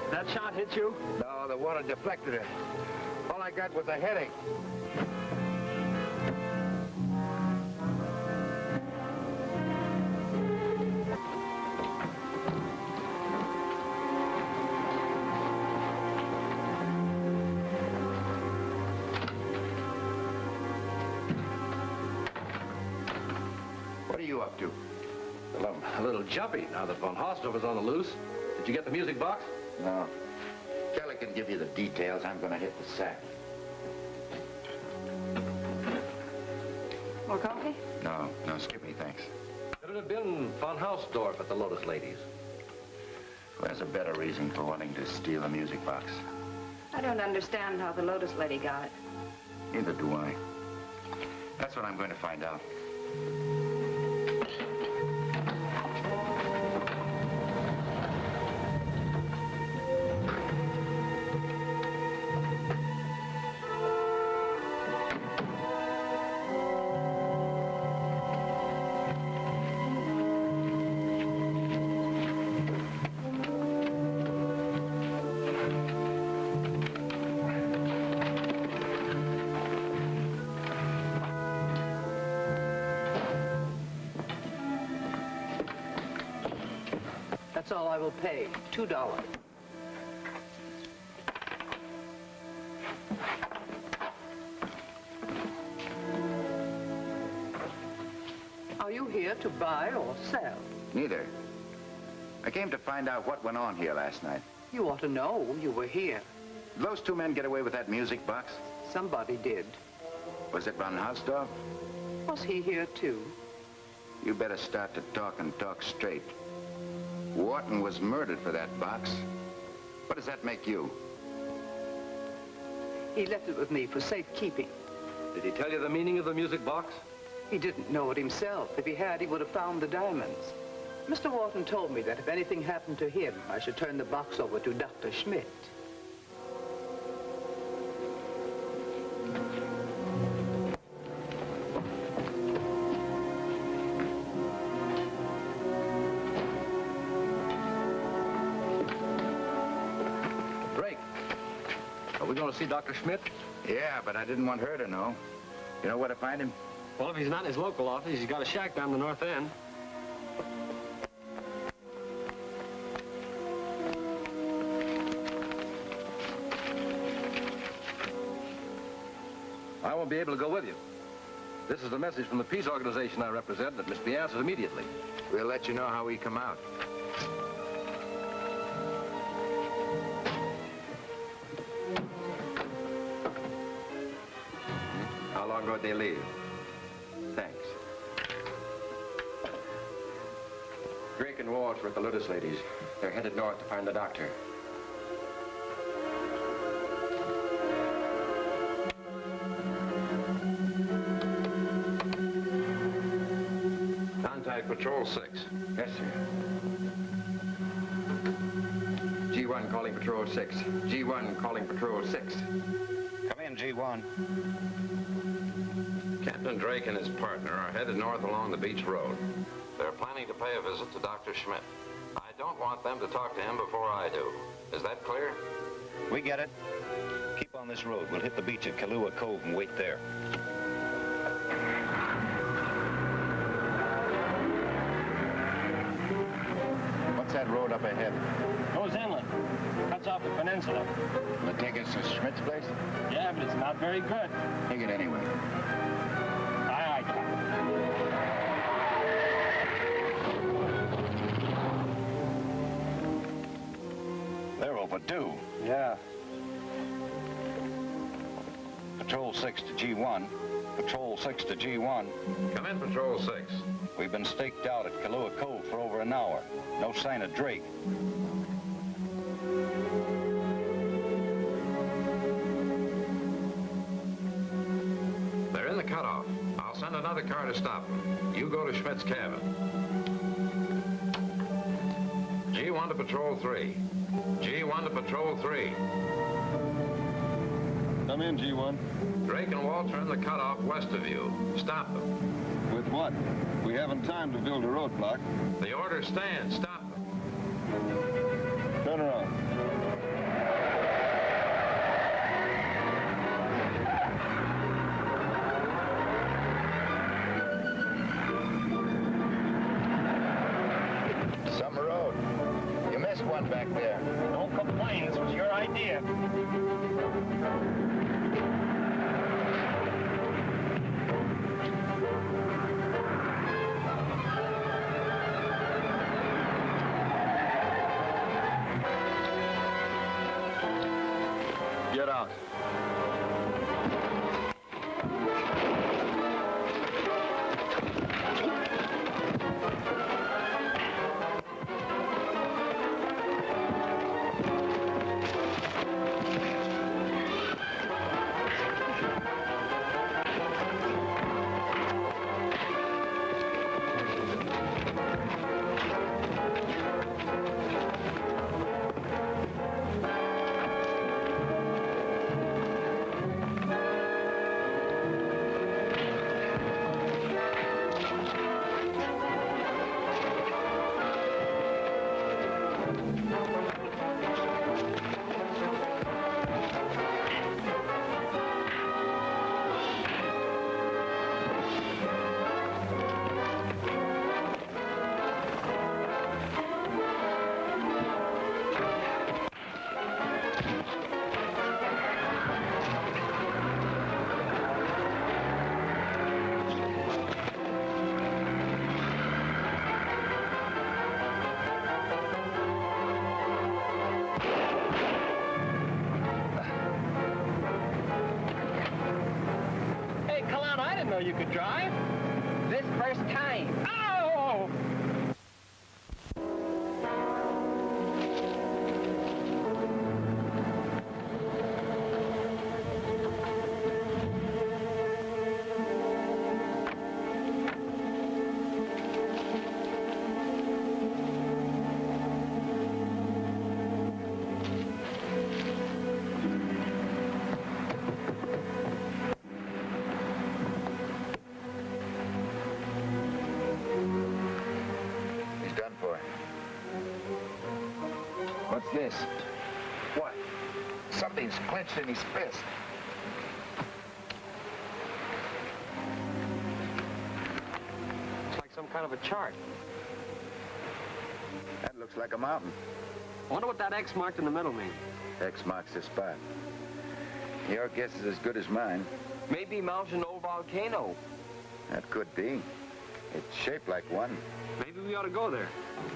Speaker 2: That shot hit you?
Speaker 13: No, the water deflected it. All I got was a headache.
Speaker 5: What are you up to?
Speaker 10: Well, I'm a little jumpy now that Von Hausdorff is on the loose. Did you get the music box?
Speaker 5: No. Kelly can give you the details. I'm going to hit the sack.
Speaker 6: More coffee?
Speaker 5: No, skip me, thanks.
Speaker 10: Could it have been Von Hausdorff at the Lotus Ladies?
Speaker 5: Who has a better reason for wanting to steal a music box?
Speaker 6: I don't understand how the Lotus Lady got it.
Speaker 5: Neither do I. That's what I'm going to find out.
Speaker 12: That's all I will pay, $2. Are you here to buy or sell?
Speaker 5: Neither. I came to find out what went on here last night.
Speaker 12: You ought to know. You were here.
Speaker 5: Did those two men get away with that music box?
Speaker 12: Somebody did.
Speaker 5: Was it Von Hausdorff?
Speaker 12: Was he here, too?
Speaker 5: You better start to talk and talk straight. Wharton was murdered for that box. What does that make you?
Speaker 12: He left it with me for safekeeping.
Speaker 10: Did he tell you the meaning of the music box?
Speaker 12: He didn't know it himself. If he had, he would have found the diamonds. Mr. Wharton told me that if anything happened to him, I should turn the box over to Dr. Schmidt.
Speaker 10: Are we going to see Dr. Schmidt?
Speaker 5: Yeah, but I didn't want her to know. You know where to find him?
Speaker 2: Well, if he's not in his local office, he's got a shack down the north end.
Speaker 10: I won't be able to go with you. This is a message from the peace organization I represent that must be answered immediately.
Speaker 5: We'll let you know how we come out.
Speaker 14: How long ago did they leave?
Speaker 5: Thanks.
Speaker 14: Drake and Walsh were at the Lotus Ladies. They're headed north to find the doctor.
Speaker 9: Contact Patrol 6.
Speaker 14: Yes, sir. G1 calling Patrol 6. G1 calling Patrol 6.
Speaker 5: Come in, G1.
Speaker 9: Captain Drake and his partner are headed north along the beach road. They're planning to pay a visit to Dr. Schmidt. I don't want them to talk to him before I do. Is that clear?
Speaker 5: We get it. Keep on this road. We'll hit the beach at Kahlua Cove and wait there. What's that road up ahead?
Speaker 2: Goes inland. Cuts off the peninsula.
Speaker 5: Will it take us to Schmidt's place?
Speaker 2: Yeah, but it's not very good.
Speaker 5: Take it anyway.
Speaker 2: Aye, aye, Captain.
Speaker 13: They're overdue.
Speaker 10: Yeah.
Speaker 13: Patrol 6 to G1. Patrol 6 to G1.
Speaker 14: Come in, Patrol 6.
Speaker 13: We've been staked out at Kahlua Cove for over an hour. No sign of Drake.
Speaker 14: They're in the cutoff. I'll send another car to stop them. You go to Schmidt's cabin. G1 to Patrol 3. G1 to Patrol 3.
Speaker 4: Come in, G1.
Speaker 14: Drake and Walter are in the cutoff west of you. Stop them.
Speaker 4: With what? We haven't time to build a roadblock.
Speaker 14: The order stands. Stop them.
Speaker 4: Turn around.
Speaker 5: Summer Road. You missed one back there.
Speaker 2: Don't complain. This was your idea.
Speaker 4: Get out.
Speaker 2: You could drive?
Speaker 16: This first time.
Speaker 2: Ow!
Speaker 5: What's this? What? Something's clenched in his fist.
Speaker 2: It's like some kind of a chart.
Speaker 5: That looks like a mountain.
Speaker 2: I wonder what that X marked in the middle means.
Speaker 5: X marks the spot. Your guess is as good as mine.
Speaker 16: Maybe Mount an old volcano.
Speaker 5: That could be. It's shaped like one.
Speaker 2: Maybe we ought to go there.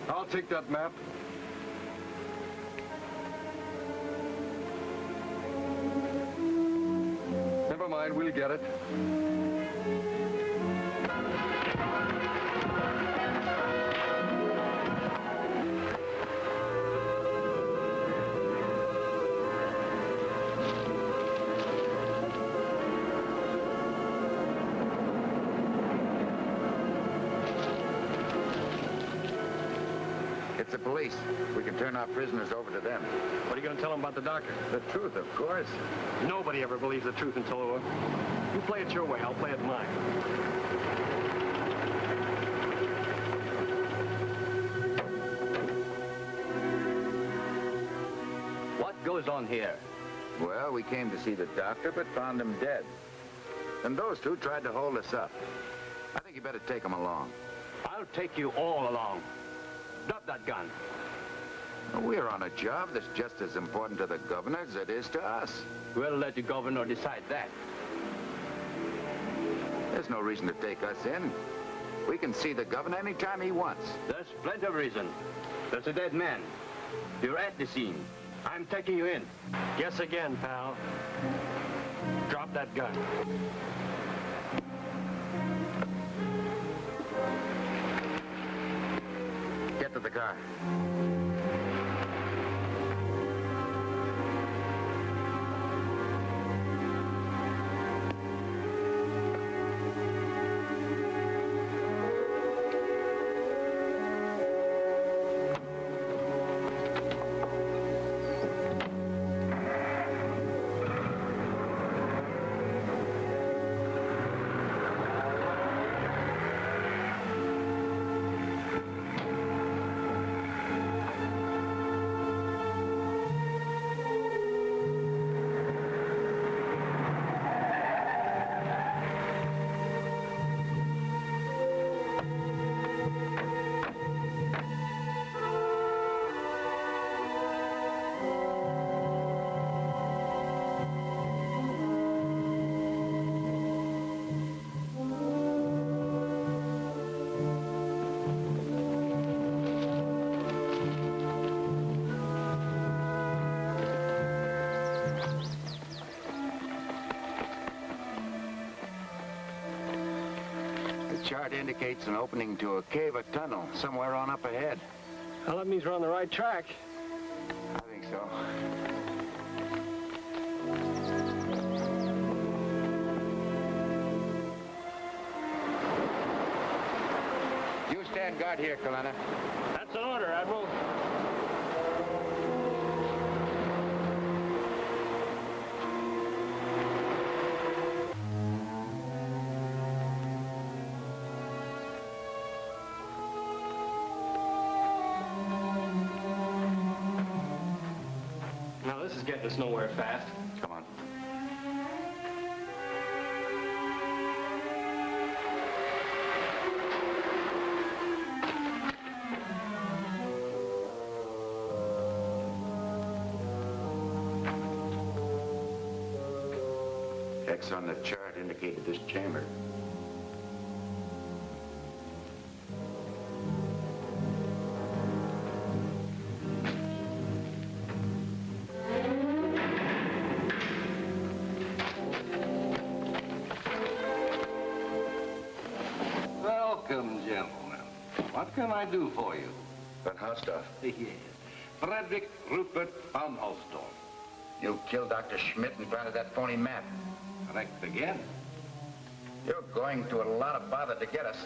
Speaker 4: I'll take that map. Never mind, we'll get it.
Speaker 5: It's the police. We can turn our prisoners over to them.
Speaker 2: What are you going to tell them about the doctor?
Speaker 5: The truth, of course.
Speaker 2: Nobody ever believes the truth in Tallulah. You play it your way, I'll play it mine.
Speaker 16: What goes on here?
Speaker 5: Well, we came to see the doctor, but found him dead. And those two tried to hold us up. I think you better take them along.
Speaker 2: I'll take you all along. Drop that gun.
Speaker 5: We're on a job that's just as important to the governor as it is to us.
Speaker 16: We'll let the governor decide that.
Speaker 5: There's no reason to take us in. We can see the governor anytime he wants.
Speaker 16: There's plenty of reason. There's a dead man. You're at the scene. I'm taking you in.
Speaker 2: Guess again, pal. Drop that gun.
Speaker 5: Get to the car. The chart indicates an opening to a cave or tunnel somewhere on up ahead.
Speaker 2: Well, that means we're on the right track.
Speaker 5: I think so. You stand guard here, Colonna.
Speaker 2: That's an order, Admiral. Now, this is getting us nowhere fast.
Speaker 5: Come on. X on the chart indicated this chamber.
Speaker 13: Welcome, gentlemen. What can I do for you?
Speaker 5: Van Hausdorff.
Speaker 13: Yes. Frederick Rupert von Hausdorff.
Speaker 5: You killed Dr. Schmidt and planted that phony map.
Speaker 13: Correct again.
Speaker 5: You're going to a lot of bother to get us.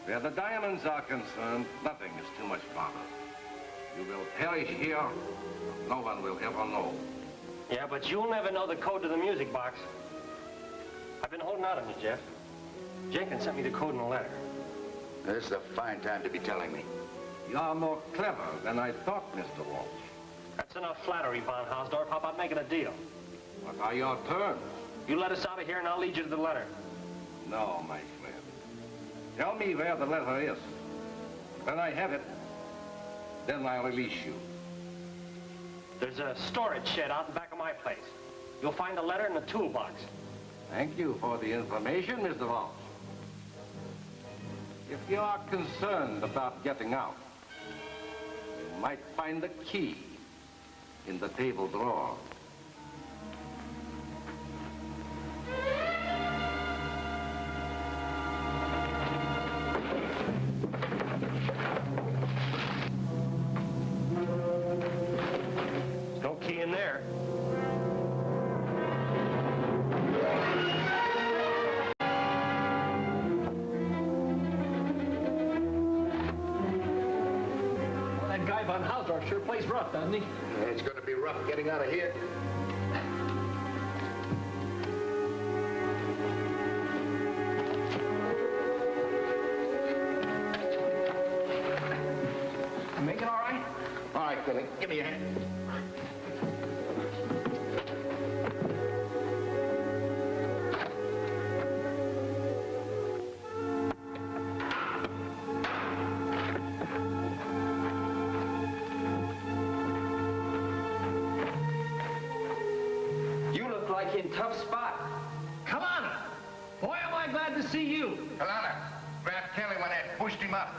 Speaker 13: Where the diamonds are concerned, nothing is too much bother. You will perish here. No one will ever know.
Speaker 2: Yeah, but you'll never know the code to the music box. I've been holding out on you, Jeff. Jenkins sent me the code in a letter.
Speaker 5: This is a fine time to be telling me.
Speaker 13: You are more clever than I thought, Mr. Walsh.
Speaker 2: That's enough flattery, Von Hausdorff. How about making a deal?
Speaker 13: What are your terms?
Speaker 2: You let us out of here and I'll lead you to the letter.
Speaker 13: No, my friend. Tell me where the letter is. When I have it, then I'll release you.
Speaker 2: There's a storage shed out in back of my place. You'll find the letter in the toolbox.
Speaker 13: Thank you for the information, Mr. Walsh. If you are concerned about getting out, you might find the key in the table drawer.
Speaker 2: There's no key in there. Von Hausdorff sure plays rough, doesn't he?
Speaker 5: It's going to be rough getting out of here.
Speaker 2: You make it all right?
Speaker 5: All right, Billy. Give me a hand.
Speaker 16: in tough spot. Kalana! Boy, am I glad to see you.
Speaker 5: Kalana, grab Kelly when I pushed him up.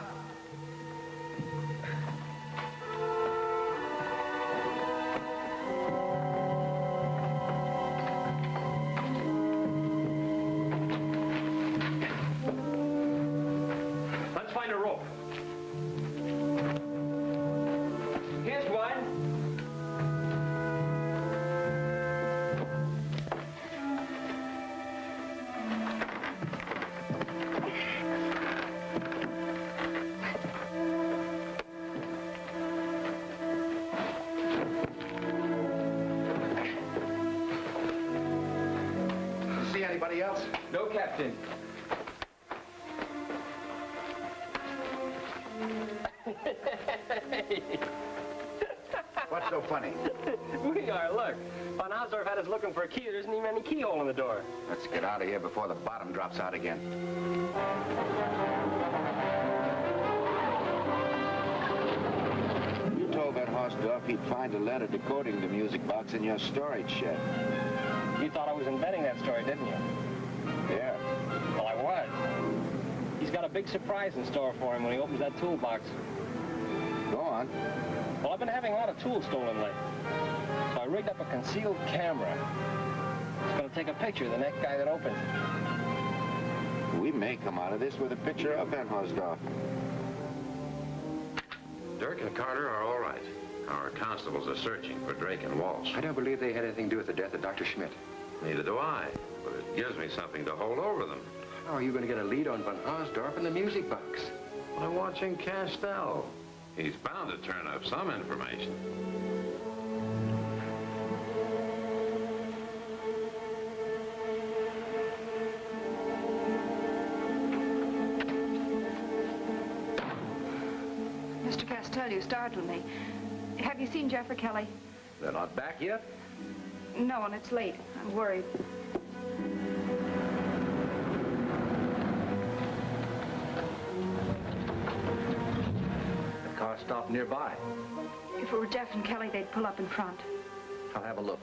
Speaker 2: Let's find a rope. Here's one.
Speaker 5: See anybody else?
Speaker 16: No, Captain.
Speaker 5: What's so funny?
Speaker 2: We are, look. Von Hausdorff had us looking for a key. There isn't even any keyhole in the door.
Speaker 5: Let's get out of here before the bottom drops out again.
Speaker 18: You told Van Hausdorff he'd find a letter decoding the music box in your storage shed.
Speaker 2: You thought I was inventing that story, didn't you?
Speaker 18: Yeah.
Speaker 2: Well, I was. He's got a big surprise in store for him when he opens that toolbox.
Speaker 18: Go on.
Speaker 2: Well, I've been having a lot of tools stolen lately. So I rigged up a concealed camera. It's going to take a picture of the next guy that opens it.
Speaker 18: We may come out of this with a picture of Van Hausdorff.
Speaker 9: Dirk and Carter are all right. Our constables are searching for Drake and Walsh.
Speaker 3: I don't believe they had anything to do with the death of Dr. Schmidt.
Speaker 9: Neither do I, but it gives me something to hold over them.
Speaker 3: How are you going to get a lead on Van Hausdorff and the music box?
Speaker 9: Well, I'm watching Castell. He's bound to turn up some information.
Speaker 6: Mr. Castell, you startled me. Have you seen Jeff or Kelly?
Speaker 10: They're not back yet?
Speaker 6: No, and it's late. I'm worried.
Speaker 10: The car stopped nearby.
Speaker 6: If it were Jeff and Kelly, they'd pull up in front.
Speaker 10: I'll have a look.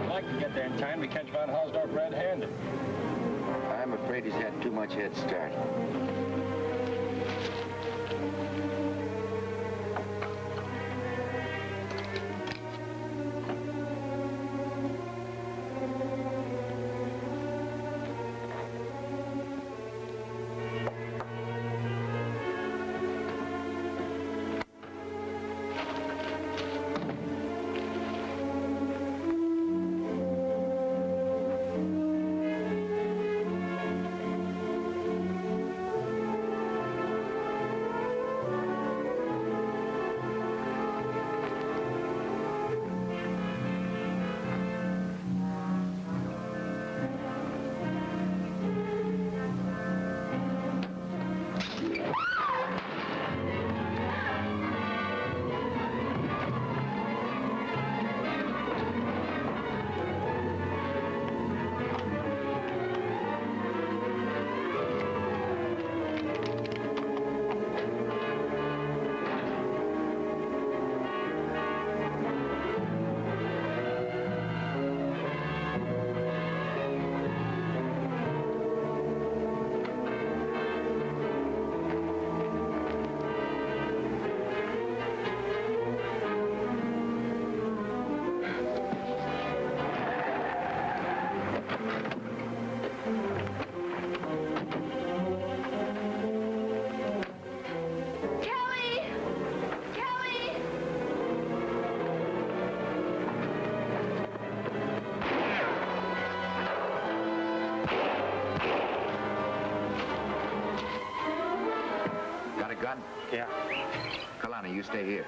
Speaker 2: I'd like to get there in time to catch Von Hausdorff red-handed.
Speaker 18: I'm afraid he's had too much head start.
Speaker 5: Gun?
Speaker 16: Yeah.
Speaker 5: Kalana, you stay here.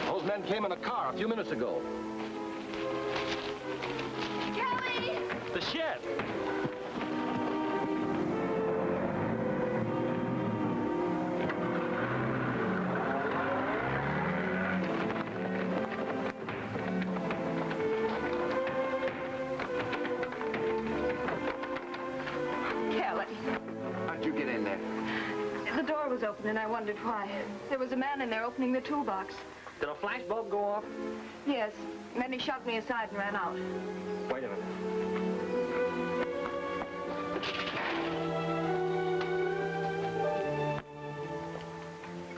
Speaker 10: Those men came in a car a few minutes ago.
Speaker 6: Kelly!
Speaker 2: The shed!
Speaker 6: open, and I wondered why. There was a man in there opening the toolbox.
Speaker 2: Did a flash bulb go off?
Speaker 6: Yes. And then he shoved me aside and ran out.
Speaker 2: Wait a minute.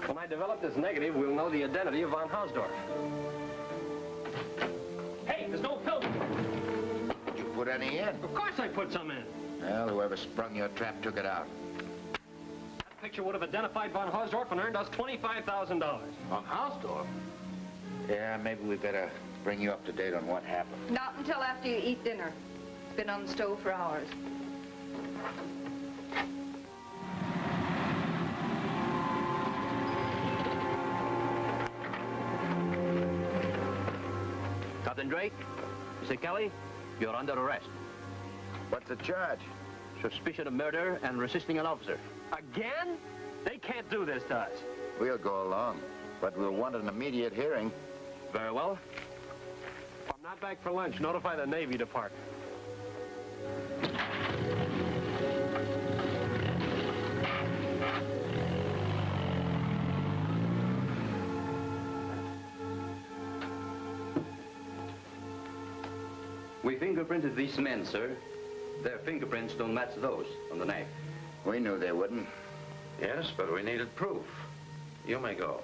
Speaker 2: When I develop this negative, we'll know the identity of von Hausdorff. Hey, there's no film.
Speaker 18: Did you put any in?
Speaker 2: Of course I put some in.
Speaker 18: Well, whoever sprung your trap took it out.
Speaker 2: That picture would have identified von Hausdorff and earned us $25,000.
Speaker 18: Von Hausdorff? Yeah, maybe we better bring you up to date on what happened.
Speaker 6: Not until after you eat dinner. It's been on the stove for hours.
Speaker 15: Captain Drake, Mr. Kelly, you're under arrest.
Speaker 18: What's the charge?
Speaker 15: Suspicion of murder and resisting an officer.
Speaker 2: Again? They can't do this to us.
Speaker 18: We'll go along, but we'll want an immediate hearing.
Speaker 15: Very well.
Speaker 2: If I'm not back for lunch, notify the Navy Department.
Speaker 19: We fingerprinted these men, sir. Their fingerprints don't match those on the knife.
Speaker 18: We knew they wouldn't.
Speaker 9: Yes, but we needed proof. You may go.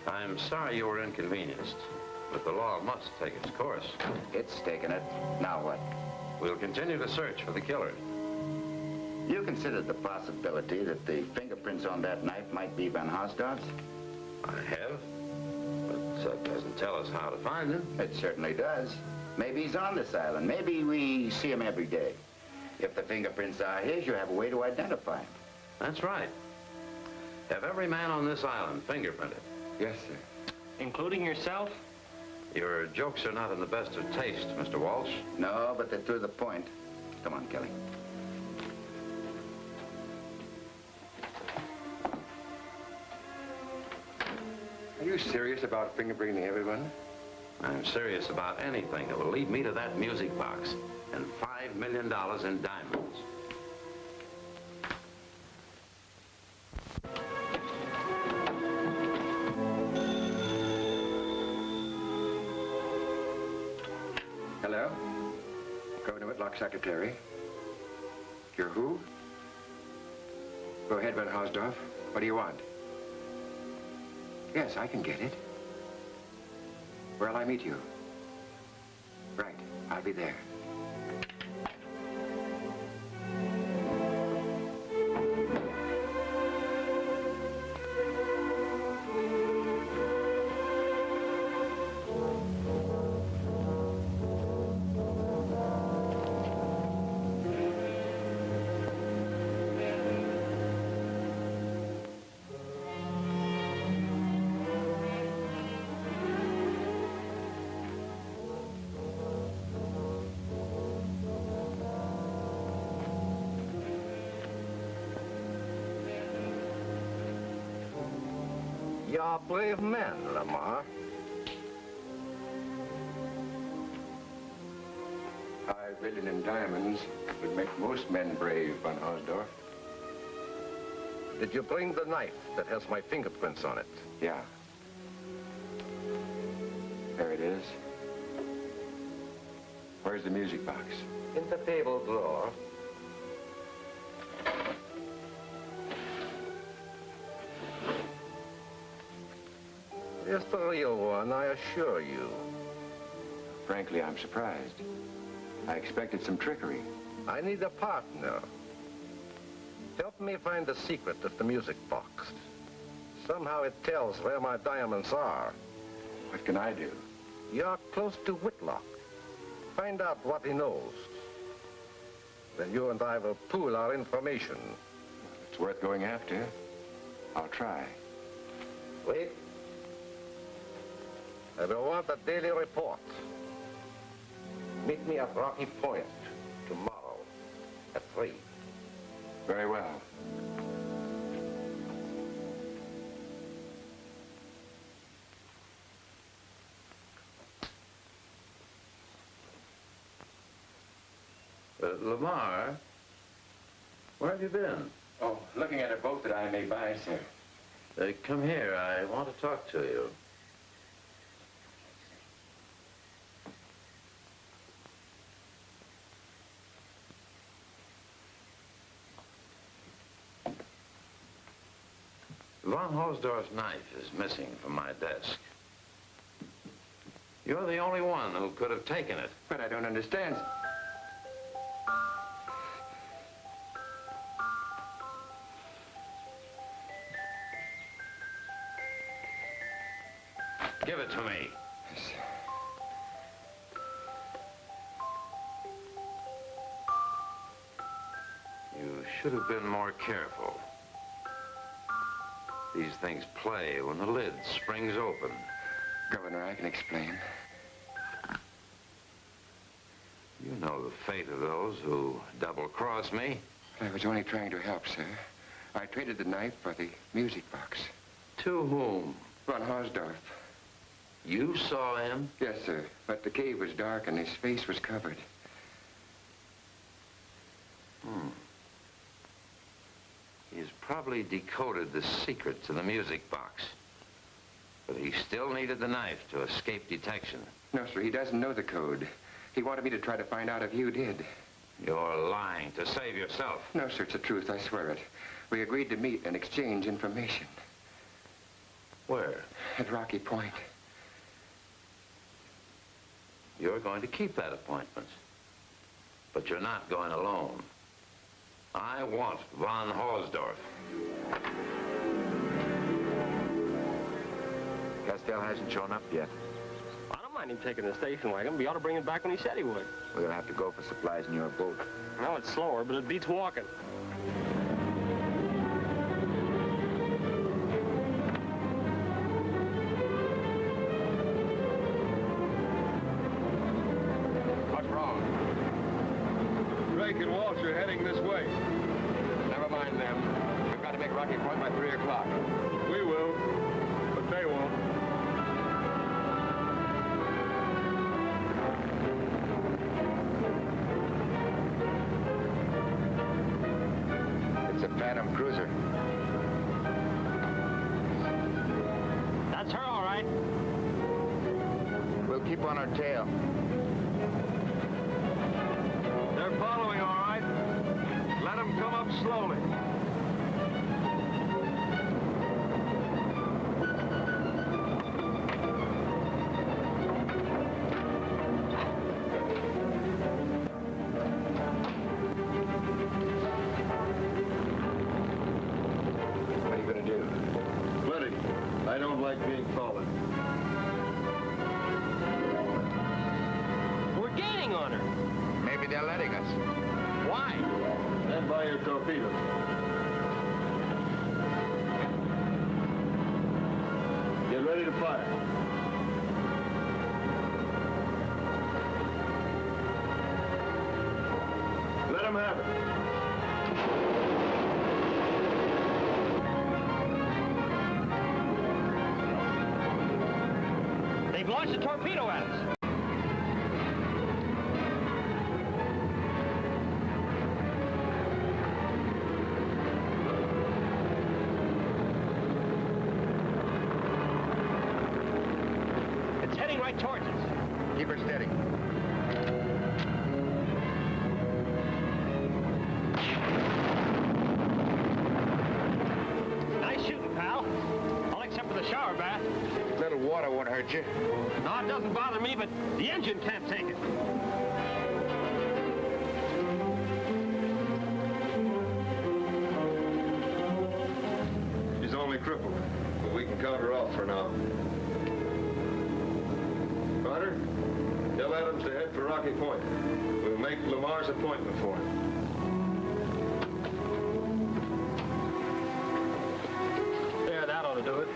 Speaker 9: I'm sorry you were inconvenienced, but the law must take its course.
Speaker 18: It's taken it. Now what?
Speaker 9: We'll continue to search for the killer.
Speaker 18: You considered the possibility that the fingerprints on that knife might be Van Hausdorff's?
Speaker 9: I have, but that doesn't tell us how to find him.
Speaker 18: It certainly does. Maybe he's on this island. Maybe we see him every day. If the fingerprints are his, you have a way to identify him.
Speaker 9: That's right. Have every man on this island fingerprinted.
Speaker 18: Yes, sir.
Speaker 2: Including yourself?
Speaker 9: Your jokes are not in the best of taste, Mr. Walsh.
Speaker 18: No, but they're to the point. Come on, Kelly.
Speaker 3: Are you serious about fingerprinting everyone?
Speaker 9: I'm serious about anything that will lead me to that music box and $5 million in diamonds.
Speaker 3: Hello? Governor Whitlock's secretary. You're who? Go ahead, Van Hausdorff. What do you want? Yes, I can get it. Where'll I meet you? Right, I'll be there.
Speaker 13: You're brave men, Lamar.
Speaker 3: 5 billion in diamonds would make most men brave, Van Hausdorff.
Speaker 13: Did you bring the knife that has my fingerprints on it?
Speaker 3: Yeah. There it is. Where's the music box?
Speaker 13: In the table drawer. It's the real one, I assure you.
Speaker 3: Frankly, I'm surprised. I expected some trickery.
Speaker 13: I need a partner. Help me find the secret of the music box. Somehow it tells where my diamonds are.
Speaker 3: What can I do?
Speaker 13: You're close to Whitlock. Find out what he knows. Then you and I will pool our information.
Speaker 3: It's worth going after. I'll try.
Speaker 13: Wait. I will want a daily report. Meet me at Rocky Point tomorrow at 3.
Speaker 3: Very well.
Speaker 9: Lamar, where have you been?
Speaker 3: Oh, looking at a boat that I may buy, sir.
Speaker 9: Come here. I want to talk to you. Von Hausdorff's knife is missing from my desk. You're the only one who could have taken it.
Speaker 3: But I don't understand.
Speaker 9: Give it to me. You should have been more careful. These things play when the lid springs open.
Speaker 3: Governor, I can explain.
Speaker 9: You know the fate of those who double-cross me.
Speaker 3: I was only trying to help, sir. I traded the knife for the music box.
Speaker 9: To whom?
Speaker 3: Von Hausdorff.
Speaker 9: You saw him?
Speaker 3: Yes, sir. But the cave was dark and his face was covered.
Speaker 9: He's probably decoded the secret to the music box. But he still needed the knife to escape detection.
Speaker 3: No, sir, he doesn't know the code. He wanted me to try to find out if you did.
Speaker 9: You're lying to save yourself.
Speaker 3: No, sir, it's the truth, I swear it. We agreed to meet and exchange information.
Speaker 9: Where?
Speaker 3: At Rocky Point.
Speaker 9: You're going to keep that appointment. But you're not going alone. I want von Hausdorff.
Speaker 18: Castell hasn't shown up yet.
Speaker 2: I don't mind him taking the station wagon, but he ought to bring it back when he said he would.
Speaker 18: We'll have to go for supplies in your boat.
Speaker 2: No, it's slower, but it beats walking.
Speaker 4: What's wrong? Drake and Walsh are heading this way.
Speaker 14: Never mind them. We've got to make Rocky Point by 3 o'clock.
Speaker 4: We will, but they won't.
Speaker 18: It's a Phantom cruiser.
Speaker 2: That's her, all right.
Speaker 18: We'll keep on our tail.
Speaker 4: They're following, all right. Let them come up slowly.
Speaker 3: What are you going to do?
Speaker 4: Plenty. I don't like being followed.
Speaker 2: We're gaining on her.
Speaker 18: Maybe they're letting us.
Speaker 2: Why?
Speaker 4: Stand by your torpedoes. Get ready to fire. Let them have it.
Speaker 2: They've launched a torpedo at us. It's heading right towards us.
Speaker 18: Keep her steady.
Speaker 2: Nice shooting, pal. All except for the shower bath.
Speaker 18: A little water won't hurt you.
Speaker 2: No, it doesn't bother me, but the engine can't take it.
Speaker 4: She's only crippled, but we can count her off for now. Carter, tell Adams to head for Rocky Point. We'll make Lamar's appointment for him.
Speaker 2: Yeah, that ought to do it.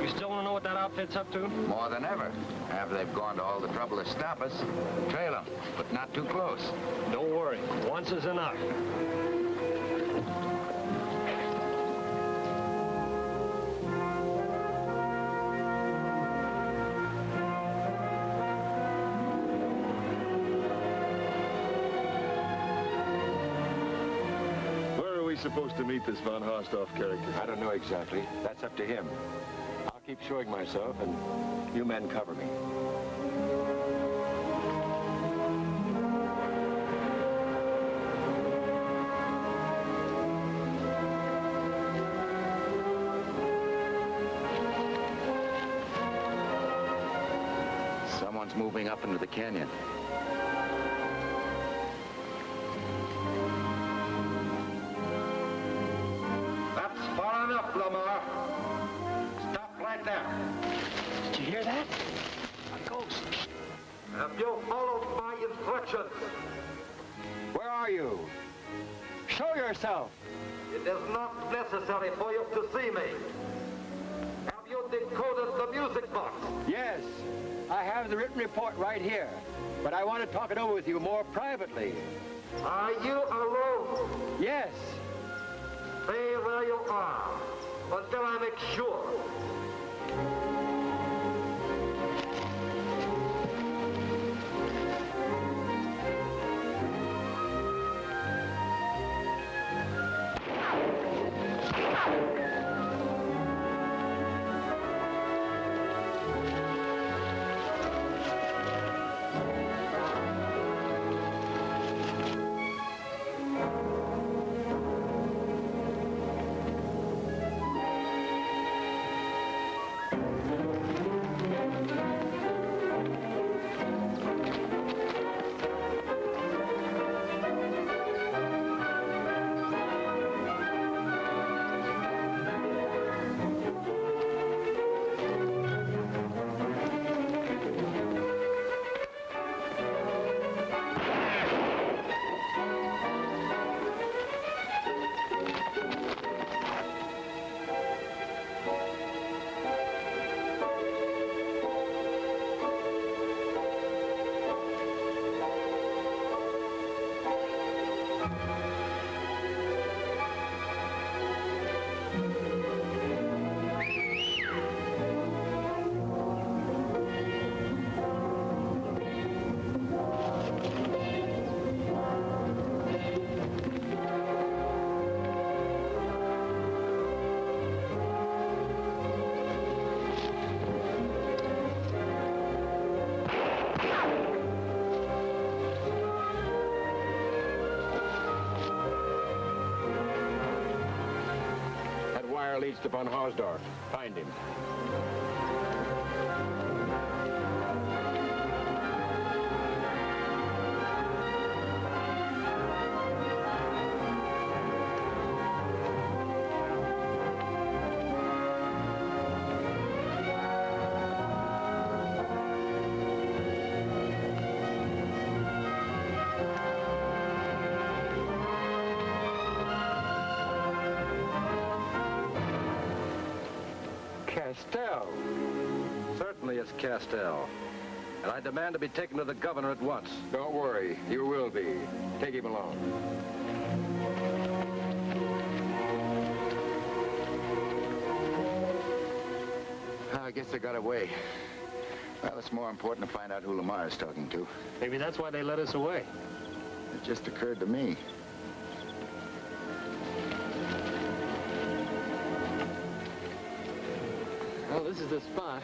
Speaker 2: You still want to know what that outfit's up to?
Speaker 18: More than ever. After they've gone to all the trouble to stop us, trail them, but not too close.
Speaker 2: Don't worry. Once is enough.
Speaker 4: Where are we we supposed to meet this von Hausdorff character?
Speaker 14: I don't know exactly. That's up to him. I'll keep showing myself, and you men cover me.
Speaker 18: Someone's moving up into the canyon.
Speaker 13: That's far enough, Lamar. Stop right there.
Speaker 16: Did you hear that? A ghost.
Speaker 13: Have you followed my instructions?
Speaker 16: Where are you? Show yourself.
Speaker 13: It is not necessary for you to see me. Have you decoded the music box?
Speaker 16: Yes. I have the written report right here. But I want to talk it over with you more privately.
Speaker 13: Are you alone?
Speaker 16: Yes.
Speaker 13: Stay where you are until I make sure.
Speaker 14: Leads to von Hausdorff. Find him.
Speaker 10: Castell. Certainly it's Castell. And I demand to be taken to the governor at once.
Speaker 14: Don't worry. You will be. Take him along.
Speaker 18: I guess they got away. Well, it's more important to find out who Lamar is talking to.
Speaker 2: Maybe that's why they let us away.
Speaker 18: It just occurred to me.
Speaker 2: Well, this is the spot.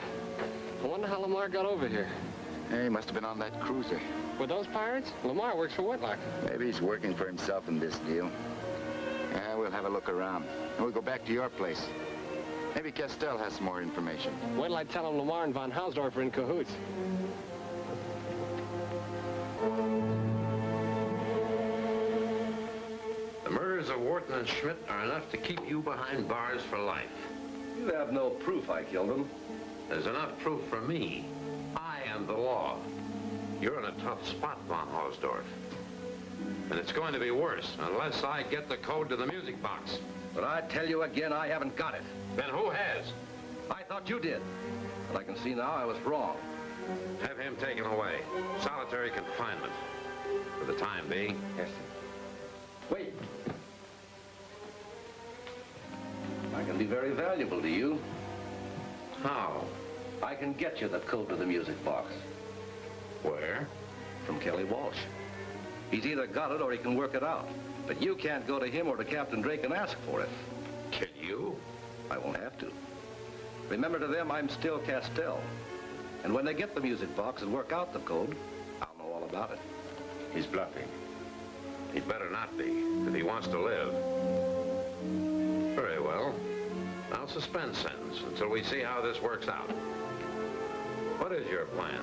Speaker 2: I wonder how Lamar got over here.
Speaker 18: Yeah, he must have been on that cruiser.
Speaker 2: With those pirates? Lamar works for Whitlock.
Speaker 18: Maybe he's working for himself in this deal. Yeah, we'll have a look around. And we'll go back to your place. Maybe Castell has some more information.
Speaker 2: Wait till I tell him Lamar and von Hausdorff are in cahoots.
Speaker 9: The murders of Wharton and Schmidt are enough to keep you behind bars for life.
Speaker 10: You have no proof I killed him.
Speaker 9: There's enough proof for me. I am the law. You're in a tough spot, von Hausdorff. And it's going to be worse unless I get the code to the music box.
Speaker 10: But I tell you again, I haven't got it.
Speaker 9: Then who has?
Speaker 10: I thought you did. But I can see now I was wrong.
Speaker 9: Have him taken away. Solitary confinement. For the time being.
Speaker 10: Yes, sir. Wait. I can be very valuable to you.
Speaker 9: How?
Speaker 10: I can get you the code to the music box.
Speaker 9: Where?
Speaker 10: From Kelly Walsh. He's either got it or he can work it out. But you can't go to him or to Captain Drake and ask for it.
Speaker 9: Can you?
Speaker 10: I won't have to. Remember, to them, I'm still Castell. And when they get the music box and work out the code, I'll know all about it.
Speaker 9: He's bluffing. He'd better not be, if he wants to live. Very well. I'll suspend sentence until we see how this works out. What is your plan?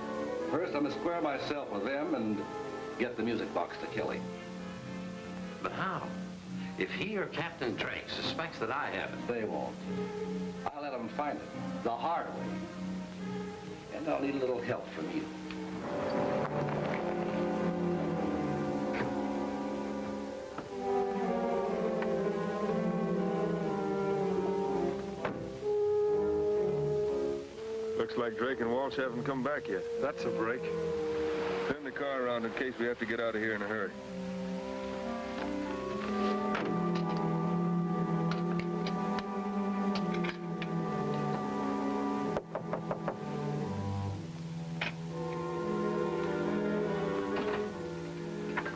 Speaker 10: First, I must square myself with them and get the music box to Kelly.
Speaker 9: But how? If he or Captain Drake suspects that I have it.
Speaker 10: They won't. I'll let them find it the hard way. And I'll need a little help from you.
Speaker 4: Looks like Drake and Walsh haven't come back yet. That's a break. Turn the car around in case we have to get out of here in a hurry.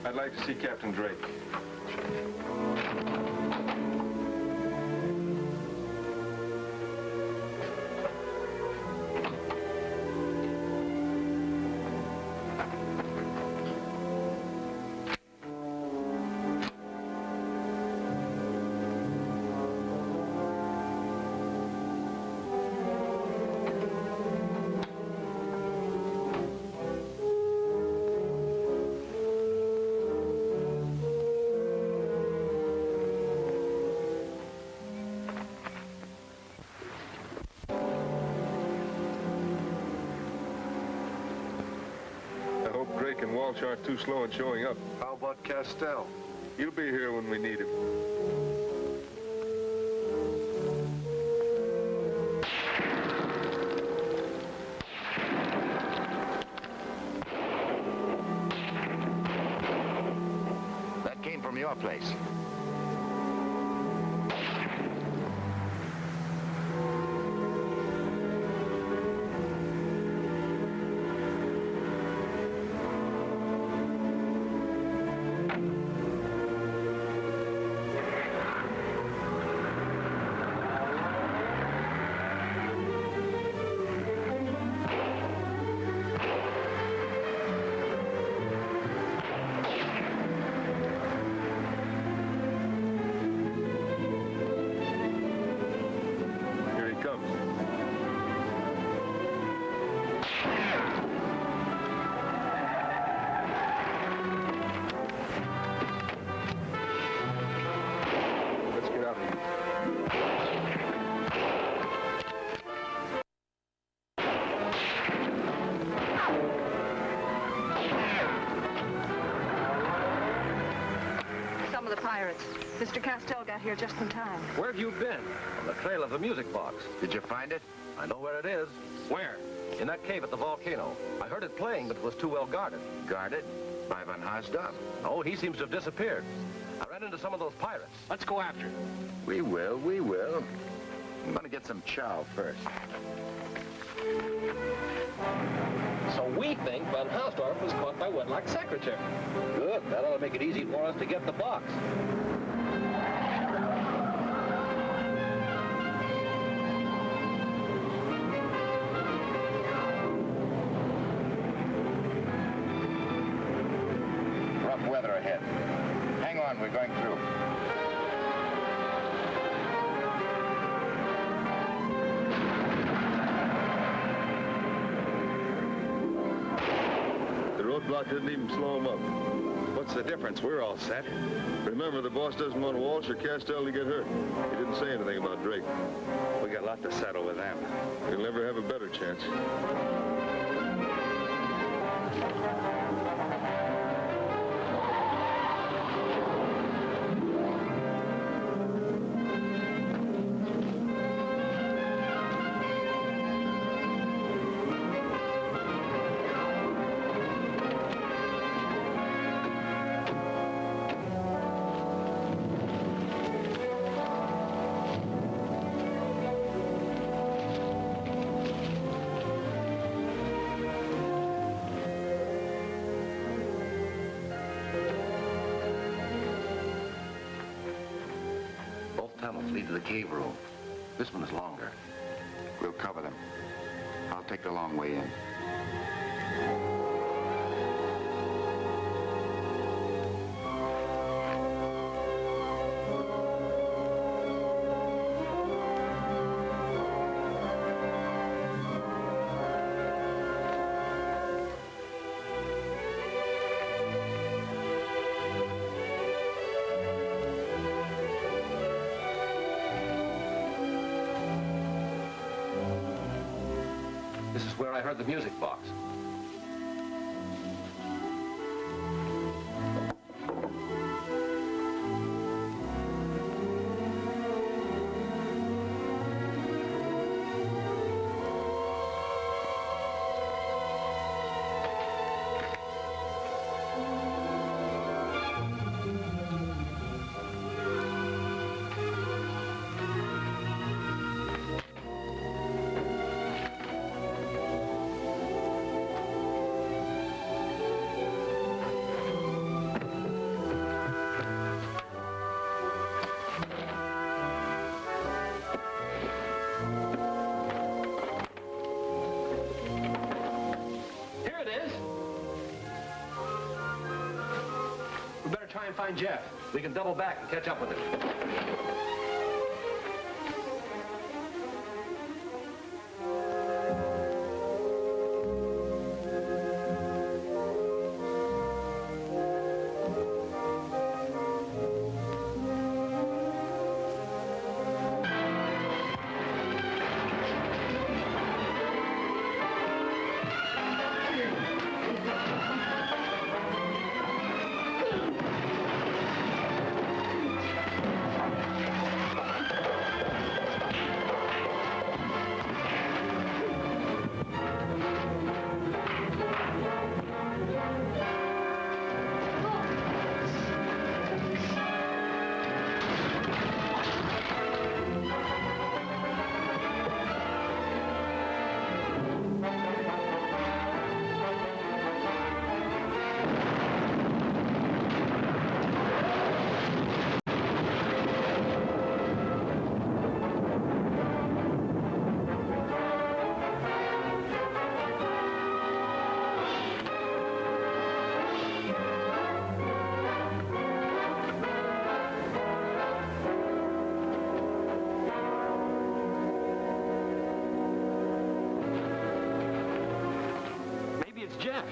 Speaker 4: I'd like to see Captain Drake. And Walsh aren't too slow in showing up. How about Castell? He'll be here when we need him.
Speaker 18: That came from your place.
Speaker 6: Mr. Castell got here just in time.
Speaker 10: Where have you been? On the trail of the music box.
Speaker 18: Did you find it?
Speaker 10: I know where it is.
Speaker 16: Where?
Speaker 10: In that cave at the volcano. I heard it playing, but it was too well guarded.
Speaker 18: Guarded? By Van Haasdorff?
Speaker 10: Oh, he seems to have disappeared. I ran into some of those pirates.
Speaker 16: Let's go after him.
Speaker 18: We will, we will. I'm going to get some chow first.
Speaker 16: So we think Van Haasdorff was caught by Wedlock's secretary.
Speaker 10: Good. That ought to make it easy for us to get the box.
Speaker 18: Rough weather ahead. Hang on, we're going through.
Speaker 4: The roadblock didn't even slow him up. What's the difference? We're all set. Remember, the boss doesn't want Walsh or Castell to get hurt. He didn't say anything about Drake. We got a lot to settle with them. We'll never have a better chance.
Speaker 3: to the cave room. This one is longer.
Speaker 18: We'll cover them. I'll take the long way in.
Speaker 10: This is where I heard the music box. Find Jeff. We can double back and catch up with him. Jeff.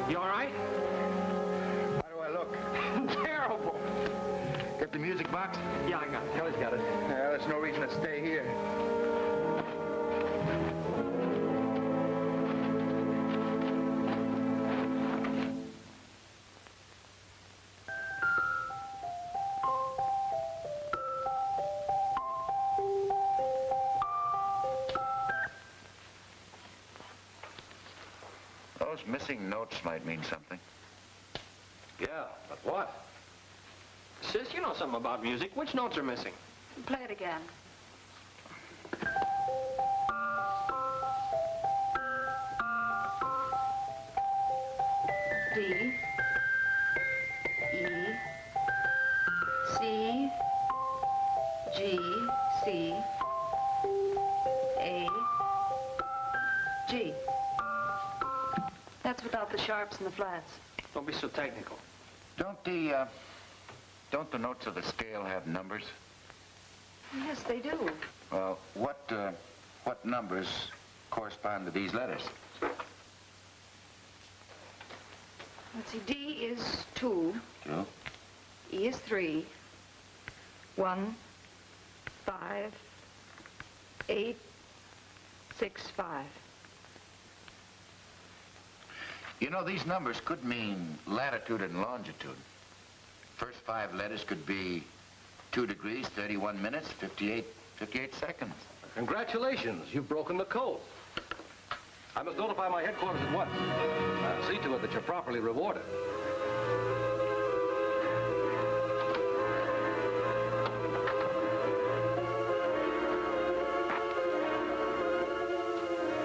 Speaker 10: You all right? Terrible.
Speaker 18: Get the music box?
Speaker 10: Yeah, I got it. Kelly's got it.
Speaker 18: There's no reason to stay here.
Speaker 3: Those missing notes might mean something.
Speaker 10: Yeah, but what? Sis, you know something about music. Which notes are missing?
Speaker 6: Play it again. D, E, C, G, C, A, G. That's without the sharps and the flats.
Speaker 10: Don't be so technical.
Speaker 3: Don't the notes of the scale have numbers?
Speaker 6: Yes, they do.
Speaker 3: Well, what numbers correspond to these letters?
Speaker 6: Let's see, D is 2.
Speaker 3: 2.
Speaker 6: E is 3. 1, 5, 8, 6, 5.
Speaker 3: You know, these numbers could mean latitude and longitude. First 5 letters could be 2 degrees, 31 minutes, 58 seconds.
Speaker 10: Congratulations, you've broken the code. I must notify my headquarters at once. See to it that you're properly rewarded.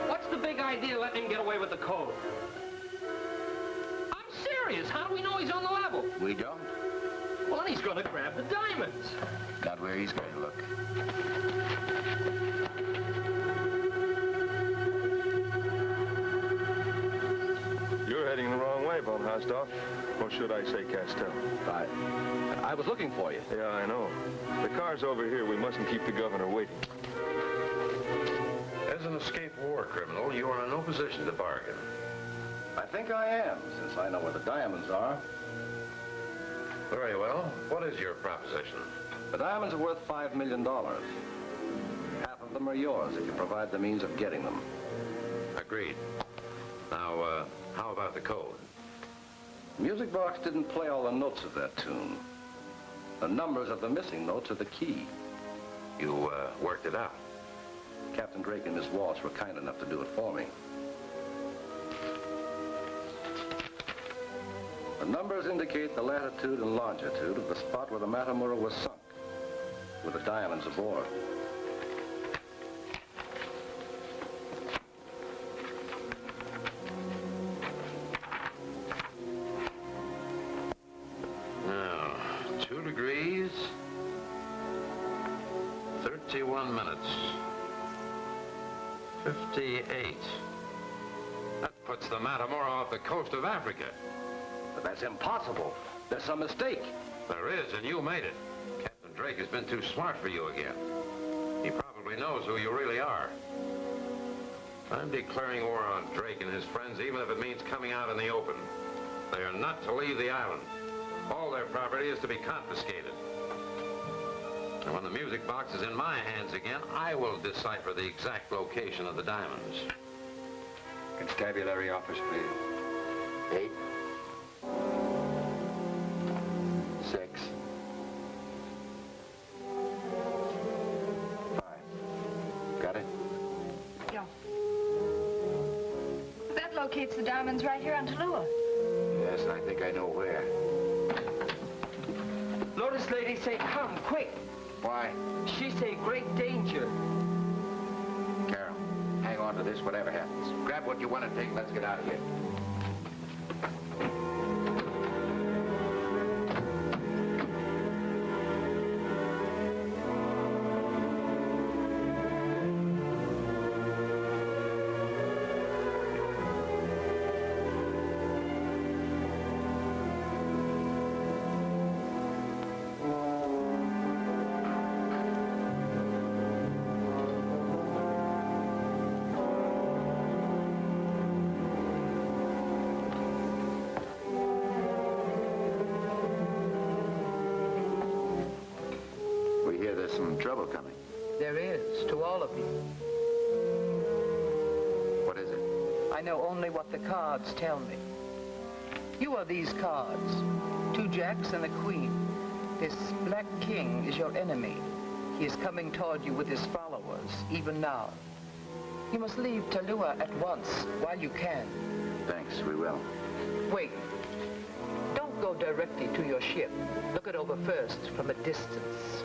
Speaker 16: What's the big idea letting him get away with the code? I'm serious. How do we know he's on the level?
Speaker 18: We don't.
Speaker 16: Well, then he's going to grab the diamonds.
Speaker 18: Not where he's going to look.
Speaker 4: You're heading the wrong way, von Hausdorff. Or should I say Castell?
Speaker 10: I was looking for you.
Speaker 4: Yeah, I know. The car's over here. We mustn't keep the governor waiting.
Speaker 9: As an escaped war criminal, you are in no position to bargain.
Speaker 10: I think I am, since I know where the diamonds are.
Speaker 9: Very well. What is your proposition?
Speaker 10: The diamonds are worth $5 million. Half of them are yours if you provide the means of getting them.
Speaker 9: Agreed. Now, how about the code?
Speaker 10: The music box didn't play all the notes of that tune. The numbers of the missing notes are the key.
Speaker 9: You worked it out?
Speaker 10: Captain Drake and Miss Walsh were kind enough to do it for me. The numbers indicate the latitude and longitude of the spot where the Matamura was sunk, with the diamonds aboard.
Speaker 9: Now, 2 degrees, 31 minutes, 58. That puts the Matamura off the coast of Africa.
Speaker 10: But that's impossible. There's some mistake.
Speaker 9: There is, and you made it. Captain Drake has been too smart for you again. He probably knows who you really are. I'm declaring war on Drake and his friends, even if it means coming out in the open. They are not to leave the island. All their property is to be confiscated. And when the music box is in my hands again, I will decipher the exact location of the diamonds.
Speaker 18: Constabulary office, please. 8. 6. 5. Got it?
Speaker 6: Yeah. That locates the diamonds right here on Tallulah.
Speaker 18: Yes, and I think I know where.
Speaker 16: Lotus lady say, come, quick.
Speaker 18: Why?
Speaker 16: She say, great danger.
Speaker 18: Carol, hang on to this, whatever happens. Grab what you want to take, let's get out of here. Trouble coming.
Speaker 12: There is, to all of you.
Speaker 18: What is it?
Speaker 12: I know only what the cards tell me. You are these cards. 2 jacks and a queen. This Black King is your enemy. He is coming toward you with his followers, even now. You must leave Tallulah at once, while you can.
Speaker 18: Thanks, we will.
Speaker 12: Wait. Don't go directly to your ship. Look it over first, from a distance.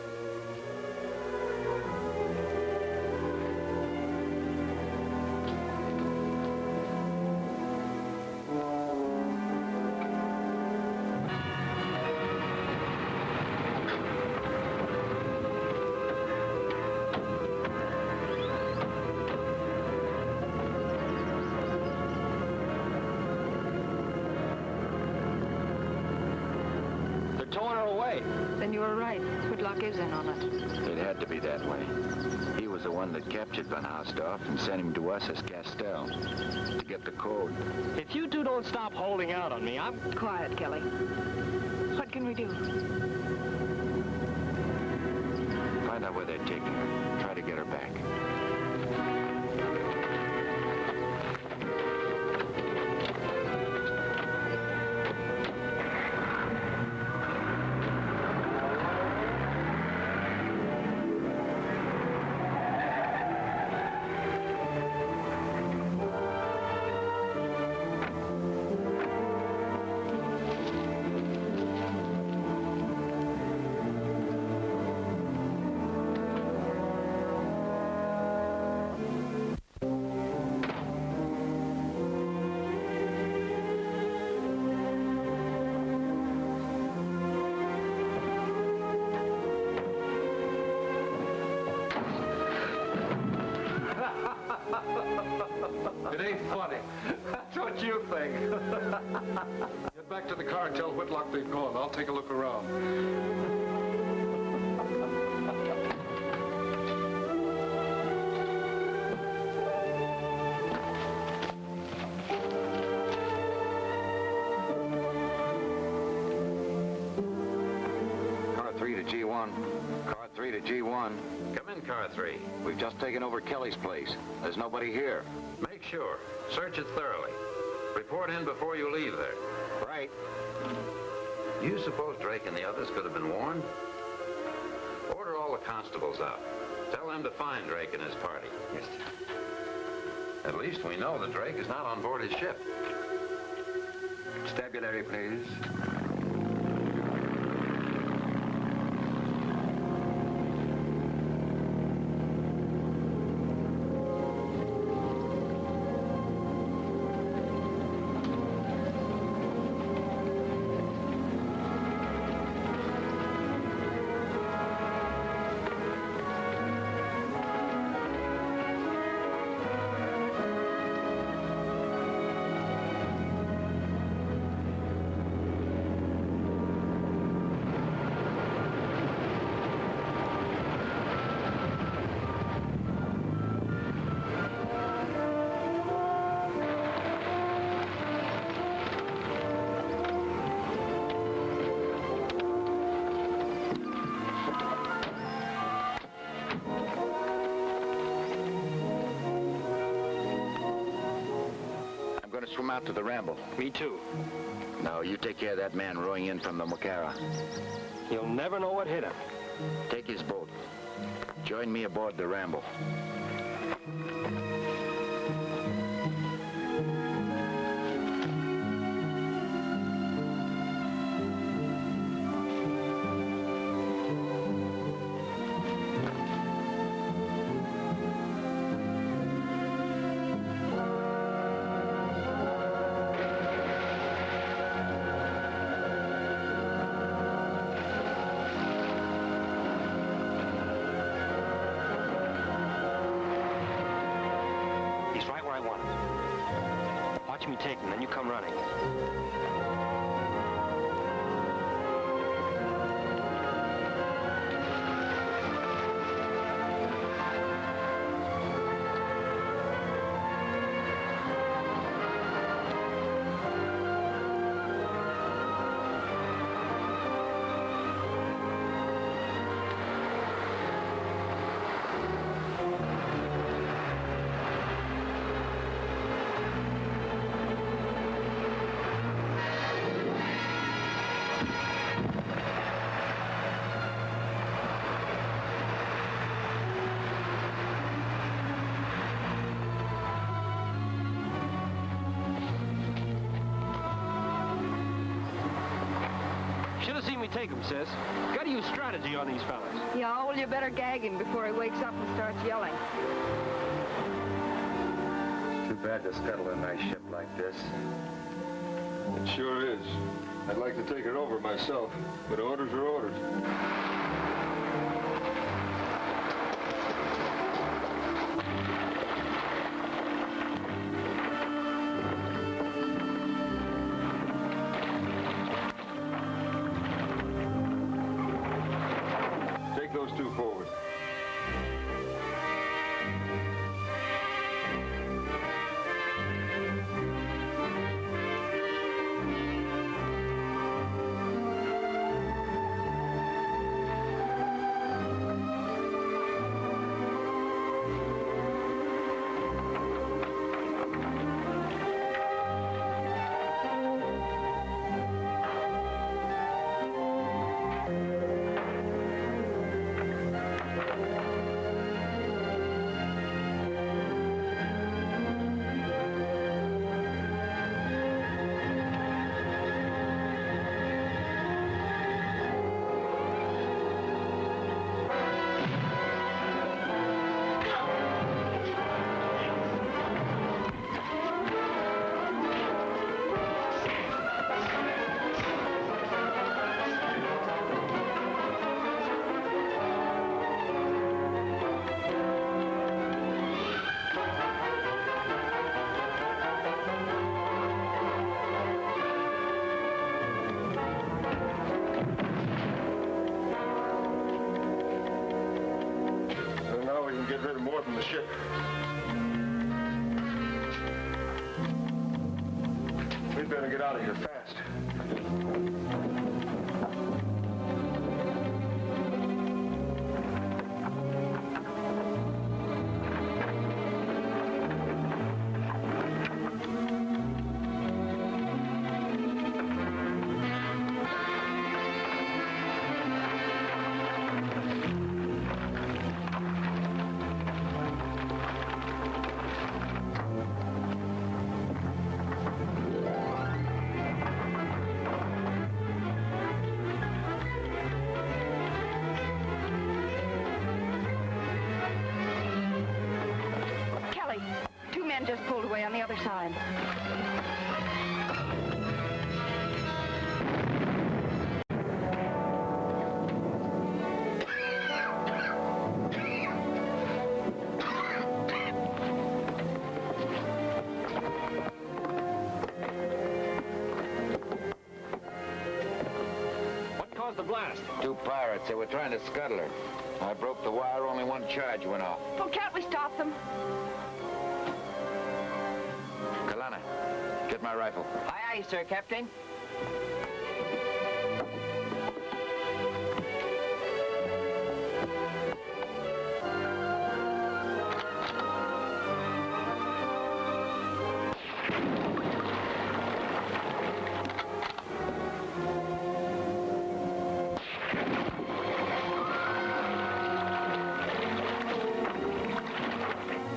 Speaker 6: Then you were right. Whitlock is in on it.
Speaker 18: It had to be that way. He was the one that captured Van Hausdorff and sent him to us as Castell to get the code.
Speaker 16: If you two don't stop holding out on me, I'm...
Speaker 6: Quiet, Kelly. What can we do?
Speaker 18: Find out where they're taking her. Try to get her back.
Speaker 20: Get back to the car and tell Whitlock they've gone. I'll take a look around.
Speaker 7: Car 3 to G1. Car 3 to G1.
Speaker 9: Come in, Car 3.
Speaker 7: We've just taken over Kelly's place. There's nobody here.
Speaker 9: Make sure. Search it thoroughly. Report in before you leave there.
Speaker 7: Right.
Speaker 9: Do you suppose Drake and the others could have been warned? Order all the constables out. Tell them to find Drake and his party.
Speaker 3: Yes, sir.
Speaker 9: At least we know that Drake is not on board his ship.
Speaker 3: Stabulary, please.
Speaker 18: Swim out to the Ramble.
Speaker 2: Me too.
Speaker 18: No, you take care of that man rowing in from the Mocara.
Speaker 2: You'll never know what hit him.
Speaker 18: Take his boat. Join me aboard the Ramble.
Speaker 2: Watch me take him, then you come running. Take him, sis. Gotta use strategy on these fellas.
Speaker 6: Yeah, well, you better gag him before he wakes up and starts yelling.
Speaker 3: Too bad to scuttle a nice ship like this.
Speaker 4: It sure is. I'd like to take it over myself, but orders are orders. Those two forward. reporting the ship. We'd better get out of here fast.
Speaker 6: Just pulled away on the other side.
Speaker 2: What caused the blast?
Speaker 18: Two pirates. They were trying to scuttle her. I broke the wire. Only one charge went off.
Speaker 6: Oh, can't we stop them?
Speaker 18: Get my rifle.
Speaker 16: Aye, aye, sir, Captain.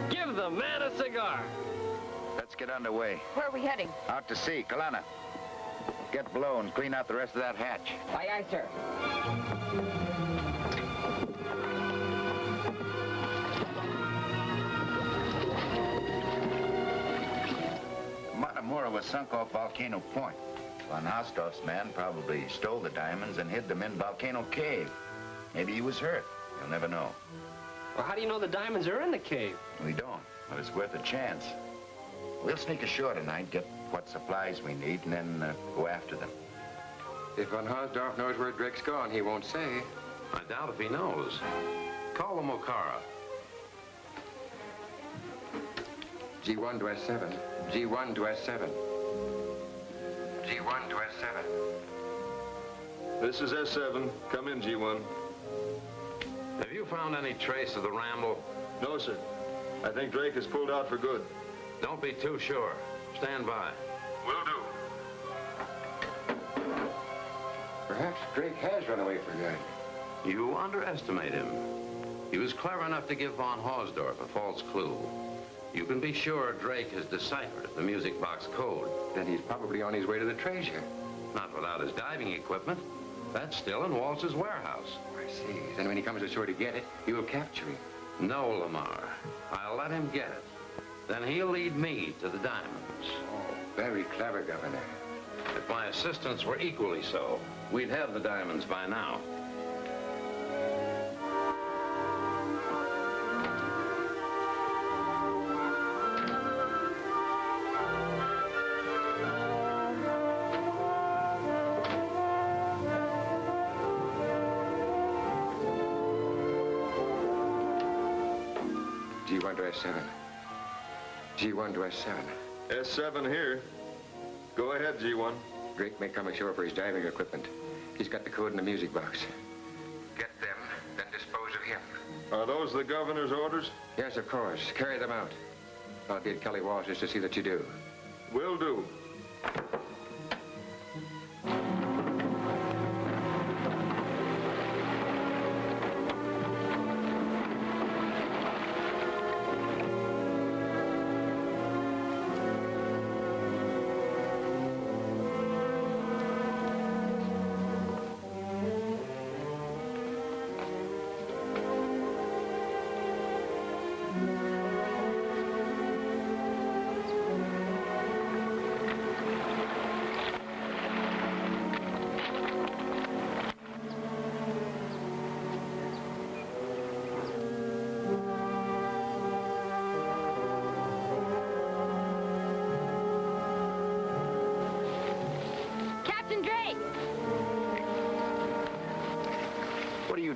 Speaker 2: Give the man a cigar.
Speaker 18: Let's get underway.
Speaker 6: Where are we heading?
Speaker 18: Out to sea. Kalana. Get below and clean out the rest of that hatch.
Speaker 16: Aye, aye, sir.
Speaker 5: Matamura was sunk off Volcano Point. Von Hausdorff's man probably stole the diamonds and hid them in Volcano Cave. Maybe he was hurt. You'll never know.
Speaker 2: Well, how do you know the diamonds are in the cave?
Speaker 5: We don't, but it's worth a chance. We'll sneak ashore tonight, get what supplies we need, and then go after them.
Speaker 3: If Von Hausdorff knows where Drake's gone, he won't say.
Speaker 9: I doubt if he knows. Call the Mocara.
Speaker 3: G1 to S7. G1 to S7. G1 to S7.
Speaker 4: This is S7. Come in, G1.
Speaker 9: Have you found any trace of the Ramble?
Speaker 4: No, sir. I think Drake has pulled out for good.
Speaker 9: Don't be too sure. Stand by.
Speaker 4: Will do.
Speaker 3: Perhaps Drake has run away for good.
Speaker 9: You underestimate him. He was clever enough to give von Hausdorff a false clue. You can be sure Drake has deciphered the music box code.
Speaker 3: Then he's probably on his way to the treasure.
Speaker 9: Not without his diving equipment. That's still in Waltz's warehouse.
Speaker 3: I see. Then when he comes ashore to get it, you will capture him.
Speaker 9: No, Lamar. I'll let him get it. Then he'll lead me to the diamonds.
Speaker 3: Oh, very clever, Governor.
Speaker 9: If my assistants were equally so, we'd have the diamonds by now.
Speaker 3: G1 to S7. G1 to S7.
Speaker 4: S7 here. Go ahead, G1.
Speaker 3: Drake may come ashore for his diving equipment. He's got the code in the music box. Get them, then dispose of him.
Speaker 4: Are those the governor's orders?
Speaker 3: Yes, of course. Carry them out. I'll get Kelly Walters to see that you do.
Speaker 4: Will do.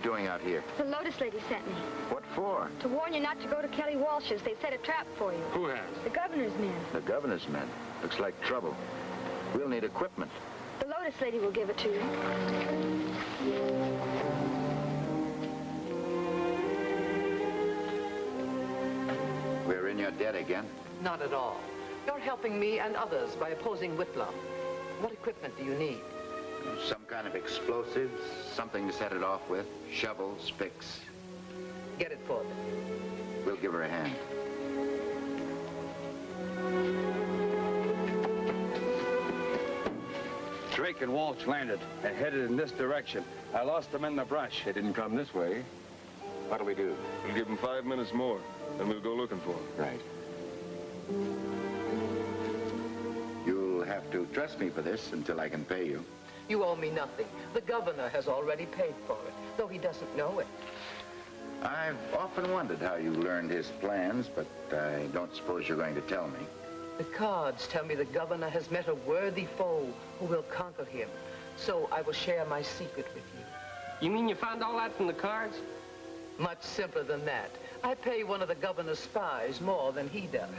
Speaker 18: doing out here?
Speaker 11: The Lotus lady sent me.
Speaker 18: What for?
Speaker 11: To warn you not to go to Kelly Walsh's. They've set a trap for you.
Speaker 4: Who has?
Speaker 11: The governor's men.
Speaker 18: The governor's men. Looks like trouble. We'll need equipment.
Speaker 11: The Lotus lady will give it to you.
Speaker 18: We're in your debt again?
Speaker 12: Not at all. You're helping me and others by opposing Whitlam. What equipment do you need?
Speaker 18: Some kind of explosives, something to set it off with, shovels, picks.
Speaker 12: Get it for them.
Speaker 18: We'll give her a hand.
Speaker 4: Drake and Walsh landed. They headed in this direction. I lost them in the brush.
Speaker 14: They didn't come this way. What'll we do?
Speaker 4: We'll give them 5 minutes more, then we'll go looking for them.
Speaker 14: Right.
Speaker 18: You'll have to trust me for this until I can pay you.
Speaker 12: You owe me nothing. The governor has already paid for it, though he doesn't know it.
Speaker 18: I've often wondered how you learned his plans, but I don't suppose you're going to tell me.
Speaker 12: The cards tell me the governor has met a worthy foe who will conquer him. So I will share my secret with you.
Speaker 16: You mean you found all that from the cards?
Speaker 12: Much simpler than that. I pay one of the governor's spies more than he does.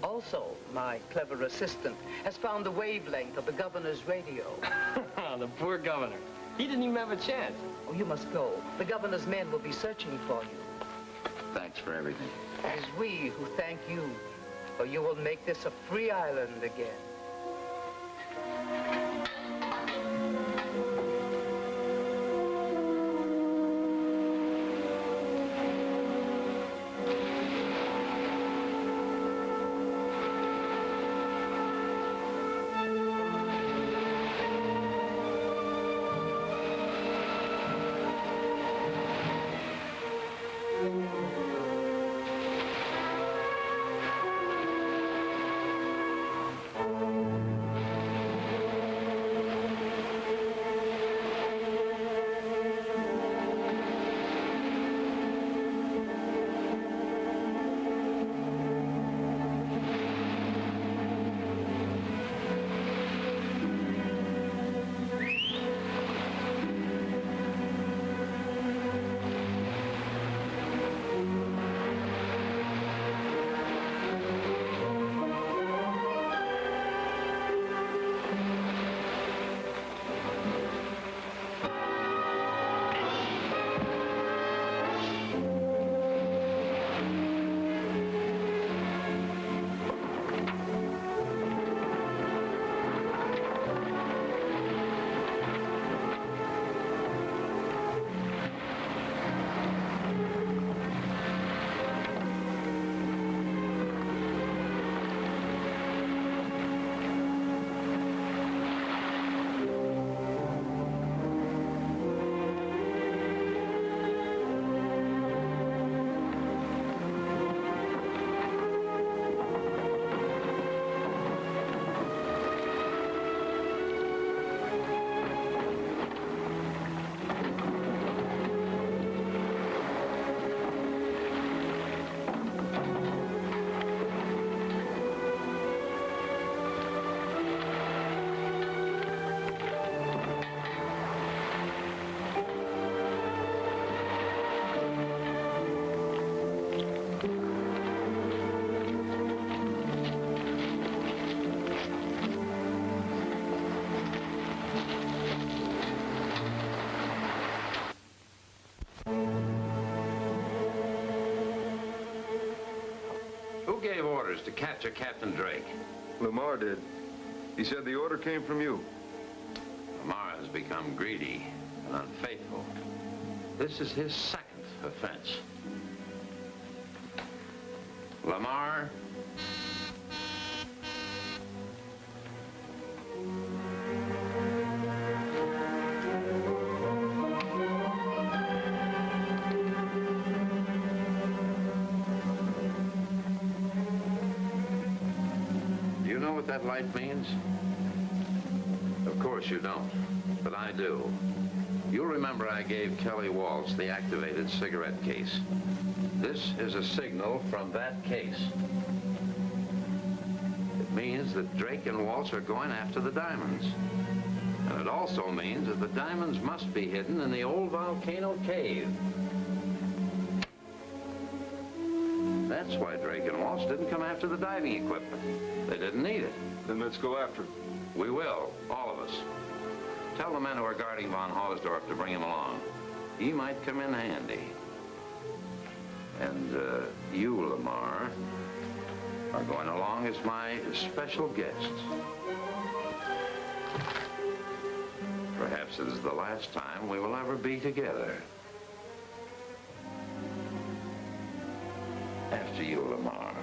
Speaker 12: Also, my clever assistant has found the wavelength of the governor's radio.
Speaker 16: The poor governor. He didn't even have a chance.
Speaker 12: Oh, you must go. The governor's men will be searching for you.
Speaker 18: Thanks for everything.
Speaker 12: It is we who thank you, for you will make this a free island again.
Speaker 9: Who gave orders to capture Captain Drake?
Speaker 4: Lamar did. He said the order came from you.
Speaker 9: Lamar has become greedy and unfaithful. This is his second offense. Lamar? Do you know what that light means? Of course you don't, but I do. You'll remember I gave Kelly Walsh the activated cigarette case. This is a signal from that case. It means that Drake and Walsh are going after the diamonds. And it also means that the diamonds must be hidden in the old volcano cave. That's why Drake and Walsh didn't come after the diving equipment. They didn't need it.
Speaker 4: Then let's go after him.
Speaker 9: We will, all of us. Tell the men who are guarding von Hausdorff to bring him along. He might come in handy. And you, Lamar, are going along as my special guests. Perhaps it is the last time we will ever be together. After you, Lamar.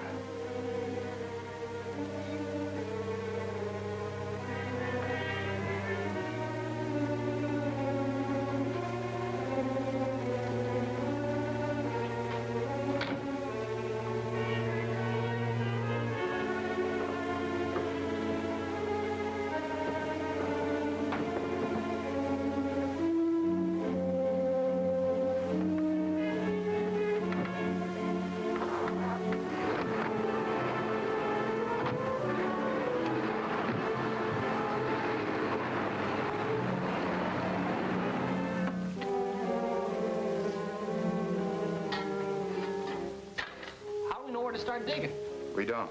Speaker 2: To start digging.
Speaker 18: We don't.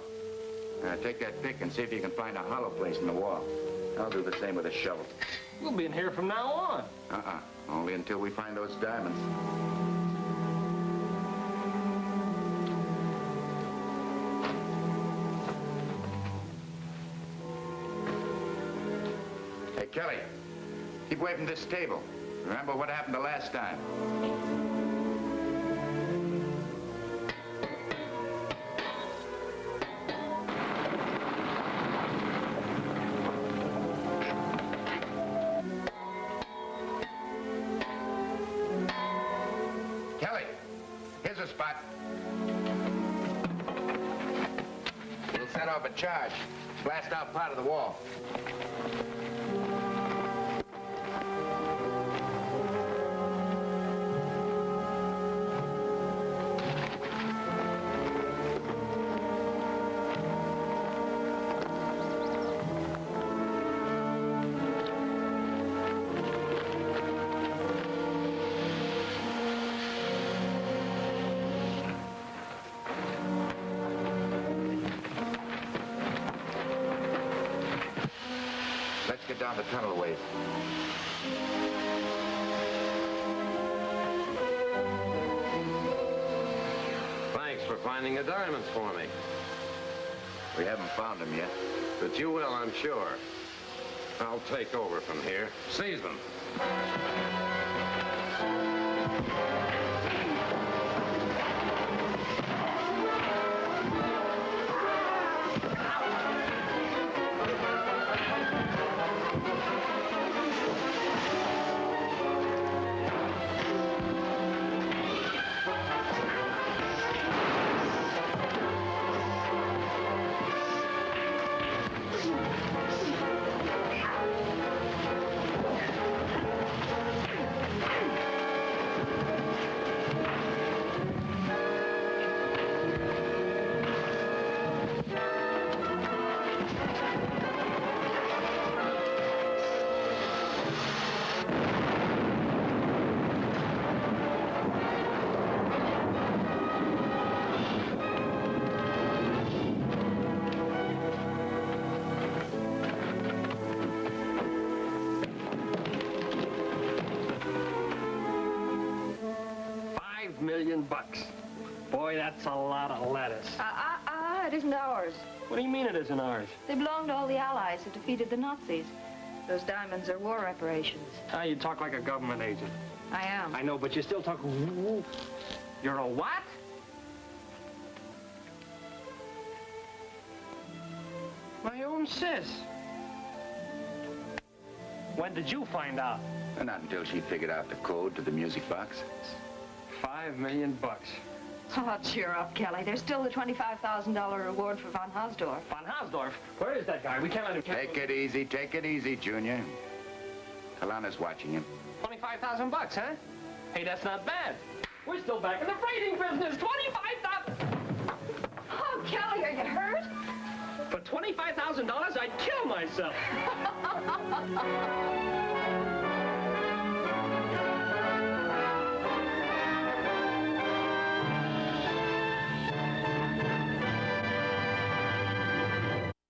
Speaker 18: Take that pick and see if you can find a hollow place in the wall. I'll do the same with a shovel.
Speaker 2: We'll be in here from now on.
Speaker 18: Only until we find those diamonds. Hey, Kelly. Keep away from this table. Remember what happened the last time. Charge. Blast out part of the wall. Get down the tunnel a ways.
Speaker 9: Thanks for finding the diamonds for me.
Speaker 18: We haven't found them yet.
Speaker 9: But you will, I'm sure. I'll take over from here. Seize them.
Speaker 2: $5 million. Boy, that's a lot of lettuce.
Speaker 6: It isn't ours.
Speaker 2: What do you mean it isn't ours?
Speaker 6: They belong to all the Allies who defeated the Nazis. Those diamonds are war reparations.
Speaker 2: You talk like a government agent.
Speaker 6: I am.
Speaker 2: I know, but you still talk... You're a what? My own sis. When did you find out?
Speaker 18: Not until she figured out the code to the music box.
Speaker 2: $5 million.
Speaker 6: Oh, cheer up, Kelly. There's still the $25,000 reward for von Hausdorff.
Speaker 2: Von Hausdorff? Where is that guy? We can't let him...
Speaker 18: Take it easy, Junior. Kalana's watching him.
Speaker 2: $25,000, huh? Hey, that's not bad. We're still back in the freighting business. $25,000.
Speaker 6: Oh, Kelly, are you hurt?
Speaker 2: For $25,000, I'd kill myself.